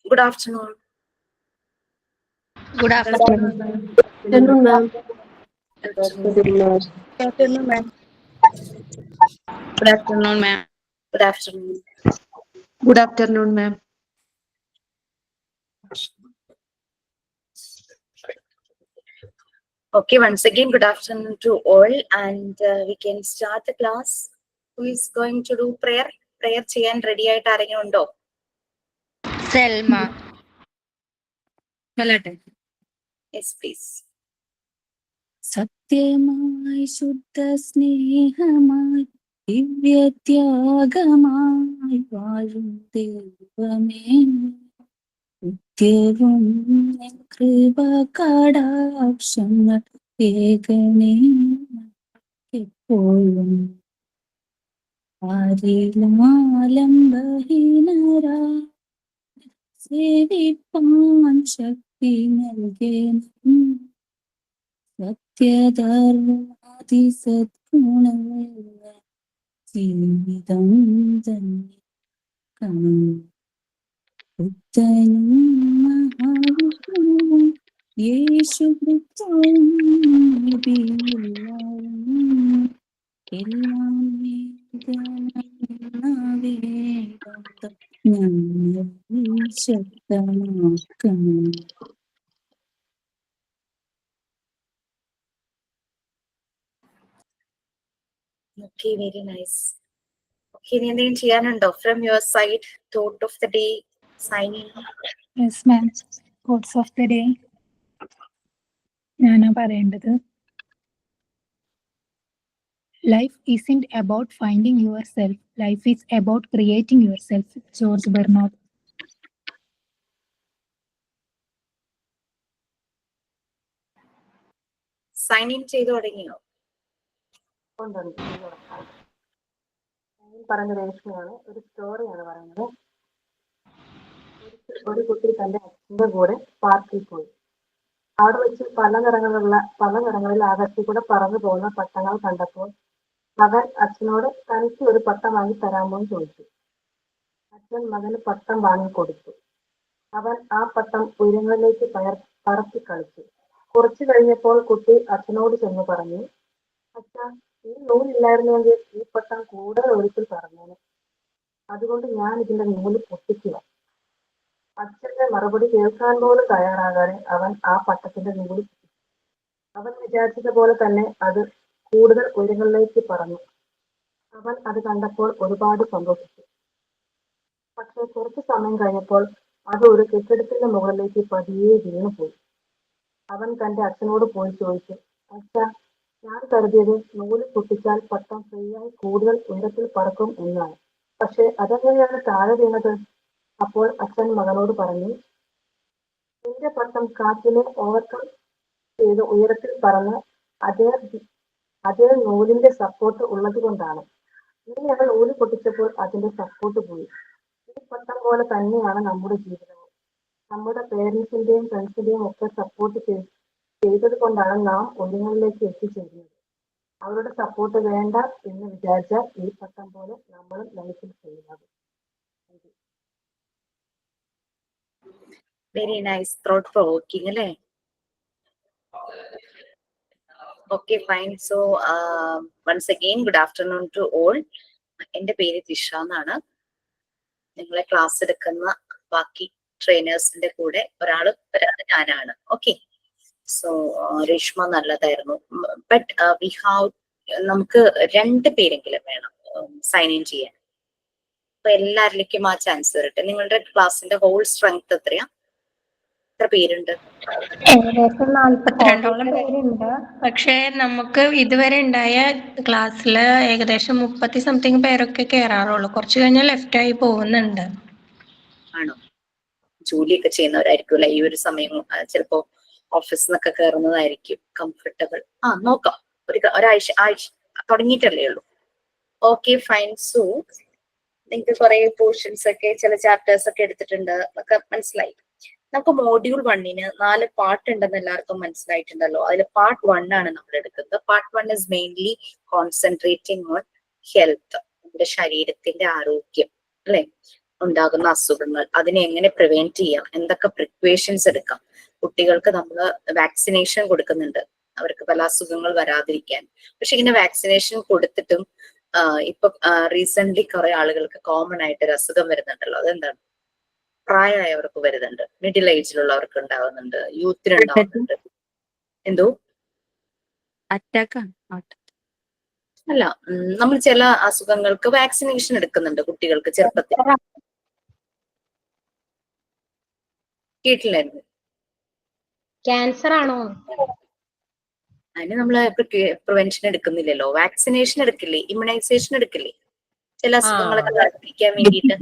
Good afternoon. Good afternoon, ma'am. Good afternoon, ma'am. Good afternoon. Good afternoon, ma'am. Good afternoon, ma'am. Good afternoon. Good afternoon, ma'am. Okay, once again, good afternoon to all, and we can start the class. Who is going to do prayer? Prayer ചെയ്യാൻ ready ആയിട്ട് ആരെങ്കിലും ഉണ്ടോ? Selma. Yes, please. സത്യമായി ശുദ്ധ സ്നേഹമായി ദിവ്യത്യാഗമായി വാഴും ദൈവമേ, നിത്യവും നിൻ കൃപ കടാക്ഷങ്ങൾ ഏകണേ എപ്പോഴും. ആരിലാലംബഹീനരാ സേവിപ്പാൻ ശക്തി നൽകേണം. സത്യധർമാതി സദ്ഗുണമുള്ള ജീവിതം തന്നെ കാണും. ബുദ്ധനും മഹാവിഷ്ണുവും യേശു ക്രിസ്തുവും നബിയുള്ളായും എല്ലാം വേദം ഞങ്ങൾ ശക്തമാക്കണം. Okay, very nice. Okay, ഇനി എന്തെങ്കിലും ചെയ്യാനുണ്ടോ? From your side, thought of the day, signing. Yes, ma'am. Quotes of the day. ഞാനാ പറയേണ്ടത്. Life isn't about finding yourself. Life is about creating yourself. George Bernard. Sign in ചെയ്തു തുടങ്ങിയോ? പറഞ്ഞ രേഷ്മയാണ്. ഒരു സ്റ്റോറിയാണ് പറയുന്നത്. ഒരു കുട്ടി തന്റെ അച്ഛന്റെ കൂടെ പാർക്കിൽ പോയി. അവിടെ വെച്ച് പല നിറങ്ങളിൽ ആകാശത്തിൽ കൂടെ പറന്നു പോകുന്ന പട്ടങ്ങൾ കണ്ടപ്പോൾ മകൻ അച്ഛനോട് തനിക്ക് ഒരു പട്ടം വാങ്ങി തരാമോ എന്ന് ചോദിച്ചു. അച്ഛൻ മകന് പട്ടം വാങ്ങിക്കൊടുത്തു. അവൻ ആ പട്ടം ഉയരങ്ങളിലേക്ക് പറത്തി കളിച്ചു. കുറച്ചു കഴിഞ്ഞപ്പോൾ കുട്ടി അച്ഛനോട് ചെന്ന് പറഞ്ഞു, അച്ഛാ, ഈ നൂലില്ലായിരുന്നുവെങ്കിൽ ഈ പട്ടം കൂടുതൽ ഒഴുക്കിൽ പറന്നേനെ. അതുകൊണ്ട് ഞാൻ ഇതിന്റെ നൂല് പൊട്ടിക്കുക. അച്ഛന്റെ മറുപടി കേൾക്കാൻ പോലും തയ്യാറാകാതെ അവൻ ആ പട്ടത്തിന്റെ നൂല് പൊട്ടിച്ചു. അവൻ വിചാരിച്ചതുപോലെ തന്നെ അത് കൂടുതൽ ഉയരങ്ങളിലേക്ക് പറന്നു. അവൻ അത് കണ്ടപ്പോൾ ഒരുപാട് സന്തോഷിച്ചു. പക്ഷെ കുറച്ചു സമയം കഴിഞ്ഞപ്പോൾ അത് ഒരു കെട്ടിടത്തിന്റെ മുകളിലേക്ക് പതിയെ വീണുപോയി. അവൻ തന്റെ അച്ഛനോട് പോയി ചോദിച്ചു, അച്ഛാ, ഞാൻ കരുതിയത് നൂല് പൊട്ടിച്ചാൽ പട്ടം ഫ്രീയായി കൂടുതൽ ഉയരത്തിൽ പറക്കും എന്നാണ്. പക്ഷെ അതെങ്ങനെയാണ് താഴെ വീണത്? അപ്പോൾ അച്ഛൻ മകനോട് പറഞ്ഞു, നിന്റെ പട്ടം കാറ്റിനെ ഓവർകം ചെയ്ത് ഉയരത്തിൽ പറന്ന് അതേ നൂലിന്റെ സപ്പോർട്ട് ഉള്ളത് കൊണ്ടാണ്. നീ അവൾ നൂല് പൊട്ടിച്ചപ്പോൾ അതിന്റെ സപ്പോർട്ട് പോയി. ഈ പട്ടം പോലെ തന്നെയാണ് നമ്മുടെ ജീവിതവും. നമ്മുടെ പേരൻസിന്റെയും ഫ്രണ്ട്സിന്റെയും ഒക്കെ സപ്പോർട്ട് ചെയ്തത് കൊണ്ടാണ് നാം ഉയരങ്ങളിലേക്ക് എത്തിച്ചേരുന്നത്. അവരുടെ സപ്പോർട്ട് വേണ്ട എന്ന് വിചാരിച്ചാൽ ഈ പട്ടം പോലെ നമ്മളും ലൈഫിൽ ചെയ്യുന്നത്. വെരി നൈസ്, thought provoking അല്ലേ? Okay, fine. So once again, good afternoon to all. എൻ്റെ പേര് ദിഷ എന്നാണ്. നിങ്ങളെ ക്ലാസ് എടുക്കുന്ന ബാക്കി ട്രെയിനേഴ്സിന്റെ കൂടെ ഒരാള് ഞാനാണ്. ഓക്കെ, സോ രേഷ്മ നല്ലതായിരുന്നു. ബട്ട് വി ഹാവ്, നമുക്ക് 2 പേരെങ്കിലും വേണം സൈൻ ഇൻ ചെയ്യാൻ. അപ്പൊ എല്ലാരിലേക്കും ആ ചാൻസ് വരട്ടെ. നിങ്ങളുടെ ക്ലാസ്സിന്റെ ഹോൾ സ്ട്രെങ്ത് എത്രയാ? എത്ര പേരുണ്ട്? ഏകദേശം 42 പേരുണ്ട്. പക്ഷെ നമുക്ക് ഇതുവരെ ഉണ്ടായ ക്ലാസ്സിൽ ഏകദേശം 30 സംതിങ് പേരൊക്കെ കയറാറുള്ളൂ. കുറച്ച് കഴിഞ്ഞാൽ ലെഫ്റ്റ് ആയി പോകുന്നുണ്ട്. ആണോ? ജോലിയൊക്കെ ചെയ്യുന്നവരായിരിക്കും അല്ലെ? ഈ ഒരു സമയം ചിലപ്പോ ഓഫീസിൽ നിന്നൊക്കെ കയറുന്നതായിരിക്കും കംഫർട്ടബിൾ. നോക്കാം. ഒരാഴ്ച തുടങ്ങിയിട്ടല്ലേ ഉള്ളൂ. Okay, fine. സോ നിങ്ങൾക്ക് കുറെ പോർഷൻസ് ഒക്കെ, ചില ചാപ്റ്റേഴ്സ് ഒക്കെ എടുത്തിട്ടുണ്ട് എന്നൊക്കെ മനസ്സിലായി. നമുക്ക് മോഡ്യൂൾ 1 4 പാർട്ട് ഉണ്ടെന്ന് എല്ലാവർക്കും മനസ്സിലായിട്ടുണ്ടല്ലോ. അതിൽ പാർട്ട് 1 ആണ് നമ്മൾ എടുക്കുന്നത്. Part 1 is mainly concentrating on health, നമ്മുടെ ശരീരത്തിന്റെ ആരോഗ്യം, അല്ലെ, ഉണ്ടാകുന്ന അസുഖങ്ങൾ, അതിനെ എങ്ങനെ പ്രിവെന്റ് ചെയ്യാം, എന്തൊക്കെ പ്രിക്വേഷൻസ് എടുക്കാം. കുട്ടികൾക്ക് നമ്മൾ വാക്സിനേഷൻ കൊടുക്കുന്നുണ്ട് അവർക്ക് പല അസുഖങ്ങൾ വരാതിരിക്കാൻ. പക്ഷെ ഇങ്ങനെ വാക്സിനേഷൻ കൊടുത്തിട്ടും ഇപ്പൊ റീസെന്റ് കുറെ ആളുകൾക്ക് കോമൺ ആയിട്ട് ഒരു അസുഖം വരുന്നുണ്ടല്ലോ, അതെന്താണ്? പ്രായമായവർക്ക് വരുന്നുണ്ട്, മിഡിൽ ഏജിലുള്ളവർക്ക് ഉണ്ടാവുന്നുണ്ട്, യൂത്തിന് ഉണ്ടാവുന്നുണ്ട്. എന്തോ അറ്റാക്ക് അല്ല, നമ്മൾ ചില അസുഖങ്ങൾക്ക് വാക്സിനേഷൻ എടുക്കുന്നുണ്ട് കുട്ടികൾക്ക് ചെറുപ്പത്തിൽ. കേട്ടില്ലായിരുന്നു? ക്യാൻസർ ആണോ? അതിന് നമ്മൾ പ്രിവെൻഷൻ എടുക്കുന്നില്ലല്ലോ. വാക്സിനേഷൻ എടുക്കില്ലേ, ഇമ്മ്യൂണൈസേഷൻ എടുക്കില്ലേ, ചില അസുഖങ്ങളൊക്കെ വരാതിരിക്കാൻ വേണ്ടിയിട്ട്.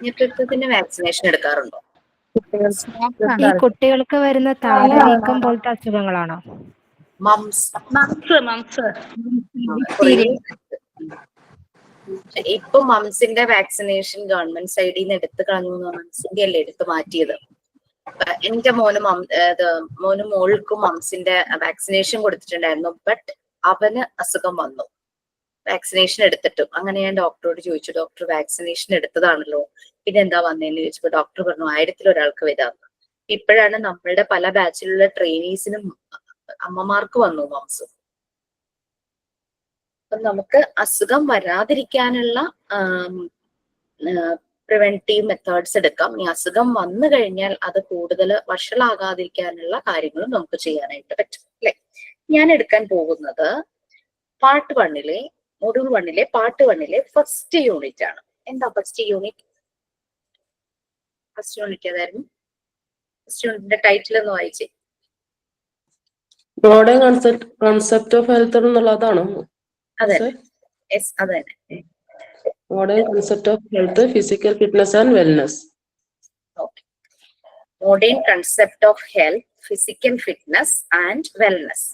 മഞ്ഞപ്പിത്തത്തിന്റെ വാക്സിനേഷൻ എടുക്കാറുണ്ടോ? ഈ കുട്ടികൾക്ക് വരുന്ന താരവീക്കം പോലത്തെ അസുഖങ്ങളാണോ? മംസ്. ഇപ്പൊ മംസിന്റെ വാക്സിനേഷൻ ഗവൺമെന്റ് സൈഡിൽ നിന്ന് എടുത്തു കളഞ്ഞു. മംസിന്റെ അല്ലേ എടുത്തു മാറ്റിയത്. എന്റെ മോനും മോൾക്കും മംസിന്റെ വാക്സിനേഷൻ കൊടുത്തിട്ടുണ്ടായിരുന്നു. ബട്ട് അവന് അസുഖം വന്നു വാക്സിനേഷൻ എടുത്തിട്ടും. അങ്ങനെ ഞാൻ ഡോക്ടറോട് ചോദിച്ചു, ഡോക്ടർ വാക്സിനേഷൻ എടുത്തതാണല്ലോ, പിന്നെ എന്താ വന്നേന്ന് ചോദിച്ചപ്പോ ഡോക്ടർ പറഞ്ഞു 1000 ഒരാൾക്ക് വരാമെന്ന്. ഇപ്പോഴാണ് നമ്മളുടെ പല ബാച്ചിലുള്ള ട്രെയിനീസിനും അമ്മമാർക്ക് വന്നു മംസ്. അപ്പൊ നമുക്ക് അസുഖം വരാതിരിക്കാനുള്ള പ്രിവെന്റീവ് മെത്തേഡ്സ് എടുക്കാം. ഈ അസുഖം വന്നു കഴിഞ്ഞാൽ അത് കൂടുതൽ വഷളാകാതിരിക്കാനുള്ള കാര്യങ്ങളും നമുക്ക് ചെയ്യാനായിട്ട് പറ്റും, അല്ലെ? ഞാൻ എടുക്കാൻ പോകുന്നത് part 1 module 1 part 1 first unit ആണ്. എന്താ ഫസ്റ്റ് യൂണിറ്റ്? ഫസ്റ്റ് യൂണിറ്റ് ഏതായിരുന്നു? ഫസ്റ്റ് യൂണിറ്റിന്റെ ടൈറ്റിൽ ഒന്ന് വായിച്ചേ. മോഡേൺ കൺസെപ്റ്റ് ഓഫ് ഹെൽത്ത് എന്നുള്ളതാണോ? അതെ, അതെ. Modern concept of health, physical fitness and wellness. Okay. Modern concept of health, physical fitness and wellness.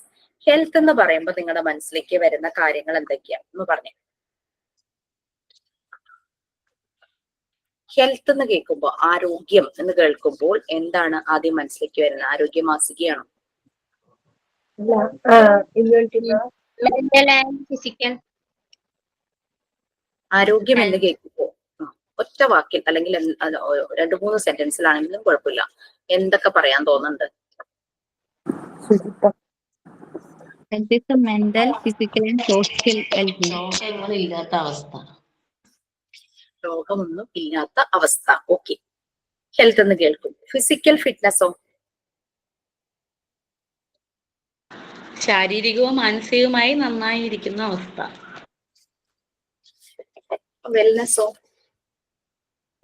Health എന്ന് പറയുമ്പോൾ നിങ്ങളുടെ മനസ്സിലേക്ക് വരുന്ന കാര്യങ്ങൾ എന്തൊക്കെയാ എന്ന് പറഞ്ഞു. ഹെൽത്ത് എന്ന് കേൾക്കുമ്പോൾ, ആരോഗ്യം എന്ന് കേൾക്കുമ്പോൾ എന്താണ് ആദ്യം മനസ്സിലേക്ക് വരുന്നത്? ആരോഗ്യ മാസികയാണോ? ആരോഗ്യം എന്ന് കേൾക്കുമ്പോൾ ഒറ്റ വാക്കിൽ അല്ലെങ്കിൽ 2-3 സെന്റൻസിലാണെങ്കിലും കുഴപ്പമില്ല, എന്തൊക്കെ പറയാൻ തോന്നുന്നുണ്ട്? Mental, physical and social wellbeing. രോഗങ്ങളില്ലാത്ത അവസ്ഥ. രോഗമൊന്നും ഇല്ലാത്ത അവസ്ഥ. ഓക്കെ. ഹെൽത്ത് എന്ന് കേൾക്കും. ഫിസിക്കൽ ഫിറ്റ്നസോ? ശാരീരികവും മാനസികവുമായി നന്നായിരിക്കുന്ന അവസ്ഥ. വെൽനസോ?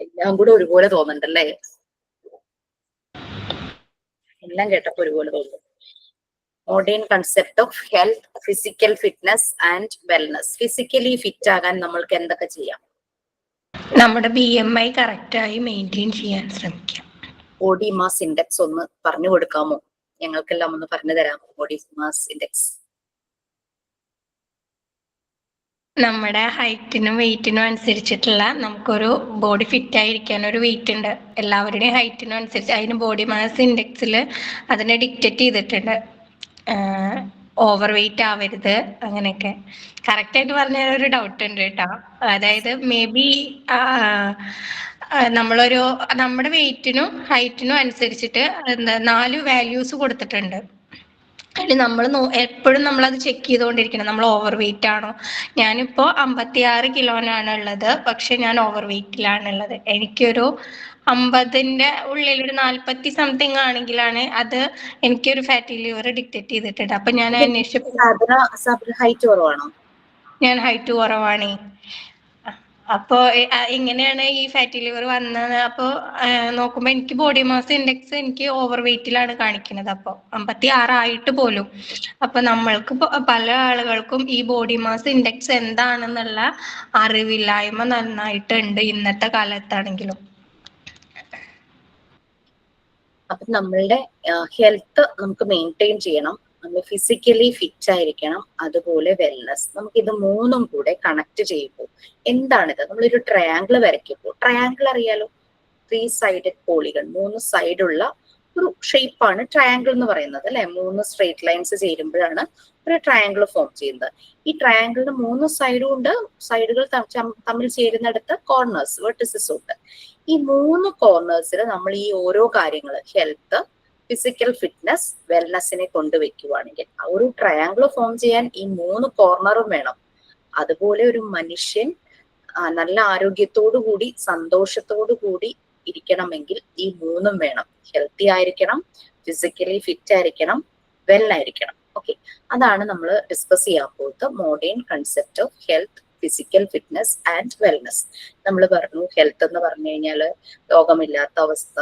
എല്ലാം കൂടെ ഒരുപോലെ തോന്നുന്നുണ്ടല്ലേ? എല്ലാം കേട്ടപ്പോ ഒരുപോലെ തോന്നുന്നു. Modern concept of health, physical fitness and wellness. Physically fit ആകാൻ നമ്മൾക്ക് എന്തൊക്കെ ചെയ്യാം? നമ്മുടെ BMI കറക്റ്റായി മെയിൻറ്റെയിൻ ചെയ്യാൻ ശ്രമിക്കാം. ബോഡി മാസ് ഇൻഡെക്സ് ഒന്ന് പറഞ്ഞു കൊടുക്കാമോ? ഞങ്ങൾക്കെല്ലാം ഒന്ന് പറഞ്ഞു തരാമോ ബോഡി മാസ് ഇൻഡെക്സ്? നമ്മുടെ ഹൈറ്റിനും വെയിറ്റിനും അനുസരിച്ചിട്ടുള്ള നമുക്കൊരു ബോഡി ഫിറ്റ് ആയിരിക്കാൻ ഒരു വെയിറ്റ് ഉണ്ട്. എല്ലാവരുടെയും ഹൈറ്റിനും അനുസരിച്ച് അതിന് ബോഡി മാസ് ഇൻഡെക്സിൽ അതിനെ ഡിക്റ്റേറ്റ് ചെയ്തിട്ടുണ്ട്. ഓവർ വെയിറ്റ് ആവരുത്, അങ്ങനെയൊക്കെ. കറക്റ്റായിട്ട് പറഞ്ഞാൽ ഒരു ഡൗട്ട് ഉണ്ട് കേട്ടോ. അതായത് മേ ബി നമ്മുടെ വെയിറ്റിനും ഹൈറ്റിനും അനുസരിച്ചിട്ട് 4 വാല്യൂസ് കൊടുത്തിട്ടുണ്ട്. അതിൽ നമ്മൾ എപ്പോഴും നമ്മളത് ചെക്ക് ചെയ്തുകൊണ്ടിരിക്കണം. നമ്മൾ ഓവർ വെയിറ്റ് ആണോ? ഞാനിപ്പോൾ 56 കിലോനാണ് ഉള്ളത്, പക്ഷെ ഞാൻ ഓവർ വെയിറ്റിലാണുള്ളത്. എനിക്കൊരു 50ന്റെ ഉള്ളിൽ ഒരു 40 സംതിങ് ആണെങ്കിലാണ് അത് എനിക്കൊരു ഫാറ്റി ലിവർ ഡിക്റ്റേറ്റ് ചെയ്തിട്ടുണ്ട്. അപ്പൊ ഞാൻ അന്വേഷിച്ചു, ഹൈറ്റ് കുറവാണോ? ഞാൻ ഹൈറ്റ് കുറവാണേ. അപ്പോ എങ്ങനെയാണ് ഈ ഫാറ്റി ലിവർ വന്നത്? അപ്പോൾ നോക്കുമ്പോൾ എനിക്ക് ബോഡി മാസ് ഇൻഡെക്സ് എനിക്ക് ഓവർ വെയിറ്റിലാണ് കാണിക്കുന്നത്. അപ്പോൾ 56 ആയിട്ട് പോലും. അപ്പൊ നമ്മൾക്ക് പല ആളുകൾക്കും ഈ ബോഡി മാസ് ഇൻഡെക്സ് എന്താണെന്നുള്ള അറിവില്ലായ്മ നന്നായിട്ടുണ്ട് ഇന്നത്തെ കാലത്താണെങ്കിലും. അപ്പൊ നമ്മളുടെ ഹെൽത്ത് നമുക്ക് മെയിൻറ്റെയിൻ ചെയ്യണം. നമ്മൾ ഫിസിക്കലി ഫിറ്റ് ആയിരിക്കണം, അതുപോലെ വെൽനസ്. നമുക്ക് ഇത് 3ഉം കൂടെ കണക്ട് ചെയ്യുമ്പോൾ എന്താണിത്? നമ്മളൊരു ട്രയാങ്കിൾ വരയ്ക്കുമ്പോൾ, ട്രയാങ്കിൾ അറിയാലോ, 3 സൈഡഡ് പോളിഗൺ, 3 സൈഡുള്ള ഒരു ഷേപ്പാണ് ട്രയാങ്കിൾ എന്ന് പറയുന്നത്, അല്ലെ? 3 സ്ട്രേറ്റ് ലൈൻസ് ചേരുമ്പോഴാണ് ഒരു ട്രയാങ്കിൾ ഫോം ചെയ്യുന്നത്. ഈ ട്രയാങ്കിളിന് 3 സൈഡും ഉണ്ട്, സൈഡുകൾ തമ്മിൽ ചേരുന്നിടത്ത് കോർണേഴ്സ് വെർട്ടിസസ് ഉണ്ട്. ഈ 3 കോർണേഴ്സിൽ നമ്മൾ ഈ ഓരോ കാര്യങ്ങൾ ഹെൽത്ത്, ഫിസിക്കൽ ഫിറ്റ്നസ്, വെൽനെസ്സിനെ കൊണ്ടുവയ്ക്കുവാണെങ്കിൽ ഒരു ട്രയാങ്കിൾ ഫോം ചെയ്യാൻ ഈ 3 കോർണറും വേണം. അതുപോലെ ഒരു മനുഷ്യൻ നല്ല ആരോഗ്യത്തോടു കൂടി സന്തോഷത്തോടു കൂടി ഇരിക്കണമെങ്കിൽ ഈ 3ഉം വേണം. ഹെൽത്തി ആയിരിക്കണം, ഫിസിക്കലി ഫിറ്റ് ആയിരിക്കണം, വെൽ ആയിരിക്കണം. ഓക്കെ, അതാണ് നമ്മൾ ഡിസ്കസ് ചെയ്യാൻ പോകുന്നത് modern concept of health, physical fitness and wellness. നമ്മൾ പറഞ്ഞു ഹെൽത്ത് എന്ന് പറഞ്ഞു കഴിഞ്ഞാൽ രോഗമില്ലാത്ത അവസ്ഥ,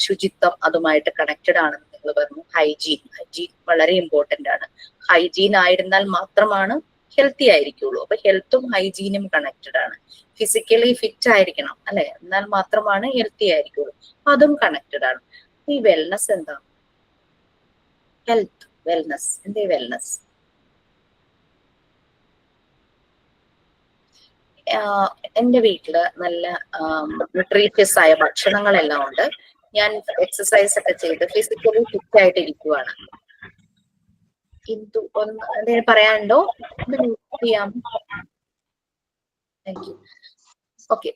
ശുചിത്വം അതുമായിട്ട് കണക്റ്റഡ് ആണെന്ന് നിങ്ങൾ പറഞ്ഞു. ഹൈജീൻ വളരെ ഇമ്പോർട്ടന്റ് ആണ്. ഹൈജീൻ ആയിരുന്നാൽ മാത്രമാണ് ഹെൽത്തി ആയിരിക്കുള്ളൂ. അപ്പൊ ഹെൽത്തും ഹൈജീനും കണക്റ്റഡ് ആണ്. ഫിസിക്കലി ഫിറ്റ് ആയിരിക്കണം അല്ലെ, എന്നാൽ മാത്രമാണ് ഹെൽത്തി ആയിരിക്കുള്ളൂ. അതും കണക്റ്റഡ് ആണ്. ഈ വെൽനെസ് എന്താണ്? ഹെൽത്ത്, വെൽനെസ്, എന്തേ വെൽനെസ്? എന്റെ വീട്ടില് നല്ല ന്യൂട്രീഷ്യസ് ആയ ഭക്ഷണങ്ങളെല്ലാം ഉണ്ട്. ഞാൻ എക്സസൈസ് ഒക്കെ ചെയ്ത് ഫിസിക്കലി ഫിറ്റ് ആയിട്ട് ഇരിക്കുവാണ്. എന്തെങ്കിലും പറയാനുണ്ടോ? ചെയ്യാം. Thank you. ഓക്കെ,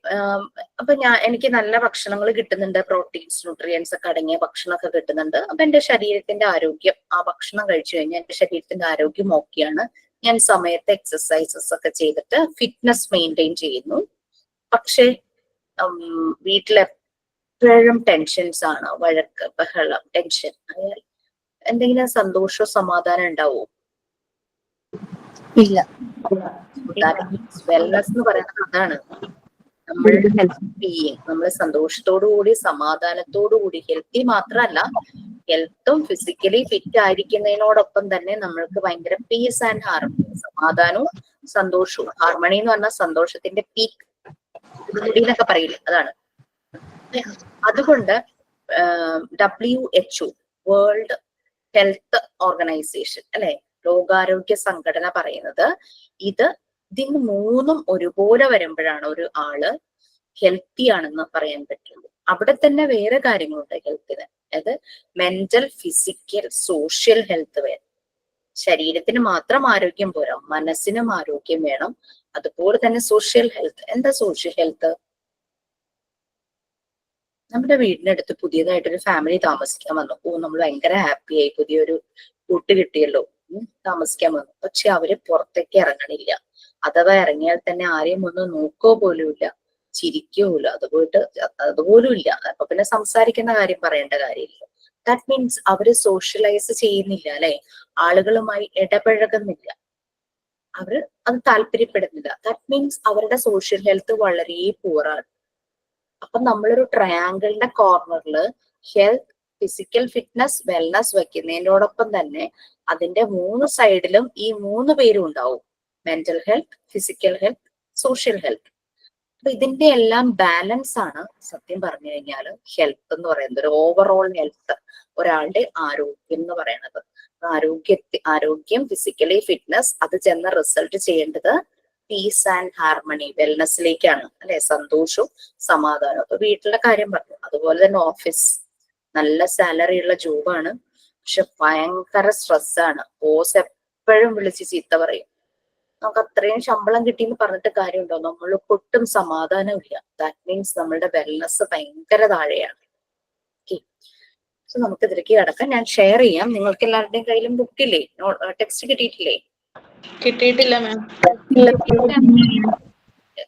അപ്പൊ എനിക്ക് നല്ല ഭക്ഷണങ്ങൾ കിട്ടുന്നുണ്ട്, പ്രോട്ടീൻസ്, ന്യൂട്രിയൻസ് ഒക്കെ അടങ്ങിയ ഭക്ഷണമൊക്കെ കിട്ടുന്നുണ്ട്. അപ്പൊ എന്റെ ശരീരത്തിന്റെ ആരോഗ്യം, ആ ഭക്ഷണം കഴിച്ചു കഴിഞ്ഞാൽ എന്റെ ശരീരത്തിന്റെ ആരോഗ്യം ഓക്കെയാണ്. ഞാൻ സമയത്ത് എക്സസൈസസ് ഒക്കെ ചെയ്തിട്ട് ഫിറ്റ്നസ് മെയിൻറ്റെയിൻ ചെയ്യുന്നു. പക്ഷെ വീട്ടിലെപ്പോഴും ടെൻഷൻസ് ആണ്, വഴക്ക്, ബഹളം, ടെൻഷൻ. എന്തെങ്കിലും സന്തോഷവും സമാധാനം ഉണ്ടാവോ? ഇല്ല. വെൽനെസ് എന്ന് പറയുന്നത് അതാണ്. നമ്മളുടെ ഹെൽത്ത് ബീയിങ്, നമ്മൾ സന്തോഷത്തോടു കൂടി സമാധാനത്തോടു കൂടി, ഹെൽത്തി മാത്രമല്ല ഹെൽത്തും ഫിസിക്കലി ഫിറ്റ് ആയിരിക്കുന്നതിനോടൊപ്പം തന്നെ നമ്മൾക്ക് ഭയങ്കര പീസ് ആൻഡ് ഹാർമണി, സമാധാനവും സന്തോഷവും. ഹാർമണി എന്ന് പറഞ്ഞാൽ സന്തോഷത്തിന്റെ പീക്ക് എന്നൊക്കെ പറയില്ലേ, അതാണ്. അതുകൊണ്ട് WHO വേൾഡ് ഹെൽത്ത് ഓർഗനൈസേഷൻ അല്ലെ, ലോകാരോഗ്യ സംഘടന പറയുന്നത് ഇതിന് 3ഉം ഒരുപോലെ വരുമ്പോഴാണ് ഒരു ആള് ഹെൽത്തി ആണെന്ന് പറയാൻ പറ്റുള്ളൂ. അവിടെ തന്നെ വേറെ കാര്യങ്ങളുണ്ട് ഹെൽത്തിന്. അതായത് മെന്റൽ, ഫിസിക്കൽ, സോഷ്യൽ ഹെൽത്ത് വേണം. ശരീരത്തിന് മാത്രം ആരോഗ്യം പോരാ, മനസ്സിനും ആരോഗ്യം വേണം. അതുപോലെ തന്നെ സോഷ്യൽ ഹെൽത്ത്. എന്താ സോഷ്യൽ ഹെൽത്ത്? നമ്മുടെ വീടിനടുത്ത് പുതിയതായിട്ടൊരു ഫാമിലി താമസിക്കാൻ വന്നു. നമ്മൾ ഭയങ്കര ഹാപ്പി ആയി, പുതിയൊരു കൂട്ട് കിട്ടിയല്ലോ, താമസിക്കാൻ വന്നു. പക്ഷെ അവര് പുറത്തേക്ക് ഇറങ്ങണില്ല. അഥവാ ഇറങ്ങിയാൽ തന്നെ ആരെയും ഒന്ന് നോക്കോ പോലും ഇല്ല, ചിരിക്കൂല, അതുപോലും ഇല്ല. അപ്പൊ പിന്നെ സംസാരിക്കുന്ന കാര്യം പറയേണ്ട കാര്യമില്ല. ദാറ്റ് മീൻസ് അവര് സോഷ്യലൈസ് ചെയ്യുന്നില്ല അല്ലെ, ആളുകളുമായി ഇടപഴകുന്നില്ല, അവര് അത് താല്പര്യപ്പെടുന്നില്ല. ദാറ്റ് മീൻസ് അവരുടെ സോഷ്യൽ ഹെൽത്ത് വളരെ പൂറാണ്. അപ്പൊ നമ്മളൊരു ട്രയാങ്കിളിന്റെ കോർണറിൽ ഹെൽത്ത്, ഫിസിക്കൽ ഫിറ്റ്നസ്, വെൽനസ് വെക്കുന്നതിനോടൊപ്പം തന്നെ അതിന്റെ 3 സൈഡിലും ഈ 3 പേരും ഉണ്ടാവും. Mental health, physical health, social health. അപ്പൊ ഇതിന്റെ എല്ലാം ബാലൻസ് ആണ് സത്യം പറഞ്ഞു കഴിഞ്ഞാൽ ഹെൽത്ത് എന്ന് പറയുന്നത്. ഒരു ഓവറോൾ ഹെൽത്ത്, ഒരാളുടെ ആരോഗ്യം എന്ന് പറയുന്നത്. ആരോഗ്യം, ഫിസിക്കലി ഫിറ്റ്നസ്, അത് ചെന്ന് റിസൾട്ട് ചെയ്യേണ്ടത് പീസ് ആൻഡ് ഹാർമണി, വെൽനെസ്സിലേക്കാണ് അല്ലെ, സന്തോഷവും സമാധാനവും. അപ്പൊ വീട്ടിലെ കാര്യം പറഞ്ഞു. അതുപോലെ തന്നെ ഓഫീസ്, നല്ല സാലറി ഉള്ള ജോബാണ്, പക്ഷെ ഭയങ്കര സ്ട്രെസ്സാണ്. ബോസ് എപ്പോഴും വിളിച്ച് ചീത്ത പറയും. നമുക്ക് അത്രയും ശമ്പളം കിട്ടിയെന്ന് പറഞ്ഞിട്ട് കാര്യമുണ്ടോ? നമ്മൾക്ക് ഒട്ടും സമാധാനമില്ല. ദാറ്റ് മീൻസ് നമ്മളുടെ വെൽനെസ് ഭയങ്കര താഴെയാണ്. ഓക്കെ, സോ നമുക്ക് ഇതിലേക്ക് കിടക്കാം. ഞാൻ ഷെയർ ചെയ്യാം. നിങ്ങൾക്ക് എല്ലാവരുടെയും കയ്യിലും ബുക്കില്ലേ, ടെക്സ്റ്റ് കിട്ടിയിട്ടില്ലേ? കിട്ടിയിട്ടില്ല മാം.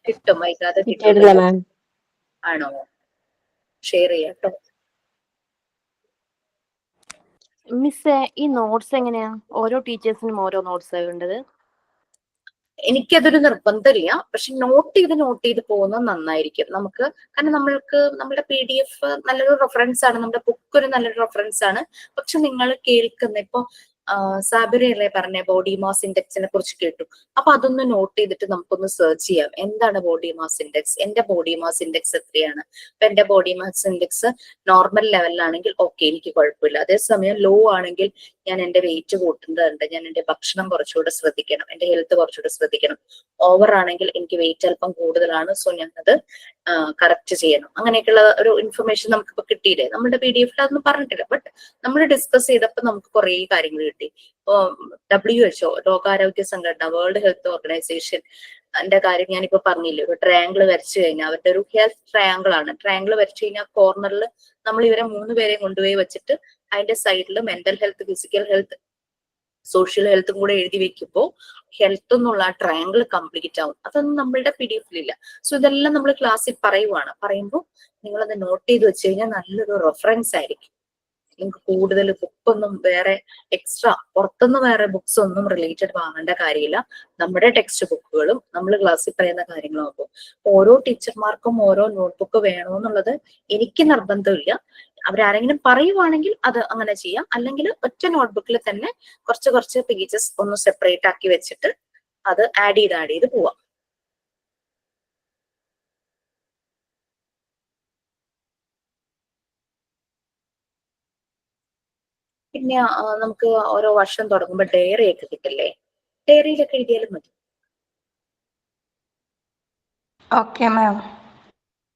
കിട്ടും, വൈകാതെ കിട്ടിയിട്ടില്ല കിട്ടും. മാം. ആണോ? ഷെയർ ചെയ്യാം കേട്ടോ. മിസ്, ഈ നോട്ട്സ് എങ്ങനെയാ? ഓരോ ടീച്ചേഴ്സിനും ഓരോ നോട്ട്സ് വേണ്ടത്? എനിക്കതൊരു നിർബന്ധമില്ല, പക്ഷെ നോട്ട് ചെയ്ത് പോകുന്നത് നന്നായിരിക്കും നമുക്ക്. കാരണം നമ്മുടെ PDF നല്ലൊരു റെഫറൻസ് ആണ്, നമ്മുടെ ബുക്ക് ഒരു നല്ലൊരു റെഫറൻസ് ആണ്. പക്ഷെ നിങ്ങൾ കേൾക്കുന്ന ഇപ്പൊ സാബിറയല്ലേ പറഞ്ഞ ബോഡി മാസ് ഇൻഡെക്സിനെ കുറിച്ച് കേട്ടു. അപ്പൊ അതൊന്ന് നോട്ട് ചെയ്തിട്ട് നമുക്കൊന്ന് സെർച്ച് ചെയ്യാം. എന്താണ് ബോഡി മാസ് ഇൻഡെക്സ്? എന്റെ ബോഡി മാസ് ഇൻഡെക്സ് എത്രയാണ്? അപ്പൊ എന്റെ ബോഡി മാസ് ഇൻഡെക്സ് നോർമൽ ലെവലിലാണെങ്കിൽ ഓക്കെ, എനിക്ക് കുഴപ്പമില്ല. അതേസമയം ലോ ആണെങ്കിൽ ഞാൻ എന്റെ വെയിറ്റ് കൂട്ടുന്നുണ്ട്, ഞാൻ എന്റെ ഭക്ഷണം കുറച്ചുകൂടെ ശ്രദ്ധിക്കണം, എന്റെ ഹെൽത്ത് കുറച്ചുകൂടെ ശ്രദ്ധിക്കണം. ഓവർ ആണെങ്കിൽ എനിക്ക് വെയിറ്റ് അല്പം കൂടുതലാണ്, സോ ഞാനത് കറക്റ്റ് ചെയ്യണം, അങ്ങനെയൊക്കെയുള്ള ഒരു ഇൻഫർമേഷൻ നമുക്കിപ്പോ കിട്ടിയില്ലേ. നമ്മുടെ PDF അതൊന്നും പറഞ്ഞിട്ടില്ല, ബട്ട് നമ്മൾ ഡിസ്കസ് ചെയ്തപ്പോൾ നമുക്ക് കുറേ കാര്യങ്ങൾ കിട്ടി. WHO, ലോകാരോഗ്യ സംഘടന, വേൾഡ് ഹെൽത്ത് ഓർഗനൈസേഷൻ എന്റെ കാര്യം ഞാനിപ്പോ പറഞ്ഞില്ലേ, ഒരു ട്രയാങ്കിൾ വരച്ചു കഴിഞ്ഞാൽ അവരുടെ ഒരു ഹെൽത്ത് ട്രയാങ്കിൾ ആണ്. ട്രയാങ്കിൾ വരച്ചു കഴിഞ്ഞാൽ കോർണറിൽ നമ്മൾ ഇവരെ 3 പേരെയും കൊണ്ടുപോയി വെച്ചിട്ട് അതിന്റെ സൈഡിൽ mental health, physical health, social ഹെൽത്തും കൂടെ എഴുതി വെക്കുമ്പോൾ ഹെൽത്ത് എന്നുള്ള ആ ട്രയാങ്കിൾ കംപ്ലീറ്റ് ആവും. അതൊന്നും നമ്മളുടെ PDF-ലില്ല. സോ ഇതെല്ലാം നമ്മൾ ക്ലാസ്സിൽ പറയുമ്പോൾ നിങ്ങളത് നോട്ട് ചെയ്ത് വെച്ച് കഴിഞ്ഞാൽ നല്ലൊരു റെഫറൻസ് ആയിരിക്കും. നിങ്ങൾക്ക് കൂടുതൽ ബുക്കൊന്നും വേറെ എക്സ്ട്രാ പുറത്തുനിന്ന് വേറെ ബുക്സ് ഒന്നും റിലേറ്റഡ് വാങ്ങേണ്ട കാര്യമില്ല. നമ്മുടെ ടെക്സ്റ്റ് ബുക്കുകളും നമ്മൾ ക്ലാസ്സിൽ പറയുന്ന കാര്യങ്ങളും ആകുമ്പോൾ ഓരോ ടീച്ചർമാർക്കും ഓരോ നോട്ട്ബുക്ക് വേണമെന്നുള്ളത് എനിക്ക് നിർബന്ധമില്ല. അവരാരെങ്കിലും പറയുവാണെങ്കിൽ അത് അങ്ങനെ ചെയ്യാം, അല്ലെങ്കിൽ ഒറ്റ നോട്ട്ബുക്കിൽ തന്നെ കുറച്ച് പേജസ് ഒന്ന് സെപ്പറേറ്റ് ആക്കി വെച്ചിട്ട് അത് ആഡ് ചെയ്ത് പോവാം. പിന്നെ നമുക്ക് ഓരോ വർഷം തുടങ്ങുമ്പോൾ ഡയറി ഒക്കെ കിട്ടില്ലേ, ഡയറിയിലൊക്കെ എഴുതിയാലും മതി. Okay ma'am.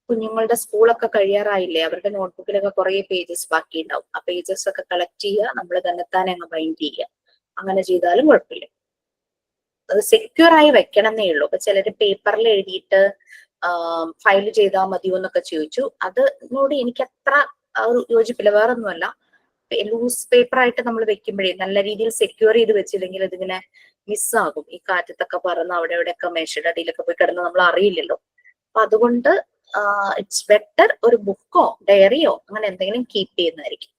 കുഞ്ഞുങ്ങളുടെ സ്കൂളൊക്കെ കഴിയാറായില്ലേ, അവരുടെ നോട്ട്ബുക്കിലൊക്കെ കുറെ പേജസ് ബാക്കി ഉണ്ടാവും. ആ പേജസ് ഒക്കെ കളക്ട് ചെയ്യുക, നമ്മൾ തന്നെത്താനെ അങ്ങ് ബൈൻഡ് ചെയ്യുക. അങ്ങനെ ചെയ്താലും കുഴപ്പമില്ല. അത് സെക്യൂർ ആയി വെക്കണമെന്നേ ഉള്ളൂ. അപ്പൊ ചിലര് പേപ്പറിൽ എഴുതിയിട്ട് ഫയൽ ചെയ്താൽ മതിയോ എന്നൊക്കെ ചോദിച്ചു. അതിനോട് എനിക്ക് അത്ര യോജിപ്പില്ല. വേറൊന്നുമല്ല, ലൂസ് പേപ്പർ ആയിട്ട് നമ്മൾ വെക്കുമ്പോഴേ നല്ല രീതിയിൽ സെക്യൂർ ചെയ്ത് വെച്ചില്ലെങ്കിൽ അതിങ്ങനെ മിസ്സാകും. ഈ കാറ്റത്തൊക്കെ പറന്ന് അവിടെ എവിടെയൊക്കെ മേശയുടെ അടിയിലൊക്കെ പോയി കിടന്ന് നമ്മൾ അറിയില്ലല്ലോ. അപ്പൊ അതുകൊണ്ട് ഇറ്റ്സ് ബെറ്റർ ഒരു ബുക്കോ ഡയറിയോ അങ്ങനെ എന്തെങ്കിലും കീപ്പ് ചെയ്യുന്നതായിരിക്കും.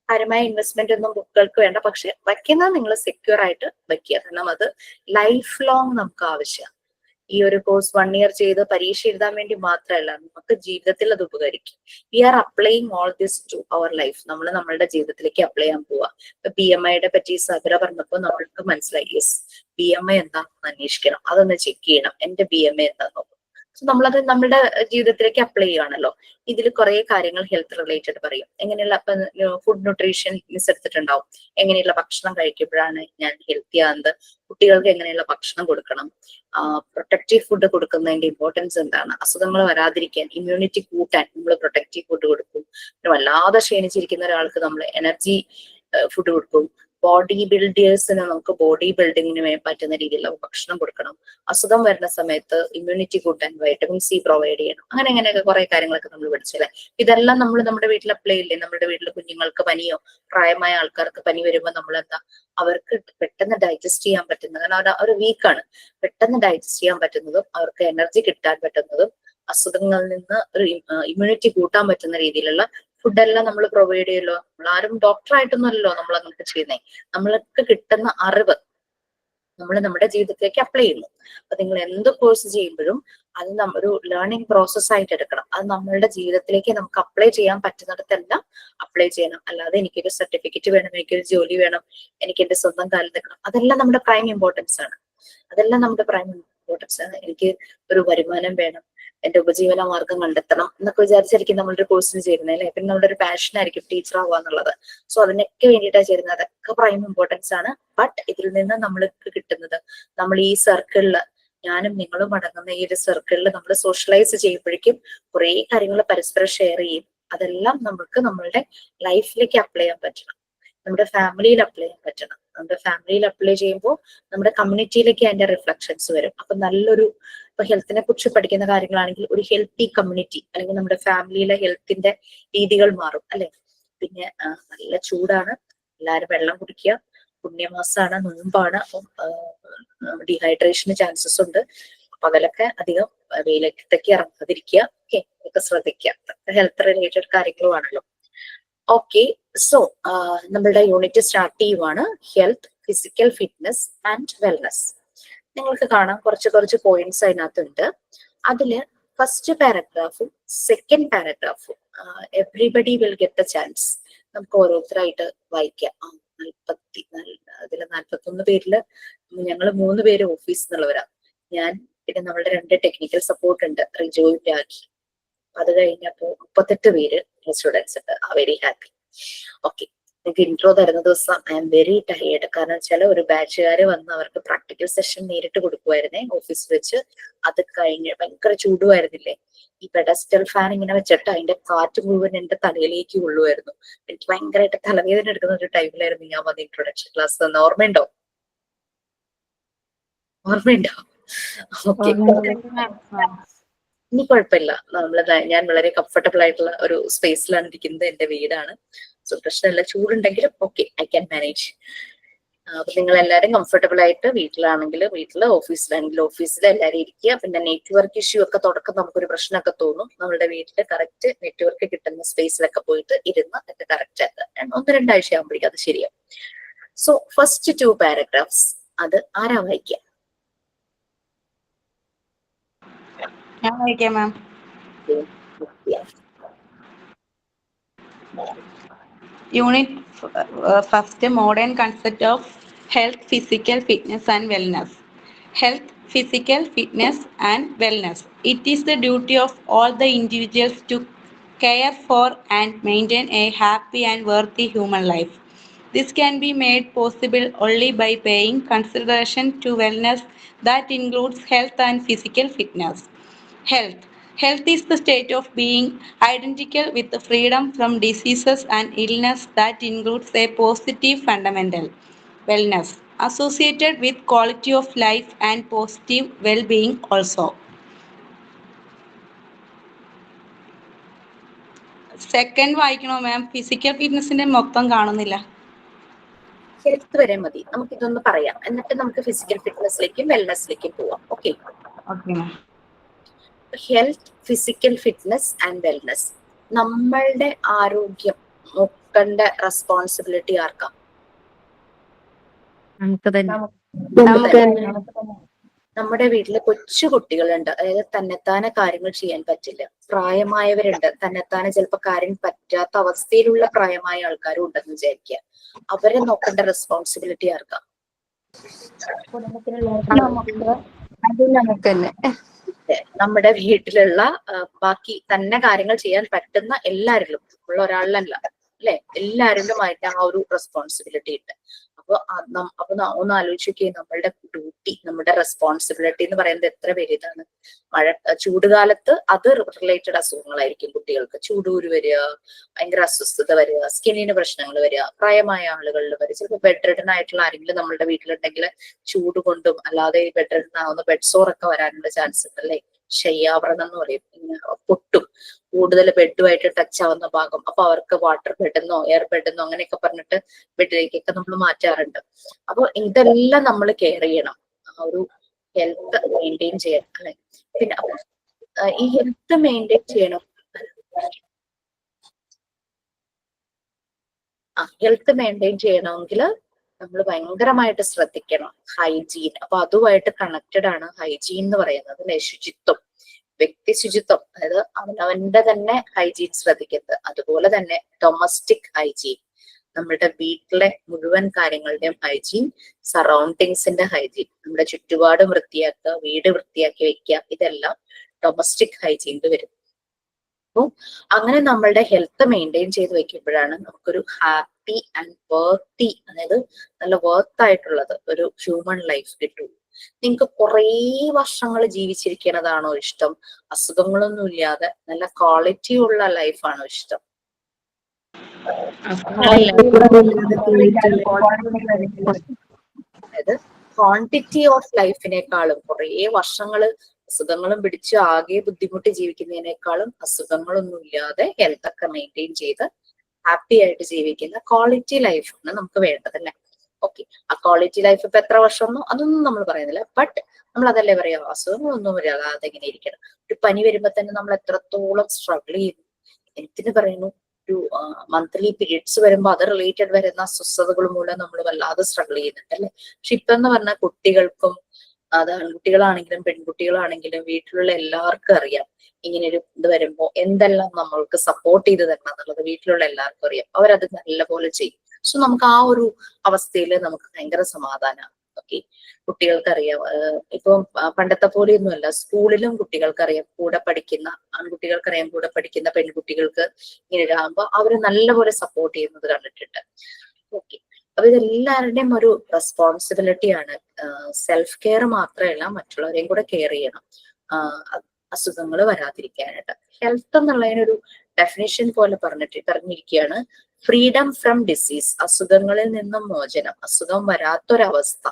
കാര്യമായ ഇൻവെസ്റ്റ്മെന്റ് ഒന്നും ബുക്കുകൾക്ക് വേണ്ട, പക്ഷെ വയ്ക്കുന്നത് നിങ്ങൾ സെക്യൂർ ആയിട്ട് വെക്കുക. കാരണം അത് ലൈഫ് ലോങ് നമുക്ക് ആവശ്യമാണ്. ഈ ഒരു കോഴ്സ് 1 ഇയർ ചെയ്ത് പരീക്ഷ എഴുതാൻ വേണ്ടി മാത്രമല്ല, നമുക്ക് ജീവിതത്തിൽ അത് ഉപകരിക്കും. We are applying all this to our life. നമ്മൾ നമ്മളുടെ ജീവിതത്തിലേക്ക് അപ്ലൈ ചെയ്യാൻ പോവാ. ഇപ്പൊ BMIയുടെ പറ്റി സബര പറഞ്ഞപ്പോൾ നമ്മൾക്ക് മനസ്സിലായി, യെസ് BMI എന്താണെന്ന് അന്വേഷിക്കണം, അതൊന്ന് ചെക്ക് ചെയ്യണം, എന്റെ BMI എന്താന്ന് നോക്കും. സോ നമ്മളത് നമ്മുടെ ജീവിതത്തിലേക്ക് അപ്ലൈ ചെയ്യുകയാണല്ലോ. ഇതിൽ കുറെ കാര്യങ്ങൾ ഹെൽത്ത് റിലേറ്റഡ് പറയും. എങ്ങനെയുള്ള ഫുഡ് ന്യൂട്രീഷൻ മിസ് എടുത്തിട്ടുണ്ടാവും, എങ്ങനെയുള്ള ഭക്ഷണം കഴിക്കുമ്പോഴാണ് ഞാൻ ഹെൽത്തി ആകുന്നത്, കുട്ടികൾക്ക് എങ്ങനെയുള്ള ഭക്ഷണം കൊടുക്കണം, പ്രൊട്ടക്റ്റീവ് ഫുഡ് കൊടുക്കുന്നതിന്റെ ഇമ്പോർട്ടൻസ് എന്താണ്, അസുഖങ്ങൾ വരാതിരിക്കാൻ ഇമ്മ്യൂണിറ്റി കൂട്ടാൻ നമ്മൾ പ്രൊട്ടക്റ്റീവ് ഫുഡ് കൊടുക്കും. വല്ലാതെ ക്ഷീണിച്ചിരിക്കുന്ന ഒരാൾക്ക് നമ്മൾ എനർജി ഫുഡ് കൊടുക്കും. ബോഡി ബിൽഡേഴ്സിന് നമുക്ക് ബോഡി ബിൽഡിങ്ങിന് പറ്റുന്ന രീതിയിലുള്ള ഭക്ഷണം കൊടുക്കണം. അസുഖം വരുന്ന സമയത്ത് ഇമ്മ്യൂണിറ്റി കൂട്ടാൻ വൈറ്റമിൻ C പ്രൊവൈഡ് ചെയ്യണം. അങ്ങനെയൊക്കെ കുറെ കാര്യങ്ങളൊക്കെ നമ്മൾ പഠിച്ചല്ലേ. ഇതെല്ലാം നമ്മൾ നമ്മുടെ വീട്ടിൽ അപ്ലൈ ഇല്ലേ. നമ്മുടെ വീട്ടിൽ കുഞ്ഞുങ്ങൾക്ക് പനിയോ പ്രായമായ ആൾക്കാർക്ക് പനി വരുമ്പോൾ നമ്മൾ എന്താ, അവർക്ക് പെട്ടെന്ന് ഡൈജസ്റ്റ് ചെയ്യാൻ പറ്റുന്നത്, കാരണം അവർ വീക്കാണ്, പെട്ടെന്ന് ഡൈജസ്റ്റ് ചെയ്യാൻ പറ്റുന്നതും അവർക്ക് എനർജി കിട്ടാൻ പറ്റുന്നതും അസുഖങ്ങളിൽ നിന്ന് ഒരു ഇമ്മ്യൂണിറ്റി കൂട്ടാൻ പറ്റുന്ന രീതിയിലുള്ള ഫുഡെല്ലാം നമ്മൾ പ്രൊവൈഡ് ചെയ്യുമല്ലോ. നമ്മളാരും ഡോക്ടറായിട്ടൊന്നുമല്ലോ നമ്മൾ അങ്ങനത്തെ ചെയ്യുന്നേ. നമ്മൾക്ക് കിട്ടുന്ന അറിവ് നമ്മൾ നമ്മുടെ ജീവിതത്തിലേക്ക് അപ്ലൈ ചെയ്യുന്നു. അപ്പൊ നിങ്ങൾ എന്ത് കോഴ്സ് ചെയ്യുമ്പോഴും അത് ഒരു ലേണിംഗ് പ്രോസസ് ആയിട്ട് എടുക്കണം. അത് നമ്മളുടെ ജീവിതത്തിലേക്ക് നമുക്ക് അപ്ലൈ ചെയ്യാൻ പറ്റുന്നിടത്തെല്ലാം അപ്ലൈ ചെയ്യണം. അല്ലാതെ എനിക്കൊരു സർട്ടിഫിക്കറ്റ് വേണം, എനിക്കൊരു ജോലി വേണം, എനിക്ക് എന്റെ സ്വന്തം കാലിൽ നിൽക്കണം, അതെല്ലാം നമ്മുടെ പ്രൈം ഇമ്പോർട്ടൻസ് ആണ്. എനിക്ക് ഒരു വരുമാനം വേണം, എന്റെ ഉപജീവന മാർഗം കണ്ടെത്തണം എന്നൊക്കെ വിചാരിച്ചായിരിക്കും നമ്മളൊരു കോഴ്സിന് ചേരുന്നത് അല്ലെ. പിന്നെ നമ്മുടെ ഒരു പാഷൻ ആയിരിക്കും ടീച്ചർ ആവുക എന്നുള്ളത്. സോ അതിനൊക്കെ വേണ്ടിയിട്ടാണ് ചേരുന്നത്. അതൊക്കെ പ്രൈം ഇമ്പോർട്ടൻസ് ആണ്. ബട്ട് ഇതിൽ നിന്ന് നമ്മൾക്ക് കിട്ടുന്നത്, നമ്മൾ ഈ സർക്കിളില്, ഞാനും നിങ്ങളും അടങ്ങുന്ന ഈ ഒരു സർക്കിളിൽ നമ്മൾ സോഷ്യലൈസ് ചെയ്യുമ്പോഴേക്കും കുറെ കാര്യങ്ങൾ പരസ്പരം ഷെയർ ചെയ്യും. അതെല്ലാം നമുക്ക് നമ്മളുടെ ലൈഫിലേക്ക് അപ്ലൈ ചെയ്യാൻ പറ്റണം, നമ്മുടെ ഫാമിലിയിൽ അപ്ലൈ ചെയ്യാൻ പറ്റണം. നമ്മുടെ ഫാമിലിയിൽ അപ്ലൈ ചെയ്യുമ്പോൾ നമ്മുടെ കമ്മ്യൂണിറ്റിയിലേക്ക് അതിന്റെ റിഫ്ലക്ഷൻസ് വരും. അപ്പൊ നല്ലൊരു, ഇപ്പൊ ഹെൽത്തിനെ കുറിച്ച് പഠിക്കുന്ന കാര്യങ്ങളാണെങ്കിൽ ഒരു ഹെൽത്തി കമ്മ്യൂണിറ്റി, അല്ലെങ്കിൽ നമ്മുടെ ഫാമിലിയിലെ ഹെൽത്തിന്റെ രീതികൾ മാറും അല്ലെ. പിന്നെ നല്ല ചൂടാണ്, എല്ലാവരും വെള്ളം കുടിക്കുക. പുണ്യമാസമാണ്, നോമ്പാണ്, അപ്പം ഡീഹൈഡ്രേഷന് ചാൻസസ് ഉണ്ട്. പകലൊക്കെ അധികം വെയിലത്തേക്ക് ഇറങ്ങാതിരിക്കുക. ഓക്കെ, ഇതൊക്കെ ശ്രദ്ധിക്കുക. ഹെൽത്ത് റിലേറ്റഡ് കാര്യങ്ങളുമാണല്ലോ. ഓക്കെ, സോ നമ്മളുടെ യൂണിറ്റ് സ്റ്റാർട്ട് ചെയ്യുവാണ്. Health, physical fitness and wellness. നിങ്ങൾക്ക് കാണാം കുറച്ച് പോയിന്റ്സ് അതിനകത്തുണ്ട്. അതില് ഫസ്റ്റ് പാരഗ്രാഫും സെക്കൻഡ് പാരഗ്രാഫും everybody will get a chance. നമുക്ക് ഓരോരുത്തരായിട്ട് വായിക്കാം. അതിൽ 41 പേരില് ഞങ്ങൾ 3 പേര് ഓഫീസിൽ നിന്നുള്ളവരാണ്. ഞാൻ, പിന്നെ നമ്മളുടെ 2 ടെക്നിക്കൽ സപ്പോർട്ട് ഉണ്ട്, റിജോയും രാഖി. അത് കഴിഞ്ഞപ്പോ 38 പേര് സ്റ്റുഡൻസ് ഉണ്ട്. Very happy. ഓക്കെ, എനിക്ക് ഇൻട്രോ തരുന്ന ദിവസം ഐ എം വെരി ടയേർഡ്. കാരണം വെച്ചാൽ ഒരു ബാച്ചുകാര് വന്ന് അവർക്ക് പ്രാക്ടിക്കൽ സെഷൻ നേരിട്ട് കൊടുക്കുമായിരുന്നേ ഓഫീസിൽ വെച്ച്. അത് കഴിഞ്ഞ് ഭയങ്കര ചൂടുമായിരുന്നില്ലേ, ഈ പെഡസ്റ്റൽ ഫാൻ ഇങ്ങനെ വെച്ചിട്ട് അതിന്റെ കാറ്റ് മുഴുവൻ എന്റെ തലയിലേക്ക് കൊള്ളുമായിരുന്നു. എനിക്ക് ഭയങ്കരമായിട്ട് തലവേദന എടുക്കുന്ന ഒരു ടൈമിലായിരുന്നു ഞാൻ വന്ന് ഇൻട്രൊഡക്ഷൻ ക്ലാസ് തന്ന. ഓർമ്മയുണ്ടോ? ഓക്കെ, ഇനി കുഴപ്പമില്ല. ഞാൻ വളരെ കംഫർട്ടബിൾ ആയിട്ടുള്ള ഒരു സ്പേസിലാണ് ഇരിക്കുന്നത്. എന്റെ വീടാണ്, സോ പ്രശ്നമില്ല. ചൂടുണ്ടെങ്കിലും ഓക്കെ, ഐ ക്യാൻ മാനേജ്. അപ്പൊ നിങ്ങൾ എല്ലാവരും കംഫർട്ടബിൾ ആയിട്ട് വീട്ടിലാണെങ്കിൽ വീട്ടില്, ഓഫീസിലാണെങ്കിൽ ഓഫീസിൽ എല്ലാവരും ഇരിക്കുക. പിന്നെ നെറ്റ്വർക്ക് ഇഷ്യൂ ഒക്കെ തുടക്കം നമുക്കൊരു പ്രശ്നമൊക്കെ തോന്നും. നമ്മുടെ വീട്ടില് കറക്റ്റ് നെറ്റ്വർക്ക് കിട്ടുന്ന സ്പേസിലൊക്കെ പോയിട്ട് ഇരുന്ന് ഒക്കെ കറക്റ്റ് ആക്കുക. 1-2 ആഴ്ച ആകുമ്പോഴേക്കും അത് ശരിയാവും. സോ ഫസ്റ്റ് 2 പാരഗ്രാഫ്സ് അത് ആരാ വായിക്കുക? ഞാൻ വായിക്കാം മാം. Unit first, modern concept of health, physical fitness and wellness. Health, physical fitness and wellness. It is the duty of all the individuals to care for and maintain a happy and worthy human life. This can be made possible only by paying consideration to wellness that includes health and physical fitness. Health. Health is the state of being identical with the freedom from diseases and illness that includes a positive fundamental. Wellness. Associated with quality of life and positive well-being also. Second വായിക്കണോ ma'am? Physical ഫിറ്റ്നസിന്റെ മൊത്തം കാണുന്നില്ല. Health വരെ മതി, നമുക്ക് ഇതൊന്ന് പറയാം, എന്നിട്ട് നമുക്ക് ഫിസിക്കൽ ഫിറ്റ്നസിലേക്കും വെൽനെസ്സിലേക്കും പോവാം. Okay, health, physical fitness and wellness. നമ്മളുടെ ആരോഗ്യം നോക്കേണ്ട റെസ്പോൺസിബിലിറ്റി ആർക്കാ? നമുക്ക് തന്നെ. നമ്മുടെ വീട്ടില് കൊച്ചു കുട്ടികളുണ്ട്, അതായത് തന്നെത്താനെ കാര്യങ്ങൾ ചെയ്യാൻ പറ്റില്ല. പ്രായമായവരുണ്ട്, തന്നെത്താനെ ചിലപ്പോൾ കാര്യം പറ്റാത്ത അവസ്ഥയിലുള്ള പ്രായമായ ആൾക്കാരും ഉണ്ടെന്ന് വിചാരിക്കുക. അവരെ നോക്കേണ്ട റെസ്പോൺസിബിലിറ്റി ആർക്കാ? നമുക്ക് തന്നെ. നമ്മുടെ വീട്ടിലുള്ള ബാക്കി തന്നെ കാര്യങ്ങൾ ചെയ്യാൻ പറ്റുന്ന എല്ലാരിലും ഉള്ള ഒരാളിലല്ല, അല്ലെ, എല്ലാരിലുമായിട്ട് ആ ഒരു റെസ്പോൺസിബിലിറ്റി ഉണ്ട്. അപ്പൊ ഒന്ന് ആലോചിച്ച് നോക്കിയേ, നമ്മളുടെ ഡ്യൂട്ടി, നമ്മുടെ റെസ്പോൺസിബിലിറ്റി എന്ന് പറയുന്നത് എത്ര വലുതാണ്. ചൂടുകാലത്ത് അത് റിലേറ്റഡ് അസുഖങ്ങളായിരിക്കും കുട്ടികൾക്ക്. ചൂടൂര് വരിക, ഭയങ്കര അസ്വസ്ഥത വരിക, സ്കിന്നിന് പ്രശ്നങ്ങൾ വരിക, പ്രായമായ ആളുകളിൽ വരിക. ചിലപ്പോൾ ബെഡ് റിഡൻ ആയിട്ടുള്ള ആരെങ്കിലും നമ്മളുടെ വീട്ടിലുണ്ടെങ്കിൽ ചൂട് കൊണ്ടും അല്ലാതെ ബെഡ് റിഡൻ ആവുന്ന ബെഡ് സോർ ഒക്കെ വരാനുള്ള ചാൻസ് ഉണ്ട്, അല്ലെ. ശയ്യാവ്രണം എന്ന് പറയും, പൊട്ടും, കൂടുതൽ ബെഡുമായിട്ട് ടച്ച് ആവുന്ന ഭാഗം. അപ്പൊ അവർക്ക് വാട്ടർ ബെഡെന്നോ എയർ ബെഡെന്നോ അങ്ങനെയൊക്കെ പറഞ്ഞിട്ട് ബെഡിലേക്കൊക്കെ നമ്മൾ മാറ്റാറുണ്ട്. അപ്പൊ ഇതെല്ലാം നമ്മൾ കെയർ ചെയ്യണം, ആ ഒരു ഹെൽത്ത് മെയിൻറ്റെയിൻ ചെയ്യണം, അല്ലെ. പിന്നെ ഈ ഹെൽത്ത് മെയിൻറ്റെയിൻ ചെയ്യണം, ഹെൽത്ത് മെയിൻറ്റെയിൻ ചെയ്യണമെങ്കിൽ നമ്മൾ ഭയങ്കരമായിട്ട് ശ്രദ്ധിക്കണം ഹൈജീൻ. അപ്പൊ അതുമായിട്ട് കണക്റ്റഡ് ആണ് ഹൈജീൻ എന്ന് പറയുന്നത്, അല്ലെ. ശുചിത്വം, വ്യക്തി ശുചിത്വം, അതായത് അവനവന്റെ തന്നെ ഹൈജീൻ ശ്രദ്ധിക്കുന്നത്. അതുപോലെ തന്നെ ഡൊമസ്റ്റിക് ഹൈജീൻ, നമ്മുടെ വീട്ടിലെ മുഴുവൻ കാര്യങ്ങളുടെയും ഹൈജീൻ, സറൗണ്ടിങ്സിന്റെ ഹൈജീൻ, നമ്മുടെ ചുറ്റുപാട് വൃത്തിയാക്കുക, വീട് വൃത്തിയാക്കി വെക്കുക, ഇതെല്ലാം ഡൊമസ്റ്റിക് ഹൈജീനിൽ വരും. അപ്പൊ അങ്ങനെ നമ്മളുടെ ഹെൽത്ത് മെയിൻറ്റെയിൻ ചെയ്ത് വെക്കുമ്പോഴാണ് നമുക്കൊരു ഹാപ്പി ആൻഡ് വർത്തി, അതായത് നല്ല വർത്ത് ആയിട്ടുള്ളത് ഒരു ഹ്യൂമൻ ലൈഫ് കിട്ടും. നിങ്ങൾക്ക് കുറേ വർഷങ്ങൾ ജീവിച്ചിരിക്കുന്നതാണോ ഇഷ്ടം? അസുഖങ്ങളൊന്നും ഇല്ലാതെ നല്ല ക്വാളിറ്റി ഉള്ള ലൈഫാണോ ഇഷ്ടം? അതായത് ക്വാണ്ടിറ്റി ഓഫ് ലൈഫിനേക്കാളും കുറേ വർഷങ്ങള് അസുഖങ്ങളും പിടിച്ച് ആകെ ബുദ്ധിമുട്ടി ജീവിക്കുന്നതിനേക്കാളും അസുഖങ്ങളൊന്നും ഇല്ലാതെ ഹെൽത്ത് ഒക്കെ മെയിൻറ്റെയിൻ ചെയ്ത് ഹാപ്പി ആയിട്ട് ജീവിക്കുന്ന ക്വാളിറ്റി ലൈഫാണ് നമുക്ക് വേണ്ടതല്ലേ. ഓക്കെ, ആ ക്വാളിറ്റി ലൈഫ് ഇപ്പൊ എത്ര വർഷമൊന്നും അതൊന്നും നമ്മൾ പറയുന്നില്ല. ബട്ട് നമ്മൾ അതല്ലേ പറയാ, അസുഖങ്ങളൊന്നും വരാതെ എങ്ങനെ ഇരിക്കണം. ഒരു പനി വരുമ്പോ തന്നെ നമ്മൾ എത്രത്തോളം സ്ട്രഗിൾ ചെയ്യുന്നു. എന്തിനു പറയുന്നു, ഒരു മന്ത്ലി പീരിയഡ്സ് വരുമ്പോ അത് റിലേറ്റഡ് വരുന്ന അസ്വസ്ഥതകൾ മൂലം നമ്മൾ വല്ലാതെ സ്ട്രഗിൾ ചെയ്യുന്നുണ്ട്, അല്ലെ. പക്ഷെ ഇപ്പൊ എന്ന് പറഞ്ഞാൽ കുട്ടികൾക്കും, അത് ആൺകുട്ടികളാണെങ്കിലും പെൺകുട്ടികളാണെങ്കിലും വീട്ടിലുള്ള എല്ലാവർക്കും അറിയാം ഇങ്ങനെ ഒരു ഇത് വരുമ്പോ എന്തെല്ലാം നമ്മൾക്ക് സപ്പോർട്ട് ചെയ്ത് തരണം എന്നുള്ളത് വീട്ടിലുള്ള എല്ലാവർക്കും അറിയാം. അവരത് നല്ലപോലെ ചെയ്യും. സോ നമുക്ക് ആ ഒരു അവസ്ഥയിൽ നമുക്ക് ഭയങ്കര സമാധാനമാണ്. ഓക്കെ, കുട്ടികൾക്കറിയാം. ഇപ്പം പണ്ടത്തെ പോലെയൊന്നുമല്ല, സ്കൂളിലും കുട്ടികൾക്കറിയാം, കൂടെ പഠിക്കുന്ന ആൺകുട്ടികൾക്കറിയാം, കൂടെ പഠിക്കുന്ന പെൺകുട്ടികൾക്ക് ഇങ്ങനെ ഇതാകുമ്പോൾ അവര് നല്ലപോലെ സപ്പോർട്ട് ചെയ്യുന്നത് കണ്ടിട്ടുണ്ട്. ഓക്കെ, അപ്പൊ ഇതെല്ലാവരുടെയും ഒരു റെസ്പോൺസിബിലിറ്റിയാണ്. സെൽഫ് കെയർ മാത്രമല്ല, മറ്റുള്ളവരെയും കൂടെ കെയർ ചെയ്യണം അസുഖങ്ങൾ വരാതിരിക്കാനായിട്ട്. ഹെൽത്ത് എന്നുള്ളതിനൊരു ഡെഫിനിഷൻ പോലെ പറഞ്ഞിരിക്കുകയാണ്, ഫ്രീഡം ഫ്രം ഡിസീസ്, അസുഖങ്ങളിൽ നിന്നും മോചനം, അസുഖം വരാത്തൊരവസ്ഥ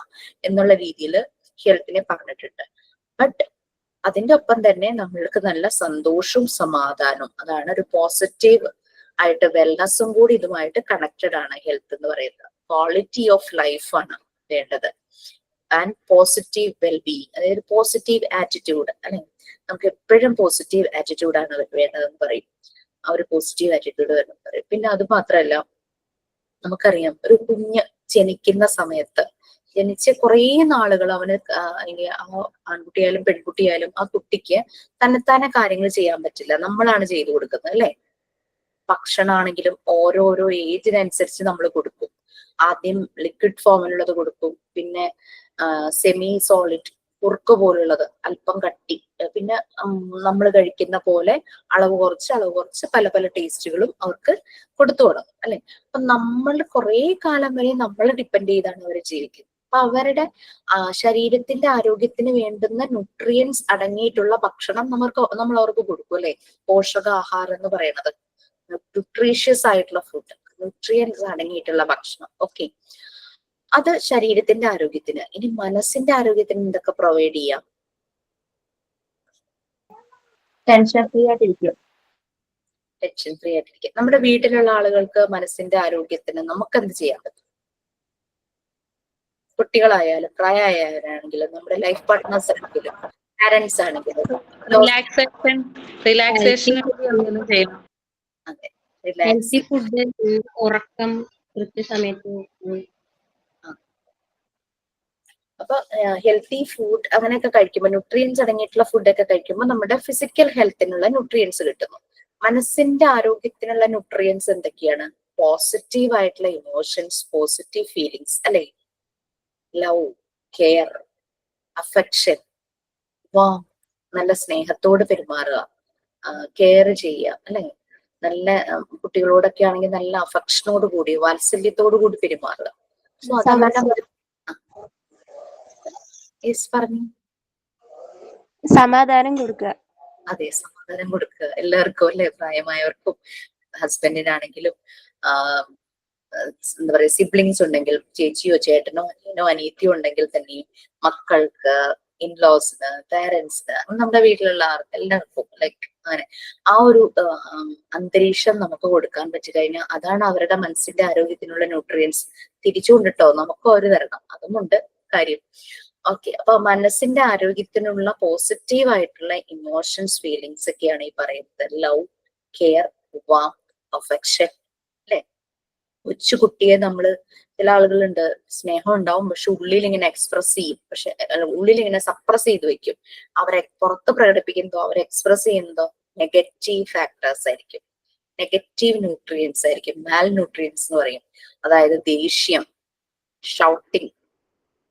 എന്നുള്ള രീതിയിൽ ഹെൽത്തിനെ പറഞ്ഞിട്ടുണ്ട്. ബട്ട് അതിന്റെ ഒപ്പം തന്നെ നമ്മൾക്ക് നല്ല സന്തോഷവും സമാധാനവും, അതാണ് ഒരു പോസിറ്റീവ് ആയിട്ട് വെൽനസ്സും കൂടി ഇതുമായിട്ട് കണക്റ്റഡ് ആണ് ഹെൽത്ത് എന്ന് പറയുന്നത്. ക്വാളിറ്റി ഓഫ് ലൈഫ് ആണ് വേണ്ടത്. ആൻഡ് പോസിറ്റീവ് വെൽബീയിങ്, അതായത് പോസിറ്റീവ് ആറ്റിറ്റ്യൂഡ് അല്ലെ, നമുക്ക് എപ്പോഴും പോസിറ്റീവ് ആറ്റിറ്റ്യൂഡാണ് വേണ്ടതെന്ന് പറയും. ആ ഒരു പോസിറ്റീവ് ആറ്റിറ്റ്യൂഡ് വേണമെന്ന് പറയും. പിന്നെ അത് മാത്രമല്ല, നമുക്കറിയാം ഒരു കുഞ്ഞ് ജനിക്കുന്ന സമയത്ത് ജനിച്ച കുറേ നാളുകൾ അവന് ആൺകുട്ടിയായാലും പെൺകുട്ടിയായാലും ആ കുട്ടിക്ക് തന്നെത്താനെ കാര്യങ്ങൾ ചെയ്യാൻ പറ്റില്ല, നമ്മളാണ് ചെയ്തു കൊടുക്കുന്നത് അല്ലെ. ഭക്ഷണമാണെങ്കിലും ഓരോരോ ഏജിനനുസരിച്ച് നമ്മൾ കൊടുക്കും. ആദ്യം ലിക്വിഡ് ഫോമിലുള്ളത് കൊടുക്കും, പിന്നെ സെമി സോളിഡ് കുറുക്ക് പോലുള്ളത്, അല്പം കട്ടി, പിന്നെ നമ്മൾ കഴിക്കുന്ന പോലെ അളവ് കുറച്ച് പല പല ടേസ്റ്റുകളും അവർക്ക് കൊടുത്തു തുടങ്ങും അല്ലെ. അപ്പൊ നമ്മൾ കുറെ കാലം വരെ നമ്മൾ ഡിപ്പെൻഡ് ചെയ്താണ് അവർ ജീവിക്കുന്നത്. അപ്പൊ അവരുടെ ശരീരത്തിന്റെ ആരോഗ്യത്തിന് വേണ്ടുന്ന ന്യൂട്രിയൻസ് അടങ്ങിയിട്ടുള്ള ഭക്ഷണം നമ്മൾ അവർക്ക് കൊടുക്കും അല്ലെ. പോഷകാഹാരം എന്ന് പറയുന്നത് ന്യൂട്രീഷ്യസ് ആയിട്ടുള്ള ഫുഡ്, ന്യൂട്രിയൻസ് അടങ്ങിയിട്ടുള്ള ഭക്ഷണം. ഓക്കെ, അത് ശരീരത്തിന്റെ ആരോഗ്യത്തിന്. ഇനി മനസ്സിന്റെ ആരോഗ്യത്തിന് എന്തൊക്കെ പ്രൊവൈഡ് ചെയ്യാം? ടെൻഷൻ ഫ്രീ ആയിട്ടിരിക്കും. ടെൻഷൻ ഫ്രീ ആയിട്ടിരിക്കും. നമ്മുടെ വീട്ടിലുള്ള ആളുകൾക്ക് മനസ്സിന്റെ ആരോഗ്യത്തിന് നമുക്ക് എന്ത് ചെയ്യാൻ പറ്റും? കുട്ടികളായാലും പ്രായമായവരാണെങ്കിലും നമ്മുടെ ലൈഫ് പാർട്ട്നേഴ്സ് ആണെങ്കിലും പാരന്റ്സ് ആണെങ്കിലും റിലാക്സേഷൻ ചെയ്യണം. അതെ, ഹെൽത്തി റിലാക്സ്. ഫുഡ്, ഉറക്കം കൃത്യസമയത്ത്. അപ്പൊ ഹെൽത്തി ഫുഡ് അങ്ങനെയൊക്കെ കഴിക്കുമ്പോൾ, ന്യൂട്രിയൻസ് അടങ്ങിയിട്ടുള്ള ഫുഡൊക്കെ കഴിക്കുമ്പോൾ നമ്മുടെ ഫിസിക്കൽ ഹെൽത്തിനുള്ള ന്യൂട്രിയൻസ് കിട്ടുന്നു. മനസ്സിന്റെ ആരോഗ്യത്തിനുള്ള ന്യൂട്രിയൻസ് എന്തൊക്കെയാണ്? പോസിറ്റീവ് ആയിട്ടുള്ള ഇമോഷൻസ്, പോസിറ്റീവ് ഫീലിങ്സ് അല്ലെ. ലവ്, കെയർ, അഫെക്ഷൻ, നല്ല സ്നേഹത്തോട് പെരുമാറുക, കെയർ ചെയ്യുക അല്ലെ. നല്ല കുട്ടികളോടൊക്കെ ആണെങ്കിൽ നല്ല അഫെക്ഷനോട് കൂടി, വാത്സല്യത്തോടു കൂടി പെരുമാറുക. സോ അതവരുടെ പറഞ്ഞു സമാധാനം കൊടുക്കുക. അതെ, സമാധാനം കൊടുക്കുക എല്ലാവർക്കും അല്ലെ, പ്രായമായവർക്കും ഹസ്ബൻഡിനാണെങ്കിലും എന്താ പറയാ, സിബ്ലിങ്സ് ഉണ്ടെങ്കിൽ, ചേച്ചിയോ ചേട്ടനോ അനിയനോ അനിയത്തിയോ ഉണ്ടെങ്കിൽ തന്നെ, മക്കൾക്ക്, ഇൻലോസിന്, പാരന്റ്സിന്, നമ്മുടെ വീട്ടിലുള്ള എല്ലാവർക്കും ലൈക്ക് അങ്ങനെ ആ ഒരു അന്തരീക്ഷം നമുക്ക് കൊടുക്കാൻ പറ്റി കഴിഞ്ഞാൽ അതാണ് അവരുടെ മനസ്സിന്റെ ആരോഗ്യത്തിനുള്ള ന്യൂട്രിയൻസ്. തിരിച്ചുകൊണ്ടിട്ടോ നമുക്കും അവർ തരണം, അതുമുണ്ട് കാര്യം. ഓക്കെ, അപ്പൊ മനസ്സിന്റെ ആരോഗ്യത്തിനുള്ള പോസിറ്റീവ് ആയിട്ടുള്ള ഇമോഷൻസ്, ഫീലിങ്സ് ഒക്കെയാണ് ഈ പറയുന്നത്. ലവ്, കെയർ, വാം, അഫെക്ഷൻ അല്ലെ. കൊച്ചുകുട്ടിയെ നമ്മള്, ചില ആളുകളുണ്ട് സ്നേഹം ഉണ്ടാവും പക്ഷെ ഉള്ളിൽ ഇങ്ങനെ എക്സ്പ്രസ് ചെയ്യും, പക്ഷെ ഉള്ളിൽ ഇങ്ങനെ സപ്രസ് ചെയ്ത് വെക്കും. അവരെ പുറത്ത് പ്രകടിപ്പിക്കുന്നതോ അവർ എക്സ്പ്രസ് ചെയ്യുന്നതോ നെഗറ്റീവ് ഫാക്ടേഴ്സ് ആയിരിക്കും, നെഗറ്റീവ് ന്യൂട്രിയൻസ് ആയിരിക്കും, മാൽ ന്യൂട്രിയൻസ് എന്ന് പറയും. അതായത് ദേഷ്യം, ഷൗട്ടിങ്,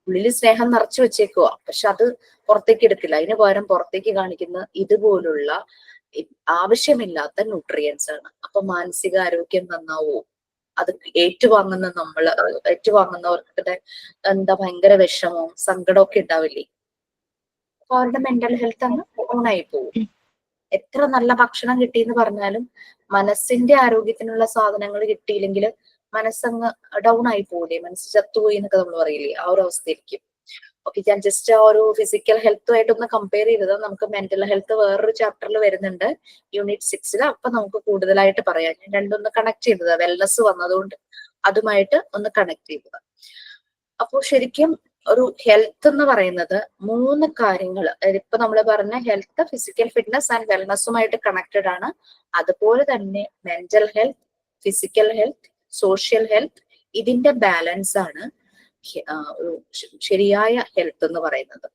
ഉള്ളിൽ സ്നേഹം നിറച്ചു വെച്ചേക്കുക പക്ഷെ അത് പുറത്തേക്ക് എടുക്കില്ല. അതിന് പകരം പുറത്തേക്ക് കാണിക്കുന്ന ഇതുപോലുള്ള ആവശ്യമില്ലാത്ത ന്യൂട്രിയൻസ് ആണ്. അപ്പൊ മാനസിക ആരോഗ്യം നന്നാവോ? അത് ഏറ്റുവാങ്ങുന്നവർക്ക് എന്താ ഭയങ്കര വിഷമവും സങ്കടമൊക്കെ ഉണ്ടാവില്ലേ? അപ്പൊ അവരുടെ മെന്റൽ ഹെൽത്ത് അങ്ങ് ഓണായി പോകും. എത്ര നല്ല ഭക്ഷണം കിട്ടിയെന്ന് പറഞ്ഞാലും മനസ്സിന്റെ ആരോഗ്യത്തിനുള്ള സാധനങ്ങൾ കിട്ടിയില്ലെങ്കിൽ മനസ്സങ്ങ് ഡൗൺ ആയി പോകില്ലേ, മനസ്സ് ചത്തുപോയി എന്നൊക്കെ നമ്മൾ പറയില്ലേ, ആ ഒരു അവസ്ഥയായിരിക്കും. ഓക്കെ, ഞാൻ ജസ്റ്റ് ആ ഒരു ഫിസിക്കൽ ഹെൽത്തുമായിട്ടൊന്ന് കമ്പയർ ചെയ്തത്. നമുക്ക് മെന്റൽ ഹെൽത്ത് വേറൊരു ചാപ്റ്ററിൽ വരുന്നുണ്ട്, യൂണിറ്റ് 6. അപ്പൊ നമുക്ക് കൂടുതലായിട്ട് പറയാം. ഞാൻ രണ്ടൊന്ന് കണക്ട് ചെയ്തത്, വെൽനസ് വന്നതുകൊണ്ട് അതുമായിട്ട് ഒന്ന് കണക്ട് ചെയ്തത്. അപ്പോൾ ശരിക്കും ഒരു ഹെൽത്ത് എന്ന് പറയുന്നത് 3 കാര്യങ്ങൾ, ഇപ്പൊ നമ്മൾ പറഞ്ഞ ഹെൽത്ത്, ഫിസിക്കൽ ഫിറ്റ്നസ് ആൻഡ് വെൽനസ്സുമായിട്ട് കണക്റ്റഡ് ആണ്. അതുപോലെ തന്നെ mental health, physical health, social health, ഇതിന്റെ ബാലൻസ് ആണ് ഒരു ശരിയായ ഹെൽത്ത് എന്ന് പറയുന്നത്.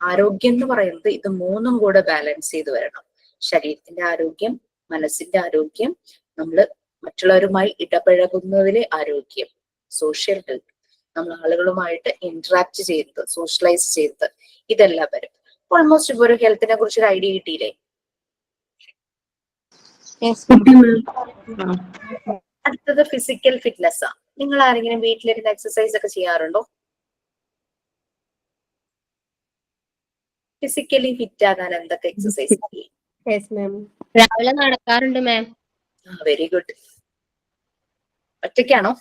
ആരോഗ്യം എന്ന് പറയുന്നത് ഇത് 3ഉം കൂടെ ബാലൻസ് ചെയ്ത് വരണം. ശരീരത്തിന്റെ ആരോഗ്യം, മനസ്സിന്റെ ആരോഗ്യം, നമ്മൾ മറ്റുള്ളവരുമായി ഇടപഴകുന്നതിലെ ആരോഗ്യം, സോഷ്യൽ ഹെൽത്ത്, നമ്മൾ ആളുകളുമായിട്ട് ഇന്ററാക്ട് ചെയ്തത്, സോഷ്യലൈസ് ചെയ്തത്, ഇതെല്ലാം വരും. ഓൾമോസ്റ്റ് ഇപ്പൊ ഒരു ഹെൽത്തിനെ കുറിച്ച് ഒരു ഐഡിയ കിട്ടിയില്ലേ? അടുത്തത് ഫിസിക്കൽ ഫിറ്റ്നസ്. നിങ്ങൾ ആരെങ്കിലും വീട്ടിലിരുന്ന് എക്സസൈസ് ഒക്കെ ചെയ്യാറുണ്ടോ? ഫിസിക്കലി ഫിറ്റ് ആകാൻ എന്തൊക്കെ എക്സസൈസ് ചെയ്യും? രാവിലെ നടക്കാറുണ്ട് മാം. Very good. ഒറ്റയ്ക്കാണോ?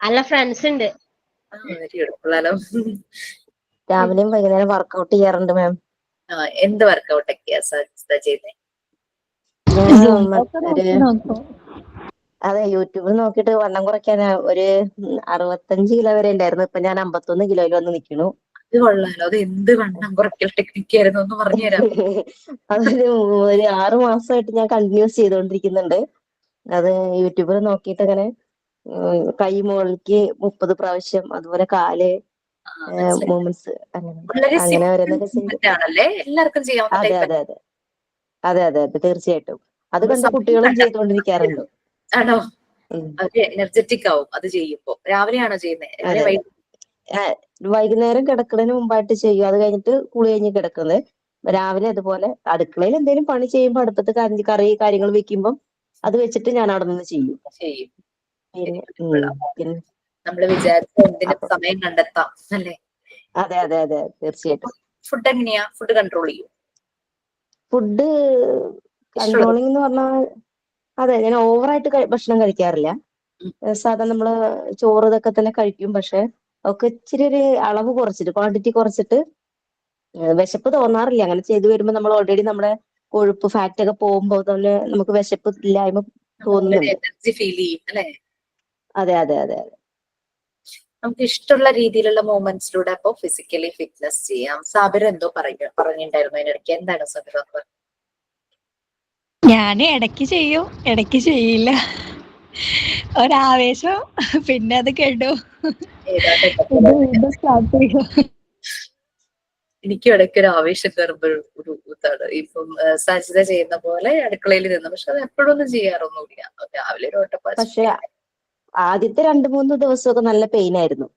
അല്ല, ഫ്രണ്ട്സ് ഉണ്ട്. Very good. കൊള്ളാലോ. രാവിലെയും വൈകുന്നേരം വർക്കൗട്ട് ചെയ്യാറുണ്ട് മാം. എന്ത് വർക്കൗട്ട് ഒക്കെയാ ചെയ്യുന്നത്? അതെ, യൂട്യൂബിൽ നോക്കിയിട്ട് വണ്ണം കുറയ്ക്കാൻ ഒരു 65 കിലോ വരെ ഉണ്ടായിരുന്നു. ഇപ്പൊ ഞാൻ 51 കിലോയിൽ വന്ന് നിൽക്കുന്നു. അത് കൊള്ളാലോ. അത് എന്ത് വണ്ണം കുറയ്ക്കൽ ടെക്നിക്ക് ആയിരുന്നു ഒന്ന് പറഞ്ഞുതരാം. അതൊരു 6 മാസമായിട്ട് ഞാൻ കണ്ടിന്യൂസ് ചെയ്തുകൊണ്ടിരിക്കുന്നുണ്ട്. അത് യൂട്യൂബിൽ നോക്കിയിട്ട് അങ്ങനെ കൈ മുകളിലേക്ക് 30 പ്രാവശ്യം, അതുപോലെ കാല് മൂവ്മെന്റ്സ് അങ്ങനെ ഓരോന്നൊക്കെ ചെയ്തു. എല്ലാവർക്കും ചെയ്യാവുന്ന. അതെ അതെ അതെ അതെ അതെ അതെ തീർച്ചയായിട്ടും. അത് കണ്ട് കുട്ടികളും ചെയ്തുകൊണ്ടിരിക്കാറുണ്ട്. ആണോ? അത് എനർജറ്റിക് ആവും അത് ചെയ്യുമ്പോ. രാവിലെയാണോ ചെയ്യുന്നത്? വൈകുന്നേരം കിടക്കുന്നതിന് മുമ്പായിട്ട് ചെയ്യും. അത് കഴിഞ്ഞിട്ട് കുളി കഴിഞ്ഞ് കിടക്കുന്നത്. രാവിലെ അതുപോലെ അടുക്കളയിൽ എന്തെങ്കിലും പണി ചെയ്യുമ്പോൾ അടുപ്പത്ത് കറി കാര്യങ്ങൾ വെക്കുമ്പോൾ അത് വെച്ചിട്ട് ഞാൻ അവിടെ നിന്ന് ചെയ്യും. പിന്നെ നമ്മള് വിചാരിച്ച എന്തിനും സമയം കണ്ടെത്താം അല്ലേ? അതെ അതെ അതെ തീർച്ചയായിട്ടും. ഫുഡ് എങ്ങനെയാ? ഫുഡ് കൺട്രോൾ ചെയ്യും? ഫുഡ് കൺട്രോളിംഗ് എന്ന് പറഞ്ഞാൽ അതെ, ഞാൻ ഓവറായിട്ട് ഭക്ഷണം കഴിക്കാറില്ല. സാധാരണ നമ്മള് ചോറ് ഇതൊക്കെ തന്നെ കഴിക്കും. പക്ഷെ ഒക്കെ ഇച്ചിരി ഒരു അളവ് കുറച്ചിട്ട്, ക്വാണ്ടിറ്റി കുറച്ചിട്ട്. വിശപ്പ് തോന്നാറില്ല. അങ്ങനെ ചെയ്തു വരുമ്പോൾ നമ്മൾ ഓൾറെഡി നമ്മുടെ കൊഴുപ്പ് ഫാറ്റ് ഒക്കെ പോകുമ്പോൾ തന്നെ നമുക്ക് വിശപ്പ് ഇല്ലായ്മ തോന്നുന്നുണ്ട്. എനർജി ഫീൽ ചെയ്യും അല്ലേ? അതെ അതെ അതെ അതെ. നമുക്ക് ഇഷ്ടമുള്ള രീതിയിലുള്ള മൂവ്മെന്റ്സിലൂടെ അപ്പൊ ഫിസിക്കലി ഫിറ്റ്നസ് ചെയ്യാം. സാബിർ എന്തോ പറഞ്ഞിട്ടുണ്ടായിരുന്നു അതിനിടയ്ക്ക്. എന്താണ് സാബിർ? ഞാൻ ഇടയ്ക്ക് ചെയ്യും, ഇടയ്ക്ക് ചെയ്യില്ല. ഒരാവേശം, പിന്നെ അത് കേട്ടു. എനിക്കും ഇടയ്ക്ക് ഒരു ആവേശം കയറുമ്പോൾ ഒരു ഇതാണ്. ഇപ്പം സജിത ചെയ്യുന്ന പോലെ അടുക്കളയിൽ നിന്ന്. പക്ഷെ അത് എപ്പോഴും ഒന്നും ചെയ്യാറൊന്നുമില്ല. രാവിലെ ഒരു ഓട്ടപ്പാച്ചിൽ. പക്ഷെ ആദ്യത്തെ 2-3 ദിവസമൊക്കെ നല്ല പെയിൻ ആയിരുന്നു.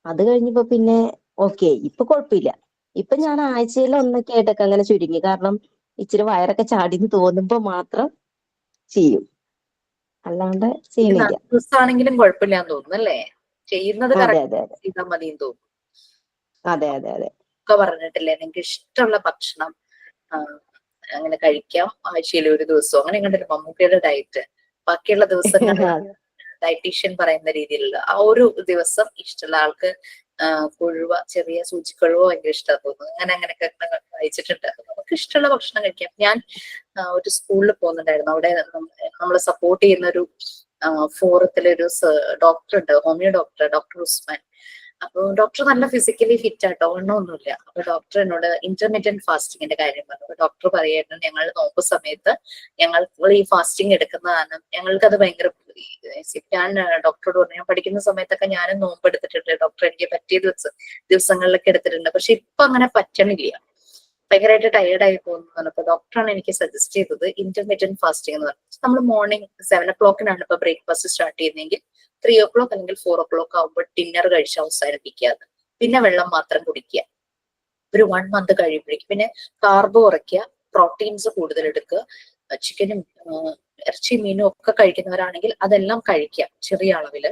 അത് കഴിഞ്ഞപ്പോ പിന്നെ ഓക്കെ, ഇപ്പൊ കുഴപ്പമില്ല. ഇപ്പൊ ഞാൻ ആഴ്ചയിൽ ഒന്നൊക്കെ ആയിട്ടൊക്കെ അങ്ങനെ ചുരുങ്ങി. കാരണം ഇച്ചിരി വയറൊക്കെ ചാടിന്ന് തോന്നുമ്പോ മാത്രം ചെയ്യും, അല്ലാണ്ട് ചെയ്യണില്ല. ദിവസമാണെങ്കിലും കുഴപ്പമില്ലാന്ന് തോന്നുന്നു അല്ലേ? ചെയ്യുന്നത് അതെ അതെ അതെ ചെയ്താൽ മതിയെന്ന് തോന്നുന്നു. അതെ അതെ അതെ ഒക്കെ പറഞ്ഞിട്ടില്ലേ നിങ്ങൾക്ക് ഇഷ്ടമുള്ള ഭക്ഷണം അങ്ങനെ കഴിക്കാം ആഴ്ചയിൽ ഒരു ദിവസം. അങ്ങനെ കണ്ടൊരു മമ്മൂക്കയുടെ ഡയറ്റ്. ബാക്കിയുള്ള ദിവസങ്ങൾ ഡയറ്റീഷ്യൻ പറയുന്ന രീതിയിലുള്ള ആ ഒരു ദിവസം ഇഷ്ടമുള്ള ആൾക്ക് കൊഴുവ, ചെറിയ സൂചിക്കൊഴുവോ ഭയങ്കര ഇഷ്ടമാണ് തോന്നുന്നു. അങ്ങനെയൊക്കെ കഴിച്ചിട്ടുണ്ട്. നമുക്ക് ഇഷ്ടമുള്ള ഭക്ഷണം കഴിക്കാം. ഞാൻ ഒരു സ്കൂളിൽ പോകുന്നുണ്ടായിരുന്നു. അവിടെ നമ്മളെ സപ്പോർട്ട് ചെയ്യുന്ന ഒരു ഫോറത്തിലൊരു ഡോക്ടർ ഉണ്ട്, ഹോമിയോ ഡോക്ടർ ഉസ്മാൻ. അപ്പൊ ഡോക്ടർ നല്ല ഫിസിക്കലി ഫിറ്റ് ആട്ടോ, ഒന്നുമില്ല. അപ്പൊ ഡോക്ടർ എന്നോട് ഇന്റർമീഡിയന്റ് ഫാസ്റ്റിങ്ങിന്റെ കാര്യം പറഞ്ഞു. അപ്പൊ ഡോക്ടർ പറയായിരുന്നു, ഞങ്ങൾ നോമ്പ് സമയത്ത് ഞങ്ങൾ ഈ ഫാസ്റ്റിംഗ് എടുക്കുന്ന കാരണം ഞങ്ങൾക്ക് അത് ഭയങ്കര. ഞാൻ ഡോക്ടറോട് പറഞ്ഞു, ഞാൻ പഠിക്കുന്ന സമയത്തൊക്കെ ഞാനും നോമ്പ് എടുത്തിട്ടുണ്ട് ഡോക്ടർ, എനിക്ക് പറ്റിയ ദിവസങ്ങളിലൊക്കെ എടുത്തിട്ടുണ്ട്. പക്ഷെ ഇപ്പൊ അങ്ങനെ പറ്റണില്ല, ഭയങ്കരമായിട്ട് ടയേർഡായി പോകുന്നു. അപ്പൊ ഡോക്ടറാണ് എനിക്ക് സജസ്റ്റ് ചെയ്തത് ഇന്റർമീഡിയന്റ് ഫാസ്റ്റിംഗ് എന്ന് പറഞ്ഞു. നമ്മൾ മോർണിംഗ് 7 o'clock ഇപ്പൊ ബ്രേക്ക്ഫാസ്റ്റ് സ്റ്റാർട്ട് ചെയ്യുന്നതെങ്കിൽ 3 o'clock അല്ലെങ്കിൽ 4 o'clock ആകുമ്പോൾ ഡിന്നർ കഴിച്ച് അവസാനിപ്പിക്കാതെ പിന്നെ വെള്ളം മാത്രം കുടിക്കുക. ഒരു 1 month കഴിയുമ്പോഴേക്കും പിന്നെ കാർബ് കുറയ്ക്കുക, പ്രോട്ടീൻസ് കൂടുതൽ എടുക്കുക. ചിക്കനും ഇറച്ചി മീനും ഒക്കെ കഴിക്കുന്നവരാണെങ്കിൽ അതെല്ലാം കഴിക്കാം ചെറിയ അളവില്.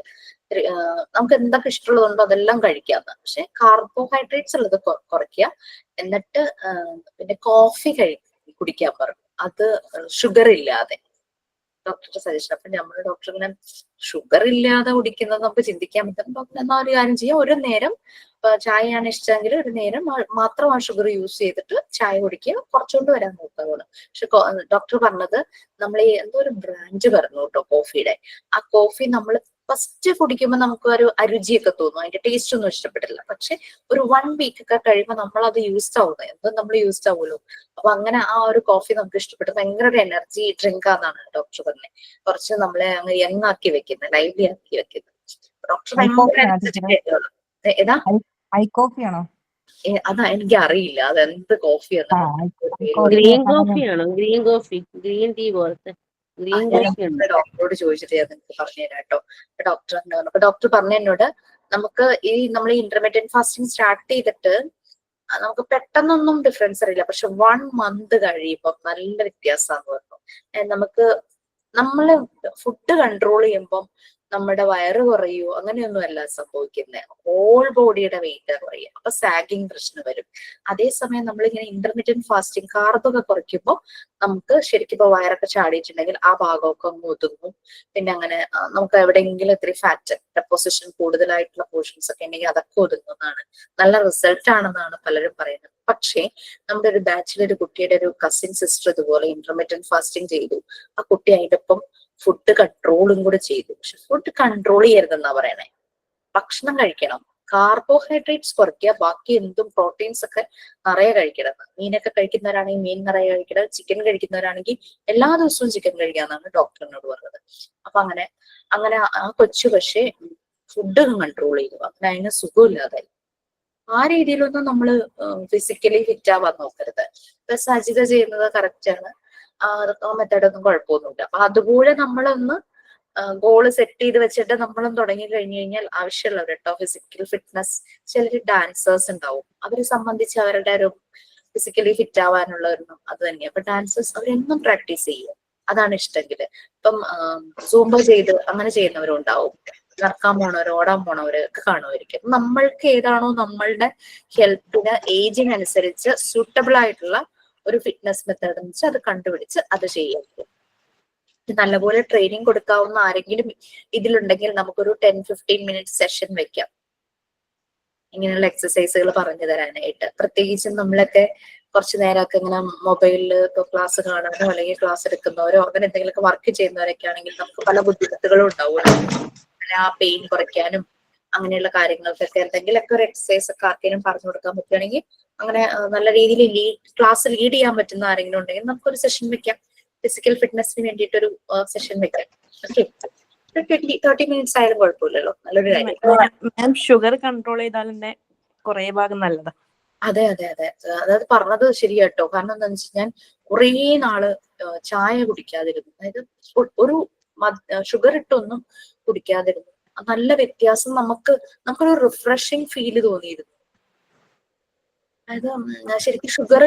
നമുക്ക് എന്തൊക്കെ ഇഷ്ടമുള്ളതുണ്ടോ അതെല്ലാം കഴിക്കാന്ന്. പക്ഷെ കാർബോഹൈഡ്രേറ്റ്സ് ഉള്ളത് കുറയ്ക്കുക. എന്നിട്ട് പിന്നെ കോഫി കുടിക്കാൻ പറഞ്ഞു, അത് ഷുഗർ ഇല്ലാതെ. ഡോക്ടറുടെ സജഷൻ. അപ്പൊ നമ്മുടെ ഡോക്ടർ ഇങ്ങനെ ഷുഗർ ഇല്ലാതെ കുടിക്കുന്നത് നമുക്ക് ചിന്തിക്കാൻ പറ്റും. ഡോക്ടർ എന്നാ ഒരു കാര്യം ചെയ്യാം, ഒരു നേരം ചായയാണ് ഇഷ്ടമെങ്കിൽ ഒരു നേരം മാത്രം ആ ഷുഗർ യൂസ് ചെയ്തിട്ട് ചായ കുടിക്കുക, കുറച്ചുകൊണ്ട് വരാൻ നോക്കാവുള്ളൂ. പക്ഷെ ഡോക്ടർ പറഞ്ഞത് നമ്മൾ ഈ എന്തോ ഒരു ബ്രാൻഡ് പറഞ്ഞു കേട്ടോ കോഫിയുടെ. ആ കോഫി നമ്മൾ ഫസ്റ്റ് കുടിക്കുമ്പോൾ നമുക്ക് ഒരു അരുചിയൊക്കെ തോന്നും, അതിന്റെ ടേസ്റ്റ് ഒന്നും ഇഷ്ടപ്പെട്ടില്ല. പക്ഷെ ഒരു 1 week ഒക്കെ കഴിയുമ്പോൾ നമ്മൾ അത് യൂസ്ഡ് ആവുന്നത്, എന്തും നമ്മൾ യൂസ്ഡ് ആവുമല്ലോ. അപ്പൊ അങ്ങനെ ആ ഒരു കോഫി നമുക്ക് ഇഷ്ടപ്പെട്ടു. ഭയങ്കര ഒരു എനർജി ഡ്രിങ്ക് ആണെന്നാണ് ഡോക്ടർ പറഞ്ഞത്. കുറച്ച് നമ്മളെ അങ്ങ് യങ് ആക്കി വെക്കുന്നത്, ലൈവ്ലി ആക്കി വെക്കുന്നത്. ഡോക്ടർ ഭയങ്കര ഏതാ അതാ എനിക്ക് അറിയില്ല അതെന്ത് കോഫിയാണ്. ഗ്രീൻ കോഫിയാണോ? ഗ്രീൻ കോഫി, ഗ്രീൻ ടീ പോലത്തെ ഗ്രീൻ കോഫി ഉണ്ട്. ഡോക്ടറോട് ചോദിച്ചിട്ട് ഞാൻ നിങ്ങൾക്ക് പറഞ്ഞുതരാം കേട്ടോ. ഡോക്ടർ അപ്പൊ ഡോക്ടർ പറഞ്ഞ എന്നോട് നമുക്ക് നമ്മൾ ഈ ഇന്റർമീഡിയറ്റ് ഫാസ്റ്റിംഗ് സ്റ്റാർട്ട് ചെയ്തിട്ട് നമുക്ക് പെട്ടെന്നൊന്നും ഡിഫറൻസ് അറിയില്ല, പക്ഷെ 1 month കഴിയുമ്പോൾ നല്ല വ്യത്യാസമാണെന്ന് പറഞ്ഞു. നമുക്ക് നമ്മള് ഫുഡ് കൺട്രോൾ ചെയ്യുമ്പോൾ നമ്മുടെ വയറ് കുറയോ അങ്ങനെയൊന്നും അല്ല സംഭവിക്കുന്നത്, ഹോൾ ബോഡിയുടെ വെയിറ്റ് കുറയും. അപ്പൊ സാഗിങ് പ്രശ്നം വരും. അതേസമയം നമ്മളിങ്ങനെ ഇന്റർമീഡിയറ്റ് ഫാസ്റ്റിംഗ് കാർബൊക്കെ കുറയ്ക്കുമ്പോൾ നമുക്ക് ശരിക്കും ഇപ്പൊ വയറൊക്കെ ചാടിയിട്ടുണ്ടെങ്കിൽ ആ ഭാഗമൊക്കെ അങ്ങ് ഒതുങ്ങും. പിന്നെ അങ്ങനെ നമുക്ക് എവിടെയെങ്കിലും ഇത്തിരി ഫാറ്റ് ഡെപ്പോസിഷൻ കൂടുതലായിട്ടുള്ള പോർഷൻസ് ഒക്കെ ഉണ്ടെങ്കിൽ അതൊക്കെ ഒതുങ്ങുന്നതാണ്. നല്ല റിസൾട്ട് ആണെന്നാണ് പലരും പറയുന്നത്. പക്ഷേ നമ്മുടെ ഒരു ബാച്ചിലൊരു കുട്ടിയുടെ ഒരു കസിൻ സിസ്റ്റർ ഇതുപോലെ ഇന്റർമീഡിയറ്റ് ഫാസ്റ്റിംഗ് ചെയ്തു. ആ കുട്ടി അതിന്റെ ഒപ്പം ഫുഡ് കൺട്രോളും കൂടെ ചെയ്തു. പക്ഷെ ഫുഡ് കൺട്രോൾ ചെയ്യരുതെന്നാ പറയണേ. ഭക്ഷണം കഴിക്കണം, കാർബോഹൈഡ്രേറ്റ്സ് കുറയ്ക്കുക, ബാക്കി എന്തും പ്രോട്ടീൻസ് ഒക്കെ നിറയെ കഴിക്കണം. മീനൊക്കെ കഴിക്കുന്നവരാണെങ്കിൽ മീൻ നിറയെ കഴിക്കണം, ചിക്കൻ കഴിക്കുന്നവരാണെങ്കിൽ എല്ലാ ദിവസവും ചിക്കൻ കഴിക്കാന്നാണ് ഡോക്ടറിനോട് പറഞ്ഞത്. അപ്പൊ അങ്ങനെ ആ കൊച്ചു പക്ഷേ ഫുഡ് കൺട്രോൾ ചെയ്തു. അങ്ങനെ അതിന് സുഖമില്ലാതായി. ആ രീതിയിലൊന്നും നമ്മള് ഫിസിക്കലി ഫിറ്റ് ആവാൻ നോക്കരുത്. ഇപ്പൊ സജിത ചെയ്യുന്നത് കറക്റ്റ് ആണ്, ആ മെത്തേഡൊന്നും കുഴപ്പമൊന്നുമില്ല. അപ്പൊ അതുപോലെ നമ്മളൊന്ന് ഗോള് സെറ്റ് ചെയ്ത് വെച്ചിട്ട് നമ്മളും തുടങ്ങി കഴിഞ്ഞു കഴിഞ്ഞാൽ ആവശ്യമുള്ളവർ കേട്ടോ ഫിസിക്കൽ ഫിറ്റ്നസ്. ചിലർ ഡാൻസേഴ്സ് ഉണ്ടാവും, അവരെ സംബന്ധിച്ച് അവരുടെ ഒരു ഫിസിക്കലി ഫിറ്റ് ആവാനുള്ളവരൊന്നും അത് തന്നെയാണ്. അപ്പൊ ഡാൻസേഴ്സ് അവരെന്നും പ്രാക്ടീസ് ചെയ്യും, അതാണ് ഇഷ്ടമെങ്കിൽ. ഇപ്പം സൂംബ ചെയ്ത് അങ്ങനെ ചെയ്യുന്നവരും ഉണ്ടാവും, നടക്കാൻ പോണവര് ഓടാൻ പോണവര് ഒക്കെ കാണുമായിരിക്കും. നമ്മൾക്ക് ഏതാണോ നമ്മളുടെ ഹെൽത്തിന് ഏജിനനുസരിച്ച് സൂട്ടബിൾ ആയിട്ടുള്ള ഒരു ഫിറ്റ്നസ് മെത്തേഡ് എന്ന് വെച്ചാൽ അത് കണ്ടുപിടിച്ച് അത് ചെയ്യാം. നല്ലപോലെ ട്രെയിനിങ് കൊടുക്കാവുന്ന ആരെങ്കിലും ഇതിലുണ്ടെങ്കിൽ നമുക്കൊരു 10-15 minutes സെഷൻ വെക്കാം, ഇങ്ങനെയുള്ള എക്സസൈസുകൾ പറഞ്ഞു തരാനായിട്ട്. പ്രത്യേകിച്ചും നമ്മളൊക്കെ കുറച്ചു നേരമൊക്കെ ഇങ്ങനെ മൊബൈലിൽ ഇപ്പൊ ക്ലാസ് കാണാനോ അല്ലെങ്കിൽ ക്ലാസ് എടുക്കുന്നവരോ അങ്ങനെ എന്തെങ്കിലുമൊക്കെ വർക്ക് ചെയ്യുന്നവരൊക്കെ ആണെങ്കിൽ നമുക്ക് പല ബുദ്ധിമുട്ടുകളും ഉണ്ടാവുമല്ലോ. ആ പെയിൻ കുറയ്ക്കാനും അങ്ങനെയുള്ള കാര്യങ്ങൾക്കൊക്കെ എന്തെങ്കിലുമൊക്കെ ഒരു എക്സസൈസ് ഒക്കെ ആർക്കെങ്കിലും പറഞ്ഞു കൊടുക്കാൻ പറ്റുകയാണെങ്കിൽ അങ്ങനെ നല്ല രീതിയിൽ ക്ലാസ് ലീഡ് ചെയ്യാൻ പറ്റുന്ന ആരെങ്കിലും ഉണ്ടെങ്കിൽ നമുക്കൊരു സെഷൻ വെക്കാം. ഫിസിക്കൽ ഫിറ്റ്നസിന് വേണ്ടിയിട്ടൊരു സെഷൻ വെക്കാം. ഓക്കെ, 20-30 minutes ആയാലും കുഴപ്പമില്ലല്ലോ, നല്ലൊരു കാര്യം. ഷുഗർ കൺട്രോൾ ചെയ്താൽ തന്നെ കുറെ ഭാഗം നല്ലതാ. അതെ അതെ അതെ, അതായത് പറഞ്ഞത് ശരിയാട്ടോ. കാരണം എന്താണെന്ന് വെച്ച് കഴിഞ്ഞാൽ കുറേ നാള് ചായ കുടിക്കാതിരുന്നു, അതായത് ഒരു ഷുഗർ ഇട്ടൊന്നും കുടിക്കാതിരുന്നു. നല്ല വ്യത്യാസം നമുക്കൊരു റിഫ്രഷിങ് ഫീല് തോന്നിയിരുന്നു. അതായത് ശരിക്കും ഷുഗർ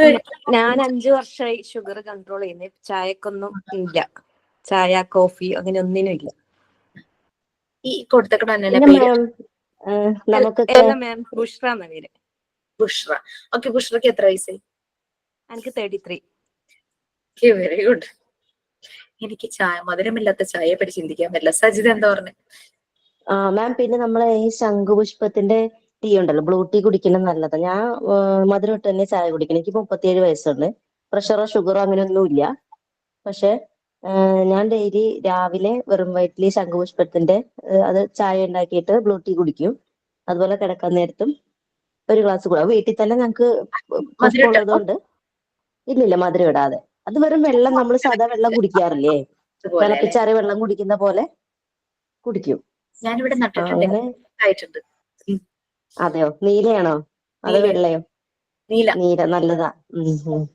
ഞാൻ 5 വർഷമായി ഷുഗർ കൺട്രോൾ ചെയ്യുന്നത്. ചായക്കൊന്നും ഇല്ല, ചായ കോഫി അങ്ങനെ ഒന്നിനും ഇല്ല. ഈ കൊടുത്തക്കണ മാം ബുഷ്ര എന്ന പേര്. ബുഷ്ര. ഓക്കെ, ബുഷ്രക്ക് എത്ര വയസ്സായി? എനിക്ക് 33. Very good. എനിക്ക് മധുരമില്ലാത്ത ചായയെ പറ്റി ചിന്തിക്കാൻ പറ്റില്ല. സജിത എന്താ പറഞ്ഞേ? മാം പിന്നെ നമ്മളെ ഈ ശംഖുപുഷ്പത്തിന്റെ ടീ ഉണ്ടല്ലോ, ബ്ലൂ ടീ കുടിക്കുന്നത് നല്ലതാ. ഞാൻ മധുരം ഇട്ട് തന്നെ ചായ കുടിക്കണം. എനിക്ക് 37 വയസ്സുണ്ട്, പ്രഷറോ ഷുഗറോ അങ്ങനെയൊന്നും ഇല്ല. പക്ഷെ ഞാൻ ഡെയിലി രാവിലെ വെറും വയറ്റിൽ ശംഖുപുഷ്പത്തിന്റെ അത് ചായ ഉണ്ടാക്കിയിട്ട് ബ്ലൂ ടീ കുടിക്കും. അതുപോലെ കിടക്കാൻ നേരത്തും ഒരു ഗ്ലാസ് കൂടെ. വീട്ടിൽ തന്നെ ഞങ്ങൾക്ക് പുഷ്പമുള്ളതുകൊണ്ട് ഇല്ലില്ല മധുരം ഇടാതെ. അത് വെറും വെള്ളം, നമ്മൾ സാധാ വെള്ളം കുടിക്കാറില്ലേ, തിളപ്പിച്ചാറിയ വെള്ളം കുടിക്കുന്ന പോലെ കുടിക്കും. ഞാനിവിടെ അങ്ങനെ. അതെയോ, നീലയാണോ അതോ വെള്ളയോ? നീല നല്ലതാ.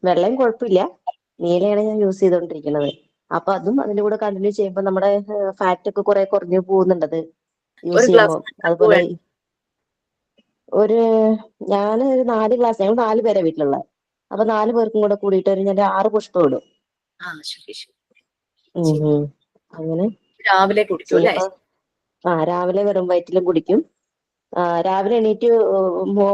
വെള്ളയും കുഴപ്പമില്ല, നീലയാണ് ഞാൻ യൂസ് ചെയ്തോണ്ടിരിക്കുന്നത്. അപ്പൊ അതും അതിന്റെ കൂടെ കണ്ടിന്യൂ ചെയ്യുമ്പോൾ നമ്മുടെ ഫാറ്റ് ഒക്കെ കുറെ കുറഞ്ഞു പോകുന്നുണ്ടത് യൂസ് ചെയ്യുമ്പോൾ. അതുപോലെ ഞാൻ ഒരു 4 ഗ്ലാസ്, ഞങ്ങൾ 4 പേരെ വീട്ടിലുള്ള, അപ്പൊ 4 പേർക്കും കൂടെ കൂടിയിട്ട് ഞാൻ 6 പുഷ്പം ഇടും. അങ്ങനെ രാവിലെ കുടിക്കും. രാവിലെ വെറും വയറ്റിലും കുടിക്കും. രാവിലെ എണീറ്റ്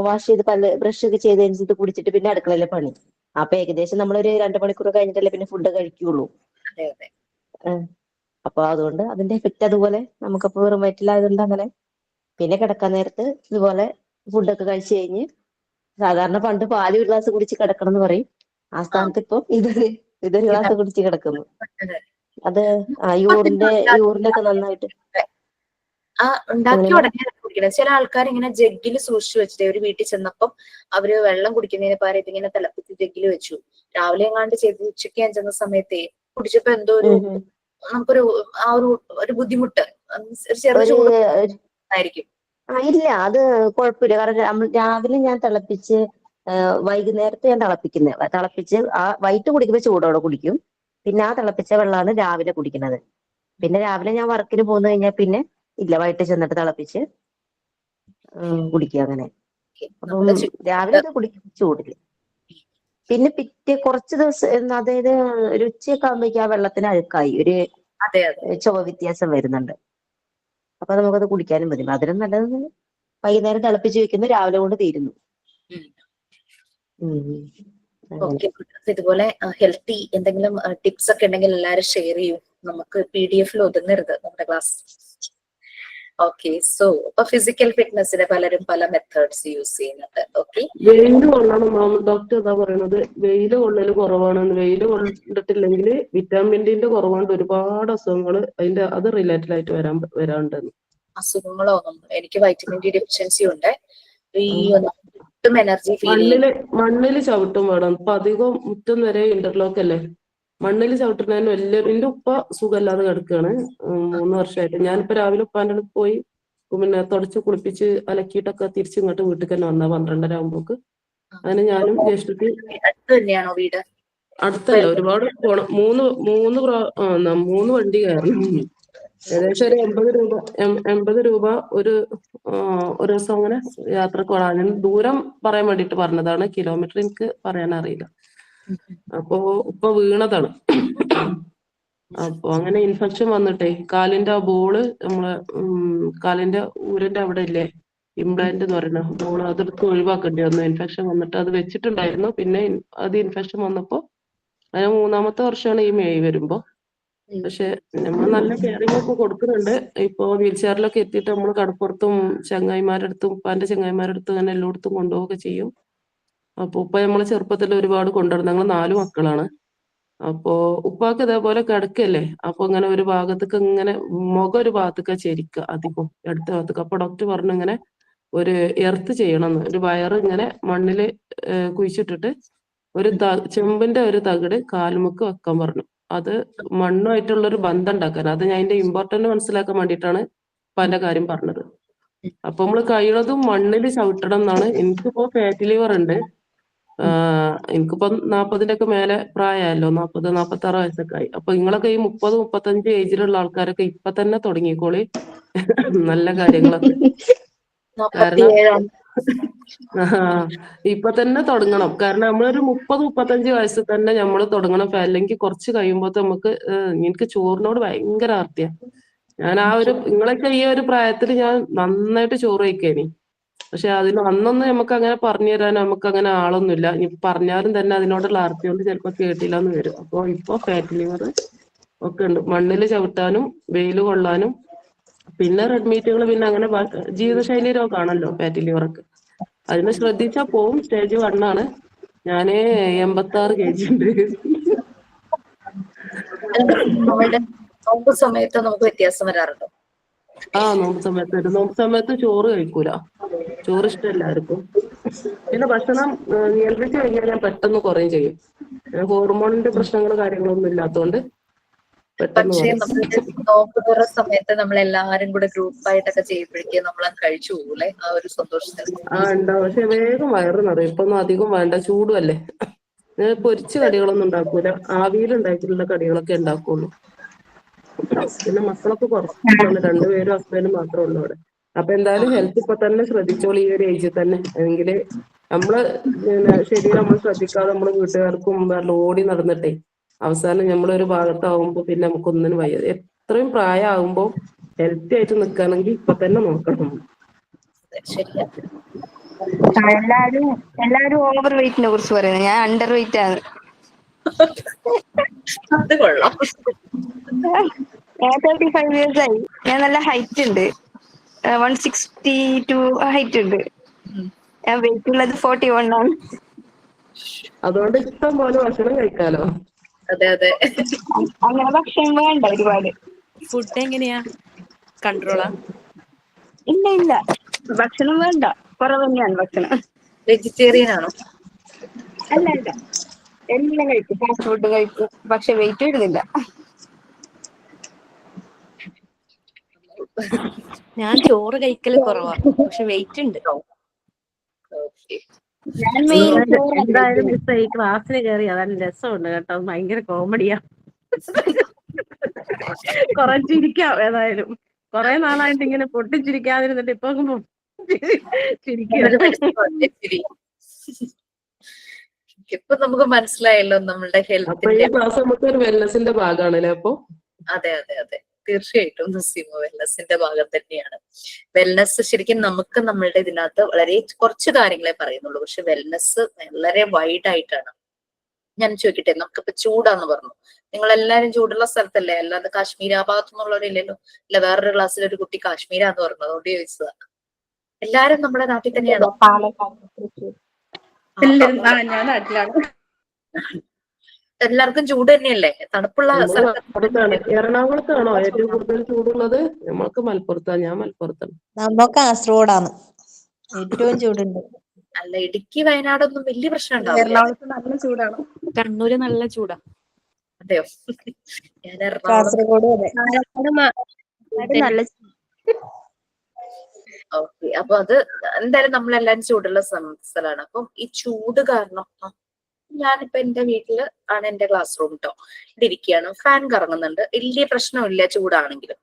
വാഷ് ചെയ്ത് പല്ല് ബ്രഷ് ഒക്കെ ചെയ്തതിനനുസരിച്ച് കുടിച്ചിട്ട് പിന്നെ അടുക്കളയിലെ പണി. അപ്പൊ ഏകദേശം നമ്മളൊരു 2 മണിക്കൂർ കഴിഞ്ഞിട്ടല്ലേ പിന്നെ ഫുഡ് കഴിക്കുള്ളൂ. അപ്പൊ അതുകൊണ്ട് അതിന്റെ എഫക്റ്റ് അതുപോലെ നമുക്കപ്പോ വെറും വയറ്റിലായതുകൊണ്ട് അങ്ങനെ. പിന്നെ കിടക്കാൻ നേരത്ത് ഇതുപോലെ ഫുഡൊക്കെ കഴിച്ചു കഴിഞ്ഞ്, സാധാരണ പണ്ട് പാല് 1 ഗ്ലാസ് കുടിച്ച് കിടക്കണം എന്ന് പറയും, ആ സ്ഥാനത്ത് ഇപ്പൊ ഇതൊരു ഗ്ലാസ് കുടിച്ച് കിടക്കുന്നു. അത് യൂറിനൊക്കെ നന്നായിട്ട് ഉണ്ടാക്കി ഉടനെ കുടിക്കണം. ചില ആൾക്കാർ ഇങ്ങനെ ജഗ്ഗിൽ സൂക്ഷിച്ചു വെച്ചിട്ട് ഒരു വീട്ടിൽ ചെന്നപ്പം അവര് വെള്ളം കുടിക്കുന്നതിന് പകരം ഇതിങ്ങനെ തിളപ്പിച്ച് ജഗ്ഗിൽ വെച്ചു. രാവിലെ എങ്ങാണ്ട് ചെയ്ത് ഉച്ചയ്ക്ക് ഞാൻ ചെന്ന സമയത്ത് കുടിച്ചപ്പോ എന്തോ നമുക്കൊരു ഒരു ബുദ്ധിമുട്ട്, ചെറു ചൂട് ആയിരിക്കും. ഇല്ല, അത് കുഴപ്പമില്ല. കാരണം രാവിലെ ഞാൻ തിളപ്പിച്ച് വൈകുന്നേരത്തെ ഞാൻ തിളപ്പിച്ച് വൈകിട്ട് കുടിക്കുമ്പോൾ ചൂടോടെ കുടിക്കും. പിന്നെ ആ തിളപ്പിച്ച വെള്ളമാണ് രാവിലെ കുടിക്കുന്നത്. പിന്നെ രാവിലെ ഞാൻ വർക്കിന് പോന്നു കഴിഞ്ഞാൽ പിന്നെ ഇല്ല, വൈകിട്ട് ചെന്നിട്ട് തിളപ്പിച്ച് കുടിക്കുക അങ്ങനെ. അപ്പം രാവിലെ അത് കുടിക്കും ചൂടില്. പിന്നെ കുറച്ച് ദിവസം അതായത് ഒരു ഉച്ചയൊക്കെ ആകുമ്പോഴേക്കും ആ വെള്ളത്തിന് അഴുക്കായി ഒരു ചുവ വ്യത്യാസം വരുന്നുണ്ട്. അപ്പൊ നമുക്കത് കുടിക്കാനും പറ്റും. അതിനും നല്ലത് വൈകുന്നേരം തിളപ്പിച്ച് വെക്കുന്നു, രാവിലെ കൊണ്ട് തീരുന്നു. ഓക്കെ, ഇതുപോലെ ഹെൽത്തി എന്തെങ്കിലും ടിപ്സ് ഒക്കെ ഉണ്ടെങ്കിൽ എല്ലാവരും ഷെയർ ചെയ്യൂ. നമുക്ക് PDF ഒതുങ്ങരുത് നമ്മുടെ ക്ലാസ്. ഓക്കെ, സോ ഇപ്പൊ ഫിസിക്കൽ ഫിറ്റ്നസിന് പലരും പല മെത്തേഡ്സ് യൂസ് ചെയ്യുന്നുണ്ട്. ഓക്കെ, വെയില് കൊള്ളണം ഡോക്ടർ എന്താ പറയുന്നത്, വെയില് കൊള്ളല് കുറവാണെന്ന്. വെയില് കൊണ്ടിട്ടില്ലെങ്കിൽ വിറ്റാമിൻ ഡിന്റെ കുറവുകൊണ്ട് ഒരുപാട് അസുഖങ്ങൾ അത് റിലേറ്റഡ് ആയിട്ട് വരാണ്ടെന്ന്. അസുഖങ്ങളോ? എനിക്ക് വൈറ്റമിൻ ഡി ഡെഫിഷ്യൻസി ഉണ്ട്. ഈ എനർജി ഫീൽ മണ്ണില് ചവിട്ടും വേണം. ഇപ്പൊ അധികം മുറ്റം വരെ ഇന്റർലോക്ക് അല്ലേ, മണ്ണിൽ ചവിട്ടുന്നതിന് വലിയ. എന്റെ ഉപ്പ സുഖമില്ലാതെ കിടക്കുകയാണ് 3 വർഷമായിട്ട്. ഞാനിപ്പോ രാവിലെ ഉപ്പാൻ്റെ അടുത്ത് പോയി പിന്നെ തുടച്ച് കുളിപ്പിച്ച് അലക്കിയിട്ടൊക്കെ തിരിച്ചിങ്ങോട്ട് വീട്ടിൽ തന്നെ വന്ന 12:30 ആകുമ്പോക്ക്. അതിന് ഞാനും ജ്യേഷ്ഠത്തി തന്നെയാണോ വീട്? അടുത്തല്ല, ഒരുപാട് പോണം. 3 വണ്ടി കയറണം. ഏകദേശം ഒരു 80 രൂപ ഒരു ദിവസം അങ്ങനെ യാത്രക്ക് പോകണം. അതിന് ദൂരം പറയാൻ വേണ്ടിട്ട് പറഞ്ഞതാണ്, കിലോമീറ്റർ എനിക്ക് പറയാൻ അറിയില്ല. അപ്പോ ഇപ്പൊ വീണതാണ്. അപ്പൊ അങ്ങനെ ഇൻഫെക്ഷൻ വന്നിട്ടേ കാലിന്റെ ആ ബോള് നമ്മളെ കാലിന്റെ ഊരിന്റെ അവിടെ ഇല്ലേ, ഇംപ്ലാന്റ് എന്ന് പറയുന്ന ബോള്, അതെടുത്ത് ഒഴിവാക്കേണ്ടി വന്നു. ഇൻഫെക്ഷൻ വന്നിട്ട് അത് വെച്ചിട്ടുണ്ടായിരുന്നു. പിന്നെ അത് ഇൻഫെക്ഷൻ വന്നപ്പോ അതിന് 3-ാമത്തെ വർഷമാണ് ഈ മെയ് വരുമ്പോ. പക്ഷെ നമ്മൾ നല്ല കെയറിംഗ് ഒക്കെ കൊടുക്കുന്നുണ്ട്. ഇപ്പൊ വീൽ ചെയറിലൊക്കെ എത്തിയിട്ട് നമ്മൾ കടപ്പുറത്തും ചങ്ങായിമാരടുത്തും ഉപ്പാന്റെ ചങ്ങായിമാരടുത്തും അങ്ങനെ എല്ലായിടത്തും കൊണ്ടുപോവുകയൊക്കെ ചെയ്യും. അപ്പൊ ഉപ്പ നമ്മളെ ചെറുപ്പത്തിൽ ഒരുപാട് കൊണ്ടുവരുന്നു. ഞങ്ങൾ 4 മക്കളാണ്. അപ്പോ ഉപ്പാക്ക് ഇതേപോലെ കിടക്കല്ലേ, അപ്പൊ ഇങ്ങനെ ഒരു ഭാഗത്തേക്ക് ഇങ്ങനെ മുഖം ഒരു ഭാഗത്തേക്ക് ചെരിക്കുക അധികം, അടുത്ത ഭാഗത്തേക്ക്. അപ്പൊ ഡോക്ടർ പറഞ്ഞു ഇങ്ങനെ ഒരു എർത്ത് ചെയ്യണമെന്ന്. ഒരു വയറ് ഇങ്ങനെ മണ്ണില് കുഴിച്ചിട്ടിട്ട് ഒരു ചെമ്പിന്റെ ഒരു തകിട് കാലുമുക്ക് വെക്കാൻ പറഞ്ഞു. അത് മണ്ണുമായിട്ടുള്ള ഒരു ബന്ധം ഉണ്ടാക്കാൻ. അത് ഞാൻ അതിന്റെ ഇമ്പോർട്ടന്റ് മനസ്സിലാക്കാൻ വേണ്ടിയിട്ടാണ് ഉപ്പാന്റെ കാര്യം പറഞ്ഞത്. അപ്പൊ നമ്മള് കഴിയുന്നതും മണ്ണിൽ ചവിട്ടണം എന്നാണ്. എനിക്കിപ്പോ ഫാറ്റി ലിവർ ഉണ്ട്. എനിക്കിപ്പം 40ന്റെ ഒക്കെ മേലെ പ്രായമല്ലോ, 40-46 വയസ്സൊക്കെ ആയി. അപ്പൊ നിങ്ങളൊക്കെ ഈ 30-35 ഏജിലുള്ള ആൾക്കാരൊക്കെ ഇപ്പൊ തന്നെ തുടങ്ങിക്കോളി നല്ല കാര്യങ്ങളൊക്കെ. കാരണം ഇപ്പൊ തന്നെ തുടങ്ങണം. കാരണം നമ്മളൊരു 30-35 വയസ്സിൽ തന്നെ നമ്മൾ തുടങ്ങണം. അല്ലെങ്കിൽ കുറച്ച് കഴിയുമ്പോ നമുക്ക് എനിക്ക് ചോറിനോട് ഭയങ്കര ആർത്തിയാ. ഞാൻ നിങ്ങളൊക്കെ ഈ ഒരു പ്രായത്തിൽ ഞാൻ നന്നായിട്ട് ചോറ് കഴിക്കേനി. പക്ഷെ അന്നൊന്നും നമുക്ക് അങ്ങനെ പറഞ്ഞു തരാൻ നമുക്ക് അങ്ങനെ ആളൊന്നുമില്ല. ഇനി പറഞ്ഞാലും തന്നെ അതിനോടുള്ള ആർത്തി കൊണ്ട് ചിലപ്പോ കേട്ടില്ല എന്ന് വരും. അപ്പൊ ഇപ്പൊ ഫാറ്റി ലിവർ ഒക്കെ ഉണ്ട്. മണ്ണിൽ ചവിട്ടാനും വെയിൽ കൊള്ളാനും പിന്നെ റെഡ് മീറ്റുകൾ, പിന്നെ അങ്ങനെ ജീവിതശൈലി രോഗമാണല്ലോ ഫാറ്റി ലിവർ ഒക്കെ. അതിന് ശ്രദ്ധിച്ചാ പോവും. സ്റ്റേജ് 1 ആണ്. ഞാന് 86 kg ഉണ്ട്. നോമ്പ് സമയത്ത് നമുക്ക് വ്യത്യാസം വരാറുണ്ടോ? നോമ്പ് സമയത്ത് ചോറ് കഴിക്കൂല. ചോറ് ഇഷ്ടമല്ല ആർക്കും. പിന്നെ ഭക്ഷണം നിയന്ത്രിച്ചു കഴിഞ്ഞാൽ ഞാൻ പെട്ടെന്ന് കുറയും ചെയ്യും. ഹോർമോണിന്റെ പ്രശ്നങ്ങൾ കാര്യങ്ങളൊന്നും ഇല്ലാത്തതുകൊണ്ട് പെട്ടെന്ന് പക്ഷേ കുറയും. നോമ്പ് തുറ സമയത്ത് നമ്മൾ എല്ലാരും കൂടെ ഗ്രൂപ്പായിട്ടൊക്കെ ചെയ്യുമ്പോഴേക്കും നമ്മൾ കഴിച്ചു പോകൂലേ ആ ഒരു സന്തോഷത്തിൽ? ഉണ്ടാവും. പക്ഷെ വേഗം വയറ് നിറയും. ഇപ്പൊന്നും അധികം വേണ്ട, ചൂടും അല്ലേ. പൊരിച്ച കടികളൊന്നും ഉണ്ടാക്കൂല. ആവിയിൽ ഉണ്ടാക്കിയിട്ടുള്ള കടികളൊക്കെ ഉണ്ടാക്കുള്ളൂ. പിന്നെ മക്കളൊക്കെ കുറച്ചാണ്, 2 പേരും ഹസ്ബൻഡും മാത്രമേ ഉള്ളൂ അവിടെ. അപ്പൊ എന്തായാലും ഹെൽത്ത് ഇപ്പൊ തന്നെ ശ്രദ്ധിച്ചോളൂ, ഈ ഒരു ഏജിൽ തന്നെ. എങ്കില് നമ്മള് ശരീരം നമ്മൾ ശ്രദ്ധിക്കാതെ നമ്മള് വീട്ടുകാർക്കും ഓടി നടന്നിട്ടേ അവസാനം നമ്മളൊരു ഭാഗത്താവുമ്പോ പിന്നെ നമുക്ക് ഒന്നിനും വയ്യ. എത്രയും പ്രായമാകുമ്പോ ഹെൽത്തി ആയിട്ട് നിൽക്കുകയാണെങ്കിൽ ഇപ്പൊ തന്നെ നോക്കണം. ശരിയാ. എല്ലാരും ഓവർ വെയിറ്റിനെ കുറിച്ച് പറയുന്നത്, ഞാൻ അണ്ടർ വെയിറ്റ് ആണ്. അത് കൊള്ളാം. ഞാൻ 35 years ആയി. ഞാൻ നല്ല ഹൈറ്റ് ഉണ്ട്, 162 ഹൈറ്റ് ഉണ്ട്. ഞാൻ വെയിറ്റ് ഉള്ളത് 41 ആണ്. അതുകൊണ്ട് ഇഷ്ടം പോലെ ഭക്ഷണം കഴിക്കാലോ. അതെ അതെ, അങ്ങനെ ഭക്ഷണം വേണ്ട ഒരുപാട്. ഫുഡ് എങ്ങനെയാ, കൺട്രോളാ? ഇല്ല, ഭക്ഷണം വേണ്ട, കുറവ് തന്നെയാണ് ഭക്ഷണം. വെജിറ്റേറിയൻ ആണോ? അല്ല, എല്ലാം കഴിക്കും, ഫാസ്റ്റ് ഫുഡ് കഴിക്കും, പക്ഷെ വെയിറ്റ് ഇടുന്നില്ല. ഞാൻ ചോറ് കഴിക്കല് കുറവാ, പക്ഷെ വെയിറ്റ് ഉണ്ട്. ഞാൻ മെയിൻ ചോറ് എന്തായാലും മിസ് ഈ ക്ലാസ്സിൽ കയറി, അതാണ് രസമുണ്ട് കേട്ടോ, ഭയങ്കര കോമഡിയാ. കൊറേ ചിരിക്കാം ഏതായാലും. കൊറേ നാളായിട്ട് ഇങ്ങനെ പൊട്ടിച്ചിരിക്കാതിരുന്നിട്ട് ഇപ്പൊ ചിരിക്കുക. ഇപ്പൊ നമുക്ക് മനസ്സിലായല്ലോ നമ്മളുടെ അപ്പൊ ഈ ഹെൽത്തിന്റെ. ക്ലാസ് നമുക്ക് ഒരു വെൽനസിന്റെ ഭാഗമാണല്ലേ അപ്പൊ? അതെ അതെ അതെ, തീർച്ചയായിട്ടും നസീമ വെൽനസിന്റെ ഭാഗം തന്നെയാണ്. വെൽനസ് ശരിക്കും നമുക്ക് നമ്മളുടെ ഇതിനകത്ത് വളരെ കുറച്ച് കാര്യങ്ങളെ പറയുന്നുള്ളൂ, പക്ഷെ വെൽനസ് വളരെ വൈഡ് ആയിട്ടാണ്. ഞാൻ ചോദിക്കട്ടെ, നമുക്കിപ്പോ ചൂടാന്ന് പറഞ്ഞു, നിങ്ങൾ എല്ലാരും ചൂടുള്ള സ്ഥലത്തല്ലേ, അല്ലാതെ കാശ്മീർ ആ ഭാഗത്തുനിന്നുള്ളവരില്ലല്ലോ. ഇല്ല, വേറൊരു ക്ലാസ്സിൽ ഒരു കുട്ടി കാശ്മീരാന്ന് പറഞ്ഞു, അതുകൊണ്ട് ചോദിച്ചതാ. എല്ലാരും നമ്മുടെ നാട്ടിൽ തന്നെയാണോ? ഞാൻ നാട്ടിലാണ്. എല്ലാവർക്കും ചൂട് തന്നെയല്ലേ? തണുപ്പുള്ള മലപ്പുറത്താണ്. എറണാകുളത്താണോ ഏറ്റവും കൂടുതൽ ചൂടുള്ളത്? നമ്മൾക്ക് മലപ്പുറത്താണ്. ഞാൻ മലപ്പുറത്താണ്. നമുക്ക് കാസർഗോഡാണ് ഏറ്റവും ചൂടുണ്ട്. അല്ല, ഇടുക്കി വയനാടൊന്നും വലിയ പ്രശ്നം ഉണ്ടാവില്ല. എറണാകുളത്ത് നല്ല ചൂടാണ്. കണ്ണൂര് നല്ല ചൂടാ. അതെയോ? ഞാൻ എറണാകുളം. കാസർഗോഡ് അതെ. നല്ല ഓക്കെ, അപ്പൊ അത് എന്തായാലും നമ്മളെല്ലാരും ചൂടുള്ള സ്ഥലമാണ്. അപ്പം ഈ ചൂട് കാരണം ഞാനിപ്പോ എന്റെ വീട്ടില് ആണ് എന്റെ ക്ലാസ് റൂം കേട്ടോ, ഇവിടെ ഇരിക്കുകയാണ്, ഫാൻ കറങ്ങുന്നുണ്ട്, വലിയ പ്രശ്നമില്ല ചൂടാണെങ്കിലും.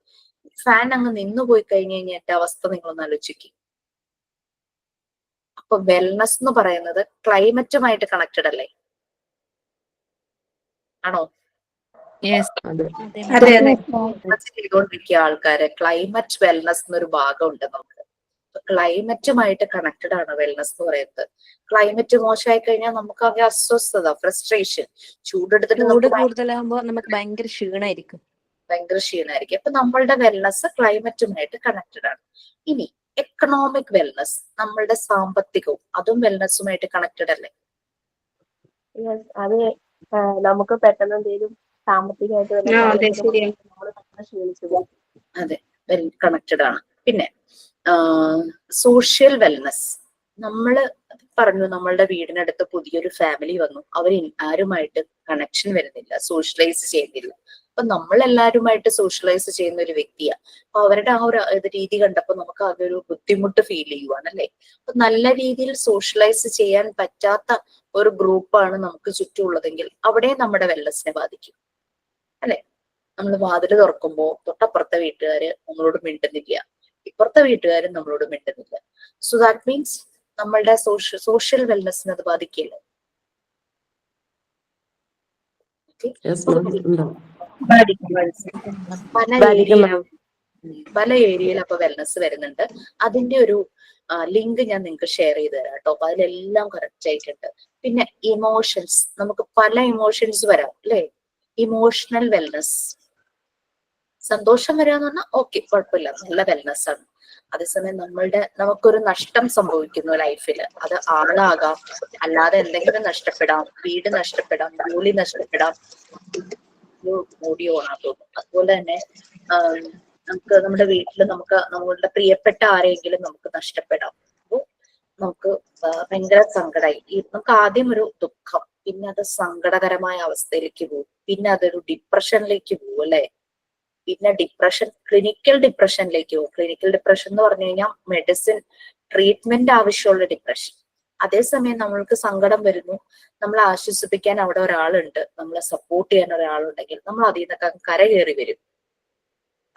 ഫാൻ അങ്ങ് നിന്നു പോയി കഴിഞ്ഞു കഴിഞ്ഞാൽ എന്റെ അവസ്ഥ നിങ്ങളൊന്ന് ആലോചിക്കും. അപ്പൊ വെൽനസ് എന്ന് പറയുന്നത് ക്ലൈമറ്റുമായിട്ട് കണക്റ്റഡ് അല്ലേ? ആണോ? ചെയ്തുകൊണ്ടിരിക്കുക ആൾക്കാര് ക്ലൈമറ്റ് വെൽനസ് എന്നൊരു ഭാഗമുണ്ട് നമുക്ക്. ക്ലൈമറ്റുമായിട്ട് കണക്റ്റഡ് ആണ് വെൽനസ് എന്ന് പറയുന്നത്. ക്ലൈമറ്റ് മോശമായി കഴിഞ്ഞാൽ നമുക്ക് ആകെ അസ്വസ്ഥത, ഫ്രസ്ട്രേഷൻ, ചൂടെടുത്തിട്ട് ചൂട് കൂടുതലാകുമ്പോ നമുക്ക് ഭയങ്കര ക്ഷീണായിരിക്കും. അപ്പൊ നമ്മളുടെ വെൽനസ് ക്ലൈമറ്റുമായിട്ട് കണക്റ്റഡ് ആണ്. ഇനി എക്കണോമിക് വെൽനസ്, നമ്മളുടെ സാമ്പത്തികവും അതും വെൽനസുമായിട്ട് കണക്റ്റഡ് അല്ലേ? അത് നമുക്ക് പെട്ടെന്ന് എന്തെങ്കിലും സാമ്പത്തികമായിട്ട് അതെ, കണക്റ്റഡ് ആണ്. പിന്നെ സോഷ്യൽ വെൽനസ്, നമ്മള് പറഞ്ഞു നമ്മളുടെ വീടിനടുത്ത് പുതിയൊരു ഫാമിലി വന്നു, അവർ ആരുമായിട്ട് കണക്ഷൻ വരുന്നില്ല, സോഷ്യലൈസ് ചെയ്യുന്നില്ല. അപ്പൊ നമ്മൾ എല്ലാവരുമായിട്ട് സോഷ്യലൈസ് ചെയ്യുന്ന ഒരു വ്യക്തിയാ. അപ്പൊ അവരുടെ ആ ഒരു രീതി കണ്ടപ്പോ നമുക്ക് അതൊരു ബുദ്ധിമുട്ട് ഫീൽ ചെയ്യുവാണല്ലേ. അപ്പൊ നല്ല രീതിയിൽ സോഷ്യലൈസ് ചെയ്യാൻ പറ്റാത്ത ഒരു ഗ്രൂപ്പാണ് നമുക്ക് ചുറ്റുമുള്ളതെങ്കിൽ അവിടെ നമ്മുടെ വെൽനസിനെ ബാധിക്കും അല്ലെ. നമ്മൾ വാതില് തുറക്കുമ്പോ തൊട്ടപ്പുറത്തെ വീട്ടുകാര് നമ്മളോട് മിണ്ടുന്നില്ല, ഇപ്പുറത്തെ വീട്ടുകാരും നമ്മളോട് മിണ്ടുന്നില്ല. സോ ദാറ്റ് മീൻസ് നമ്മളുടെ സോഷ്യൽ വെൽനസിനെ അത് ബാധിക്കില്ല. പല ഏരിയയിൽ അപ്പൊ വെൽനസ് വരുന്നുണ്ട്. അതിന്റെ ഒരു ലിങ്ക് ഞാൻ നിങ്ങൾക്ക് ഷെയർ ചെയ്ത് തരാം കേട്ടോ. അപ്പൊ അതിലെല്ലാം കറക്റ്റ് ആയിട്ടുണ്ട്. പിന്നെ ഇമോഷൻസ്, നമുക്ക് പല ഇമോഷൻസ് വരാം അല്ലെ. ഇമോഷണൽ വെൽനസ്, സന്തോഷം വരാന്ന് പറഞ്ഞാൽ ഓക്കെ, കുഴപ്പമില്ല, നല്ല വെൽനസ് ആണ്. അതേസമയം നമുക്കൊരു നഷ്ടം സംഭവിക്കുന്നു ലൈഫിൽ, അത് ആളാകാം, അല്ലാതെ എന്തെങ്കിലും നഷ്ടപ്പെടാം, വീട് നഷ്ടപ്പെടാം, ജോലി നഷ്ടപ്പെടാം. ഓഡിയോ ഓണാ തോന്നും. അതുപോലെ തന്നെ നമുക്ക് നമ്മുടെ വീട്ടിൽ നമ്മളുടെ പ്രിയപ്പെട്ട ആരെങ്കിലും നമുക്ക് നഷ്ടപ്പെടാം. അപ്പോൾ നമുക്ക് ഭയങ്കര സങ്കടമായി. നമുക്ക് ആദ്യം ഒരു ദുഃഖം, പിന്നെ അത് സങ്കടകരമായ അവസ്ഥയിലേക്ക് പോകും, പിന്നെ അതൊരു ഡിപ്രഷനിലേക്ക് പോകും അല്ലെ. പിന്നെ ഡിപ്രഷൻ, ക്ലിനിക്കൽ ഡിപ്രഷനിലേക്ക് പോകും. ക്ലിനിക്കൽ ഡിപ്രഷൻ എന്ന് പറഞ്ഞു കഴിഞ്ഞാൽ മെഡിസിൻ ട്രീറ്റ്മെന്റ് ആവശ്യമുള്ള ഡിപ്രഷൻ. അതേസമയം നമ്മൾക്ക് സങ്കടം വരുന്നു, നമ്മളെ ആശ്വസിപ്പിക്കാൻ അവിടെ ഒരാളുണ്ട്, നമ്മളെ സപ്പോർട്ട് ചെയ്യാൻ ഒരാളുണ്ടെങ്കിൽ നമ്മൾ അതിൽ നിന്നൊക്കെ കരകയറി വരും.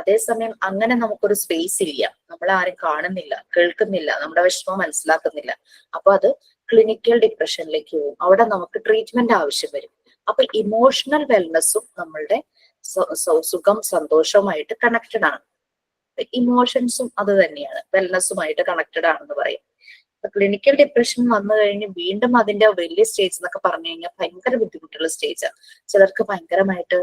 അതേസമയം അങ്ങനെ നമുക്കൊരു സ്പേസ് ഇല്ല, നമ്മളെ ആരും കാണുന്നില്ല, കേൾക്കുന്നില്ല, നമ്മുടെ വിഷമം മനസ്സിലാക്കുന്നില്ല. അപ്പൊ അത് ക്ലിനിക്കൽ ഡിപ്രഷനിലേക്ക് പോകും, അവിടെ നമുക്ക് ട്രീറ്റ്മെന്റ് ആവശ്യം വരും. അപ്പൊ ഇമോഷണൽ വെൽനസ്സും നമ്മളുടെ സുഖം സന്തോഷവുമായിട്ട് കണക്റ്റഡ് ആണ്. ഇമോഷൻസും അത് തന്നെയാണ്, വെൽനസ്സുമായിട്ട് കണക്റ്റഡ് ആണെന്ന് പറയും. ക്ലിനിക്കൽ ഡിപ്രഷൻ വന്നു കഴിഞ്ഞ് വീണ്ടും അതിന്റെ വലിയ സ്റ്റേജ് എന്നൊക്കെ പറഞ്ഞു കഴിഞ്ഞാൽ ഭയങ്കര ബുദ്ധിമുട്ടുള്ള സ്റ്റേജാണ്. ചിലർക്ക് ഭയങ്കരമായിട്ട്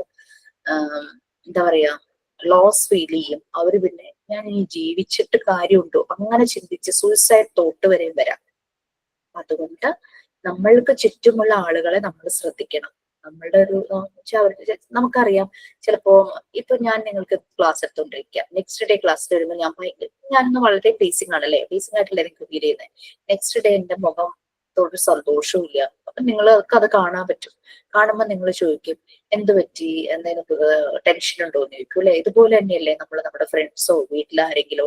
എന്താ പറയാ, ലോസ് ഫീൽ ചെയ്യും. അവര് പിന്നെ ഞാൻ ഇനി ജീവിച്ചിട്ട് കാര്യമുണ്ടോ അങ്ങനെ ചിന്തിച്ച് സൂയിസൈഡ് തോട്ട് വരെയും വരാം. അതുകൊണ്ട് നമ്മൾക്ക് ചുറ്റുമുള്ള ആളുകളെ നമ്മൾ ശ്രദ്ധിക്കണം. നമ്മളുടെ ഒരു നമുക്കറിയാം, ചിലപ്പോ ഇപ്പൊ ഞാൻ നിങ്ങൾക്ക് ക്ലാസ് എടുത്തോണ്ടിരിക്കാം, നെക്സ്റ്റ് ഡേ ക്ലാസ്സിൽ വരുമ്പോൾ ഞാനൊന്ന് വളരെ പേസിങ് ആണല്ലേ, പേസിങ് ആയിട്ടല്ലേ നിങ്ങൾക്ക് ഫീൽ ചെയ്യുന്നത്. നെക്സ്റ്റ് ഡേ എന്റെ മുഖത്തോട് സന്തോഷവും ഇല്ല. അപ്പൊ നിങ്ങൾക്ക് അത് കാണാൻ പറ്റും. കാണുമ്പോൾ നിങ്ങൾ ചോദിക്കും എന്ത് പറ്റി, എന്തെങ്കിലും ടെൻഷൻ ഉണ്ടോ എന്ന് ചോദിക്കും അല്ലെ. ഇതുപോലെ തന്നെയല്ലേ നമ്മൾ നമ്മുടെ ഫ്രണ്ട്സോ വീട്ടിലാരെങ്കിലോ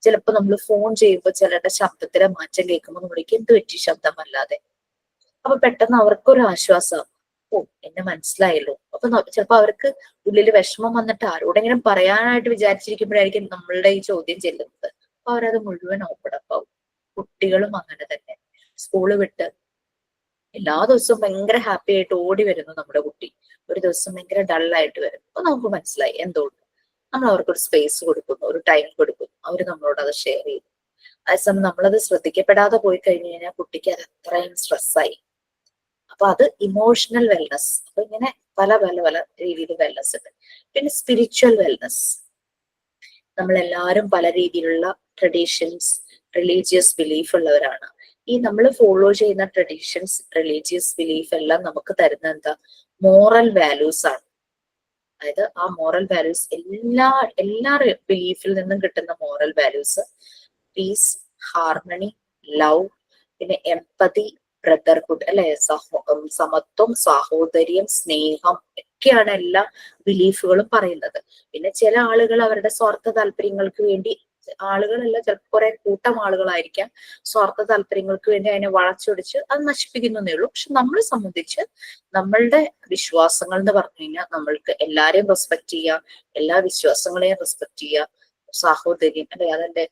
ചിലപ്പോ നമ്മൾ ഫോൺ ചെയ്യുമ്പോൾ ചിലരുടെ ശബ്ദത്തിലെ മാറ്റം കേൾക്കുമ്പോൾ നമ്മൾക്ക് എന്ത് പറ്റി ശബ്ദം അല്ലാതെ. അപ്പൊ പെട്ടെന്ന് അവർക്കൊരു ആശ്വാസം, ഓ എന്നെ മനസ്സിലായല്ലോ. അപ്പൊ ചിലപ്പോ അവർക്ക് ഉള്ളിൽ വിഷമം വന്നിട്ട് ആരോടെങ്കിലും പറയാനായിട്ട് വിചാരിച്ചിരിക്കുമ്പോഴായിരിക്കും നമ്മളുടെ ഈ ചോദ്യം ചെല്ലുന്നത്. അപ്പൊ അവരത് മുഴുവൻ ഓപ്പൺ അപ്പ് ആവും. കുട്ടികളും അങ്ങനെ തന്നെ. സ്കൂള് വിട്ട് എല്ലാ ദിവസവും ഭയങ്കര ഹാപ്പി ആയിട്ട് ഓടി വരുന്നു നമ്മുടെ കുട്ടി, ഒരു ദിവസം ഭയങ്കര ഡള്ളായിട്ട് വരും. അപ്പൊ നമുക്ക് മനസ്സിലായി എന്തുകൊണ്ട്. നമ്മൾ അവർക്കൊരു സ്പേസ് കൊടുക്കുന്നു, ഒരു ടൈം കൊടുക്കുന്നു, അവർ നമ്മളോട് അത് ഷെയർ ചെയ്യും. അതേസമയം നമ്മളത് ശ്രദ്ധിക്കപ്പെടാതെ പോയി കഴിഞ്ഞു കഴിഞ്ഞാൽ കുട്ടിക്ക് അത് അത്രയും സ്ട്രെസ്സായി. അപ്പൊ അത് ഇമോഷണൽ വെൽനസ്. അപ്പൊ ഇങ്ങനെ പല പല പല രീതിയിൽ വെൽനസ് ഉണ്ട്. പിന്നെ സ്പിരിച്വൽ വെൽനസ്. നമ്മളെല്ലാവരും പല രീതിയിലുള്ള ട്രഡീഷൻസ്, റിലീജിയസ് ബിലീഫ് ഉള്ളവരാണ്. ഈ നമ്മൾ ഫോളോ ചെയ്യുന്ന ട്രഡീഷൻസ്, റിലീജിയസ് ബിലീഫ് എല്ലാം നമുക്ക് തരുന്ന എന്താ, മോറൽ വാല്യൂസ് ആണ്. അതായത് ആ മോറൽ വാല്യൂസ് എല്ലാ ബിലീഫിൽ നിന്നും കിട്ടുന്ന moral values peace, harmony, love, പിന്നെ എംപതി, ബ്രദർഹുഡ് അല്ലെ, സമത്വം, സാഹോദര്യം, സ്നേഹം ഒക്കെയാണ് എല്ലാ ബിലീഫുകളും പറയുന്നത്. പിന്നെ ചില ആളുകൾ അവരുടെ സ്വാർത്ഥ താല്പര്യങ്ങൾക്ക് വേണ്ടി, ആളുകളല്ല ചിലപ്പോൾ കുറെ കൂട്ടം ആളുകളായിരിക്കാം, സ്വാർത്ഥ താല്പര്യങ്ങൾക്ക് വേണ്ടി അതിനെ വളച്ചൊടിച്ച് അത് നശിപ്പിക്കുന്നേ ഉള്ളൂ. പക്ഷെ നമ്മളെ സംബന്ധിച്ച് നമ്മളുടെ വിശ്വാസങ്ങൾ എന്ന് പറഞ്ഞു കഴിഞ്ഞാൽ നമ്മൾക്ക് എല്ലാരെയും റെസ്പെക്ട് ചെയ്യുക, എല്ലാ വിശ്വാസങ്ങളെയും റെസ്പെക്ട് ചെയ്യുക, സാഹോദര്യം അല്ലെ, അതെന്റെ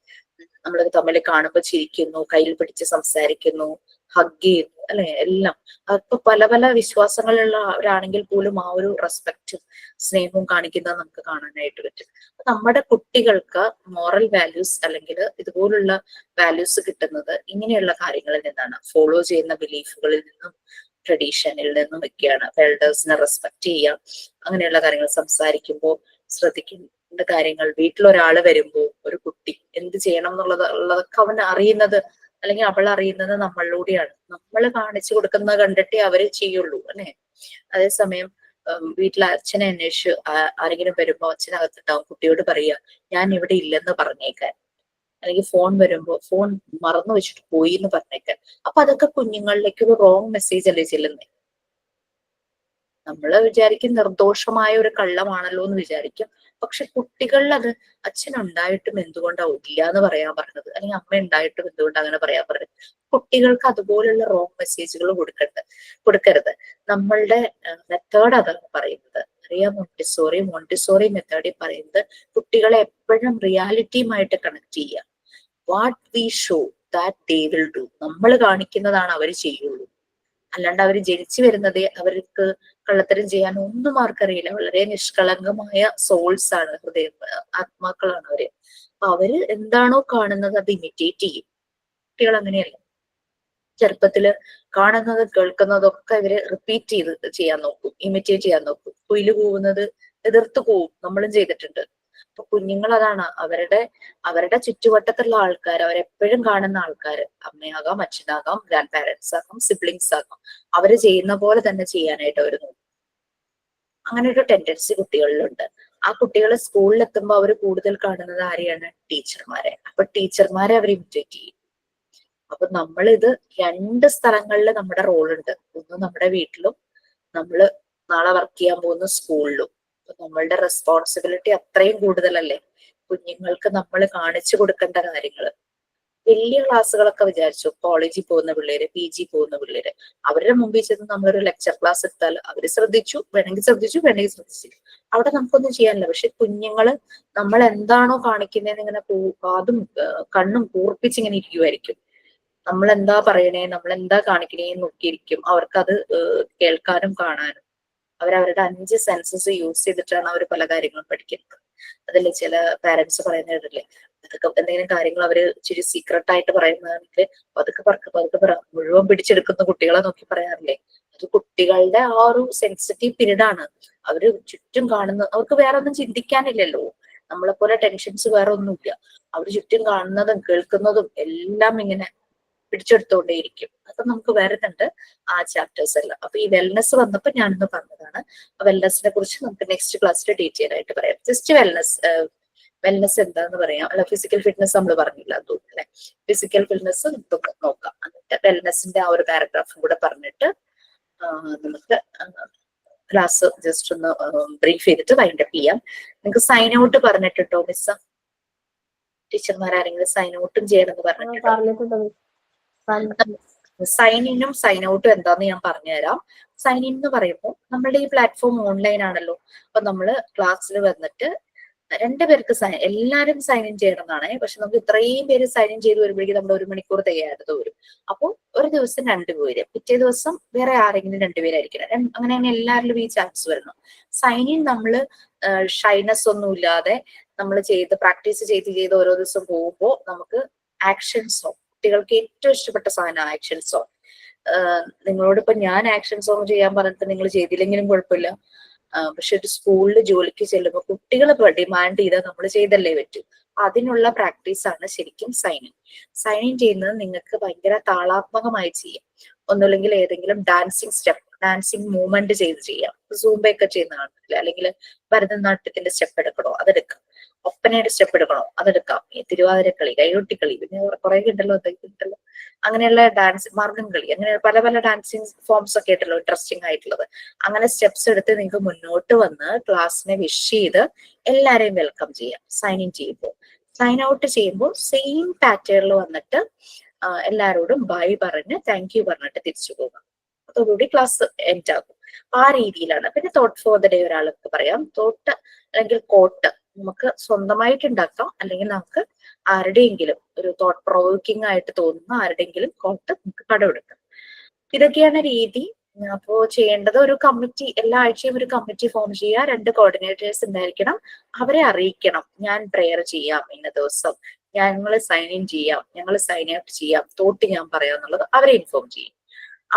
നമ്മൾ തമ്മിൽ കാണുമ്പോൾ ചിരിക്കുന്നു, കയ്യിൽ പിടിച്ച് സംസാരിക്കുന്നു, ഹഗ് ചെയ്യുന്നു അല്ലെ, എല്ലാം. അപ്പൊ പല പല വിശ്വാസങ്ങളുള്ളവരാണെങ്കിൽ പോലും ആ ഒരു റെസ്പെക്റ്റും സ്നേഹവും കാണിക്കുന്നത് നമുക്ക് കാണാനായിട്ട് പറ്റും. നമ്മുടെ കുട്ടികൾക്ക് മോറൽ വാല്യൂസ് അല്ലെങ്കിൽ ഇതുപോലുള്ള വാല്യൂസ് കിട്ടുന്നത് ഇങ്ങനെയുള്ള കാര്യങ്ങളിൽ നിന്നാണ്. ഫോളോ ചെയ്യുന്ന ബിലീഫുകളിൽ നിന്നും ട്രഡീഷനിൽ നിന്നും ഒക്കെയാണ്. എൽഡേഴ്സിനെ റെസ്പെക്ട് ചെയ്യുക, അങ്ങനെയുള്ള കാര്യങ്ങൾ സംസാരിക്കുമ്പോൾ ശ്രദ്ധിക്കേണ്ട കാര്യങ്ങൾ. വീട്ടിലൊരാള് വരുമ്പോ ഒരു കുട്ടി എന്ത് ചെയ്യണം ഉള്ളതൊക്കെ അവൻ അറിയുന്നത് അല്ലെങ്കിൽ അവൾ അറിയുന്നത് നമ്മളിലൂടെയാണ്. നമ്മൾ കാണിച്ചു കൊടുക്കുന്നത് കണ്ടിട്ടേ അവര് ചെയ്യുള്ളൂ അല്ലെ. അതേസമയം വീട്ടിൽ അച്ഛനെ അന്വേഷിച്ച് ആരെങ്കിലും വരുമ്പോ അച്ഛനകത്തുണ്ടാവും, കുട്ടിയോട് പറയുക ഞാൻ ഇവിടെ ഇല്ലെന്ന് പറഞ്ഞേക്കാൻ, അല്ലെങ്കിൽ ഫോൺ വരുമ്പോ ഫോൺ മറന്നു വെച്ചിട്ട് പോയി എന്ന് പറഞ്ഞേക്കാൻ. അപ്പൊ അതൊക്കെ കുഞ്ഞുങ്ങളിലേക്ക് ഒരു റോങ് മെസ്സേജ് അല്ലേ ചെല്ലുന്നേ. നമ്മള് വിചാരിക്കും നിർദോഷമായ ഒരു കള്ളമാണല്ലോ എന്ന് വിചാരിക്കും. പക്ഷെ കുട്ടികളിൽ അത് അച്ഛനുണ്ടായിട്ടും എന്തുകൊണ്ടാ ഇല്ല എന്ന് പറയാൻ പറഞ്ഞത്, അല്ലെങ്കിൽ അമ്മ ഉണ്ടായിട്ടും എന്തുകൊണ്ട് അങ്ങനെ പറയാൻ പറഞ്ഞത്. കുട്ടികൾക്ക് അതുപോലുള്ള റോങ് മെസ്സേജുകൾ കൊടുക്കരുത്. നമ്മളുടെ മെത്തേഡ് അതാണ് പറയുന്നത്. അറിയാം, മോണ്ടിസോറി മെത്തേഡിൽ പറയുന്നത് കുട്ടികളെ എപ്പോഴും റിയാലിറ്റിയുമായിട്ട് കണക്ട് ചെയ്യുക. What we show that they will do. നമ്മൾ കാണിക്കുന്നതാണ് അവർ ചെയ്യുള്ളൂ. അല്ലാണ്ട് അവർ ജനിച്ചു വരുന്നതേ അവർക്ക് കള്ളത്തരം ചെയ്യാൻ ഒന്നും ആർക്കറിയില്ല. വളരെ നിഷ്കളങ്കമായ സോൾസ് ആണ്, ഹൃദയം, ആത്മാക്കളാണ് അവര്. അപ്പൊ അവര് എന്താണോ കാണുന്നത് അത് ഇമിറ്റേറ്റ് ചെയ്യും. കുട്ടികൾ അങ്ങനെയല്ല. ചെറുപ്പത്തില് കാണുന്നത് കേൾക്കുന്നതൊക്കെ ഇവര് റിപ്പീറ്റ് ചെയ്യാൻ നോക്കും, ഇമിറ്റേറ്റ് ചെയ്യാൻ നോക്കും. കുയില് കൂവുന്നത് എതിർത്ത് പോവും, നമ്മളും ചെയ്തിട്ടുണ്ട്. അപ്പൊ കുഞ്ഞുങ്ങൾ അതാണ്, അവരുടെ ചുറ്റുവട്ടത്തുള്ള ആൾക്കാർ, അവരെപ്പോഴും കാണുന്ന ആൾക്കാർ, അമ്മയാകാം, അച്ഛനാകാം, ഗ്രാൻഡ് പാരന്റ്സ് ആകാം, സിബ്ലിങ്സ് ആകാം, അവര് ചെയ്യുന്ന പോലെ തന്നെ ചെയ്യാനായിട്ട് അവർ നോക്കും. അങ്ങനെ ഒരു ടെൻഡൻസി കുട്ടികളിലുണ്ട്. ആ കുട്ടികൾ സ്കൂളിൽ എത്തുമ്പോൾ അവർ കൂടുതൽ കാണുന്നത് ആരെയാണ്? ടീച്ചർമാരെ. അപ്പൊ ടീച്ചർമാരെ അവർ ഇമിറ്റേറ്റ് ചെയ്യും. അപ്പൊ നമ്മളിത് രണ്ട് സ്ഥലങ്ങളിൽ നമ്മുടെ റോളുണ്ട്. ഒന്ന് നമ്മുടെ വീട്ടിലും, നമ്മള് നാളെ വർക്ക് ചെയ്യാൻ പോകുന്ന സ്കൂളിലും. അപ്പൊ നമ്മളുടെ റെസ്പോൺസിബിലിറ്റി അത്രയും കൂടുതലല്ലേ. കുഞ്ഞുങ്ങൾക്ക് നമ്മൾ കാണിച്ചു കൊടുക്കേണ്ട കാര്യങ്ങൾ. വലിയ ക്ലാസ്സുകളൊക്കെ വിചാരിച്ചു, കോളേജിൽ പോകുന്ന പിള്ളേര്, PG പോകുന്ന പിള്ളേര്, അവരുടെ മുമ്പിൽ ചെന്ന് നമ്മളൊരു ലെക്ചർ ക്ലാസ് എടുത്താൽ അവര് ശ്രദ്ധിച്ചു, വേണമെങ്കിൽ ശ്രദ്ധിച്ചില്ല, അവിടെ നമുക്കൊന്നും ചെയ്യാനില്ല. പക്ഷെ കുഞ്ഞുങ്ങള് നമ്മൾ എന്താണോ കാണിക്കുന്നതെന്ന് ഇങ്ങനെ കാതും കണ്ണും കൂർപ്പിച്ചിങ്ങനെ ഇരിക്കുമായിരിക്കും. നമ്മൾ എന്താ പറയണേ, നമ്മൾ എന്താ കാണിക്കണേ നോക്കിയിരിക്കും. അവർക്കത് കേൾക്കാനും കാണാനും. അവരവരുടെ 5 സെൻസസ് യൂസ് ചെയ്തിട്ടാണ് അവർ പല കാര്യങ്ങളും പഠിക്കുന്നത്. അതല്ലേ ചില പാരന്റ്സ് പറയുന്നതല്ലേ, അതൊക്കെ എന്തെങ്കിലും കാര്യങ്ങൾ അവര് ഇച്ചിരി സീക്രട്ട് ആയിട്ട് പറയുന്നതാണെങ്കിൽ പതുക്കെ പറ മുഴുവൻ പിടിച്ചെടുക്കുന്ന കുട്ടികളെ നോക്കി പറയാറില്ലേ. അത് കുട്ടികളുടെ ആ ഒരു സെൻസിറ്റീവ് പീരീഡ് ആണ്. അവര് ചുറ്റും കാണുന്ന, അവർക്ക് വേറെ ഒന്നും ചിന്തിക്കാനില്ലല്ലോ. നമ്മളെ പോലെ ടെൻഷൻസ് വേറെ ഒന്നുമില്ല. അവർ ചുറ്റും കാണുന്നതും കേൾക്കുന്നതും എല്ലാം ഇങ്ങനെ പിടിച്ചെടുത്തോണ്ടേയിരിക്കും. അപ്പൊ നമുക്ക് വരുന്നുണ്ട് ആ ചാപ്റ്റേഴ്സ് എല്ലാം. അപ്പൊ ഈ വെൽനെസ് വന്നപ്പോ ഞാനിന്ന് പറഞ്ഞതാണ്. വെൽനെസിനെ കുറിച്ച് നമുക്ക് നെക്സ്റ്റ് ക്ലാസ്സിൽ ഡീറ്റെയിൽ ആയിട്ട് പറയാം. ജസ്റ്റ് വെൽനെസ് എന്താന്ന് പറയാം. അല്ല, ഫിസിക്കൽ ഫിറ്റ്നസ് നമ്മൾ പറഞ്ഞില്ല തോന്നുന്നു അല്ലെ. ഫിസിക്കൽ ഫിറ്റ്നസ് നമുക്ക് നോക്കാം. എന്നിട്ട് വെൽനെസിന്റെ ആ ഒരു പാരഗ്രാഫും കൂടെ പറഞ്ഞിട്ട് നമുക്ക് ക്ലാസ് ജസ്റ്റ് ഒന്ന് ബ്രീഫ് ചെയ്തിട്ട് വൈൻഡപ്പ് ചെയ്യാം. നിങ്ങൾക്ക് സൈൻ ഔട്ട് പറഞ്ഞിട്ടുണ്ടോ മിസ്? ടീച്ചർമാരാരെങ്കിലും സൈൻ ഔട്ടും ചെയ്യണമെന്ന് പറഞ്ഞിട്ടുണ്ടോ? സൈൻ ഇന്നും സൈൻ ഔട്ടും എന്താന്ന് ഞാൻ പറഞ്ഞുതരാം. സൈൻ ഇൻ എന്ന് പറയുമ്പോൾ നമ്മളുടെ ഈ പ്ലാറ്റ്ഫോം ഓൺലൈൻ ആണല്ലോ. അപ്പൊ നമ്മള് ക്ലാസ്സിൽ വന്നിട്ട് രണ്ടുപേർക്ക് എല്ലാരും സൈൻ ഇൻ ചെയ്യണമെന്നാണ്. പക്ഷെ നമുക്ക് ഇത്രയും പേര് സൈൻ ഇൻ ചെയ്ത് വരുമ്പോഴേക്കും നമ്മൾ 1 മണിക്കൂർ തികയാതെ വരും. അപ്പോൾ ഒരു ദിവസം 2 പേര്, പിറ്റേ ദിവസം വേറെ ആരെങ്കിലും 2 പേരായിരിക്കണം. അങ്ങനെ എല്ലാവരിലും ഈ ചാൻസ് വരുന്നു. സൈൻ ഇൻ നമ്മള് ഷൈനസ് ഒന്നും ഇല്ലാതെ നമ്മൾ പ്രാക്ടീസ് ചെയ്ത് ഓരോ ദിവസം പോകുമ്പോൾ നമുക്ക് ആക്ഷൻ സോങ്, കുട്ടികൾക്ക് ഏറ്റവും ഇഷ്ടപ്പെട്ട സാധനമാണ് ആക്ഷൻ സോങ്. നിങ്ങളോട് ഇപ്പൊ ഞാൻ ആക്ഷൻ സോങ് ചെയ്യാൻ പറഞ്ഞിട്ട് നിങ്ങൾ ചെയ്തില്ലെങ്കിലും കുഴപ്പമില്ല. പക്ഷെ ഒരു സ്കൂളിൽ ജോലിക്ക് ചെല്ലുമ്പോൾ കുട്ടികൾ ഡിമാൻഡ് ചെയ്താൽ നമ്മൾ ചെയ്തല്ലേ പറ്റൂ. അതിനുള്ള പ്രാക്ടീസാണ് ശരിക്കും സൈൻ ഇൻ. സൈൻ ഇൻ ചെയ്യുന്നത് നിങ്ങൾക്ക് ഭയങ്കര താളാത്മകമായി ചെയ്യാം. ഒന്നുമില്ലെങ്കിൽ ഏതെങ്കിലും ഡാൻസിങ് മൂവ്മെന്റ് ചെയ്യാം. സൂംബയൊക്കെ ചെയ്യുന്ന കാണില്ല, അല്ലെങ്കിൽ ഭരതനാട്യത്തിന്റെ സ്റ്റെപ്പ് എടുക്കണോ അതെടുക്കാം, ഒപ്പനയുടെ സ്റ്റെപ്പ് എടുക്കണോ അതെടുക്കാം, തിരുവാതിരക്കളി, കൈകൊട്ടിക്കളി, പിന്നെ കുറെ ഉണ്ടല്ലോ ഉണ്ടല്ലോ, അങ്ങനെയുള്ള ഡാൻസ്, മാർഗം കളി, അങ്ങനെ പല പല ഡാൻസിങ് ഫോംസ് ഒക്കെ ഉണ്ടല്ലോ ഇൻട്രസ്റ്റിംഗ് ആയിട്ടുള്ളത്. അങ്ങനെ സ്റ്റെപ്സ് എടുത്ത് നിങ്ങൾക്ക് മുന്നോട്ട് വന്ന് ക്ലാസ്സിനെ വിഷ് ചെയ്ത് എല്ലാരെയും വെൽക്കം ചെയ്യാം. സൈൻ ഇൻ ചെയ്യുമ്പോൾ, സൈൻ ഔട്ട് ചെയ്യുമ്പോൾ സെയിം പാറ്റേണിൽ വന്നിട്ട് എല്ലാരോടും ബൈ പറഞ്ഞ് താങ്ക് യു പറഞ്ഞിട്ട് തിരിച്ചു പോകാം. അതോടുകൂടി ക്ലാസ് എൻഡ് ആകും. ആ രീതിയിലാണ്. പിന്നെ തോട്ട് ഫോർ ദ ഡേ ഒരാൾക്ക് പറയാം. തോട്ട് അല്ലെങ്കിൽ കോട്ട് നമുക്ക് സ്വന്തമായിട്ട് ഉണ്ടാക്കാം, അല്ലെങ്കിൽ നമുക്ക് ആരുടെയെങ്കിലും ഒരു തോട്ട് പ്രൊവോക്കിംഗ് ആയിട്ട് തോന്നുന്ന ആരുടെയെങ്കിലും കോട്ട് നമുക്ക് കടമെടുക്കാം. ഇതൊക്കെയാണ് രീതി. അപ്പോ ചെയ്യേണ്ടത് ഒരു കമ്മിറ്റി, എല്ലാ ആഴ്ചയും ഒരു കമ്മിറ്റി ഫോം ചെയ്യുക. 2 കോർഡിനേറ്റേഴ്സ് ഉണ്ടായിരിക്കണം. അവരെ അറിയിക്കണം, ഞാൻ പ്രെയർ ചെയ്യാം ഇന്ന ദിവസം, ഞങ്ങൾ സൈൻ ഇൻ ചെയ്യാം, ഞങ്ങൾ സൈൻ ഔട്ട് ചെയ്യാം, തോട്ട് ഞാൻ പറയാം എന്നുള്ളത് അവരെ ഇൻഫോം ചെയ്യും.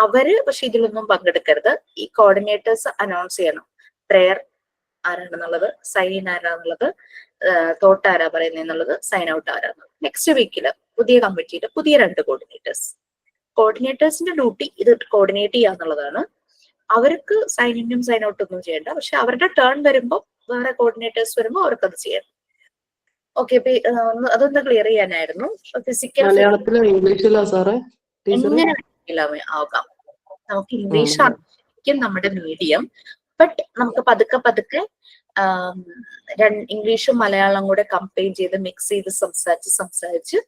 അവര് പക്ഷെ ഇതിലൊന്നും പങ്കെടുക്കരുത്. ഈ കോർഡിനേറ്റേഴ്സ് അനൗൺസ് ചെയ്യണം പ്രെയർ ആരാണെന്നുള്ളത്, സൈൻ ഇൻ ആരാന്നുള്ളത്, തോട്ട് ആരാ പറയുന്നത്, സൈൻ ഔട്ട് ആരാന്നുള്ളത്. നെക്സ്റ്റ് വീക്കില് പുതിയ കമ്മിറ്റിയിൽ പുതിയ 2 കോർഡിനേറ്റേഴ്സിന്റെ ഡ്യൂട്ടി ഇത് കോർഡിനേറ്റ് ചെയ്യാന്നുള്ളതാണ്. അവർക്ക് സൈൻ ഇന്നും സൈൻ ഔട്ടും ഒന്നും ചെയ്യേണ്ട. പക്ഷെ അവരുടെ ടേൺ വരുമ്പോൾ വേറെ കോർഡിനേറ്റേഴ്സ് വരുമ്പോൾ അവർക്ക് അത് ചെയ്യണം. ഓക്കെ, അതൊന്ന് ക്ലിയർ ചെയ്യാനായിരുന്നു. ഫിസിക്കൽ മലയാളത്തിലോ ഇംഗ്ലീഷിലോ സാറേ ടീച്ചർ? എങ്ങനെ ആകാം. നമുക്ക് ഇംഗ്ലീഷ് ആയിരിക്കും നമ്മുടെ മീഡിയം. ബട്ട് നമുക്ക് പതുക്കെ ഇംഗ്ലീഷും മലയാളം കൂടെ കമ്പൈൻ ചെയ്ത് മിക്സ് ചെയ്ത് സംസാരിച്ച്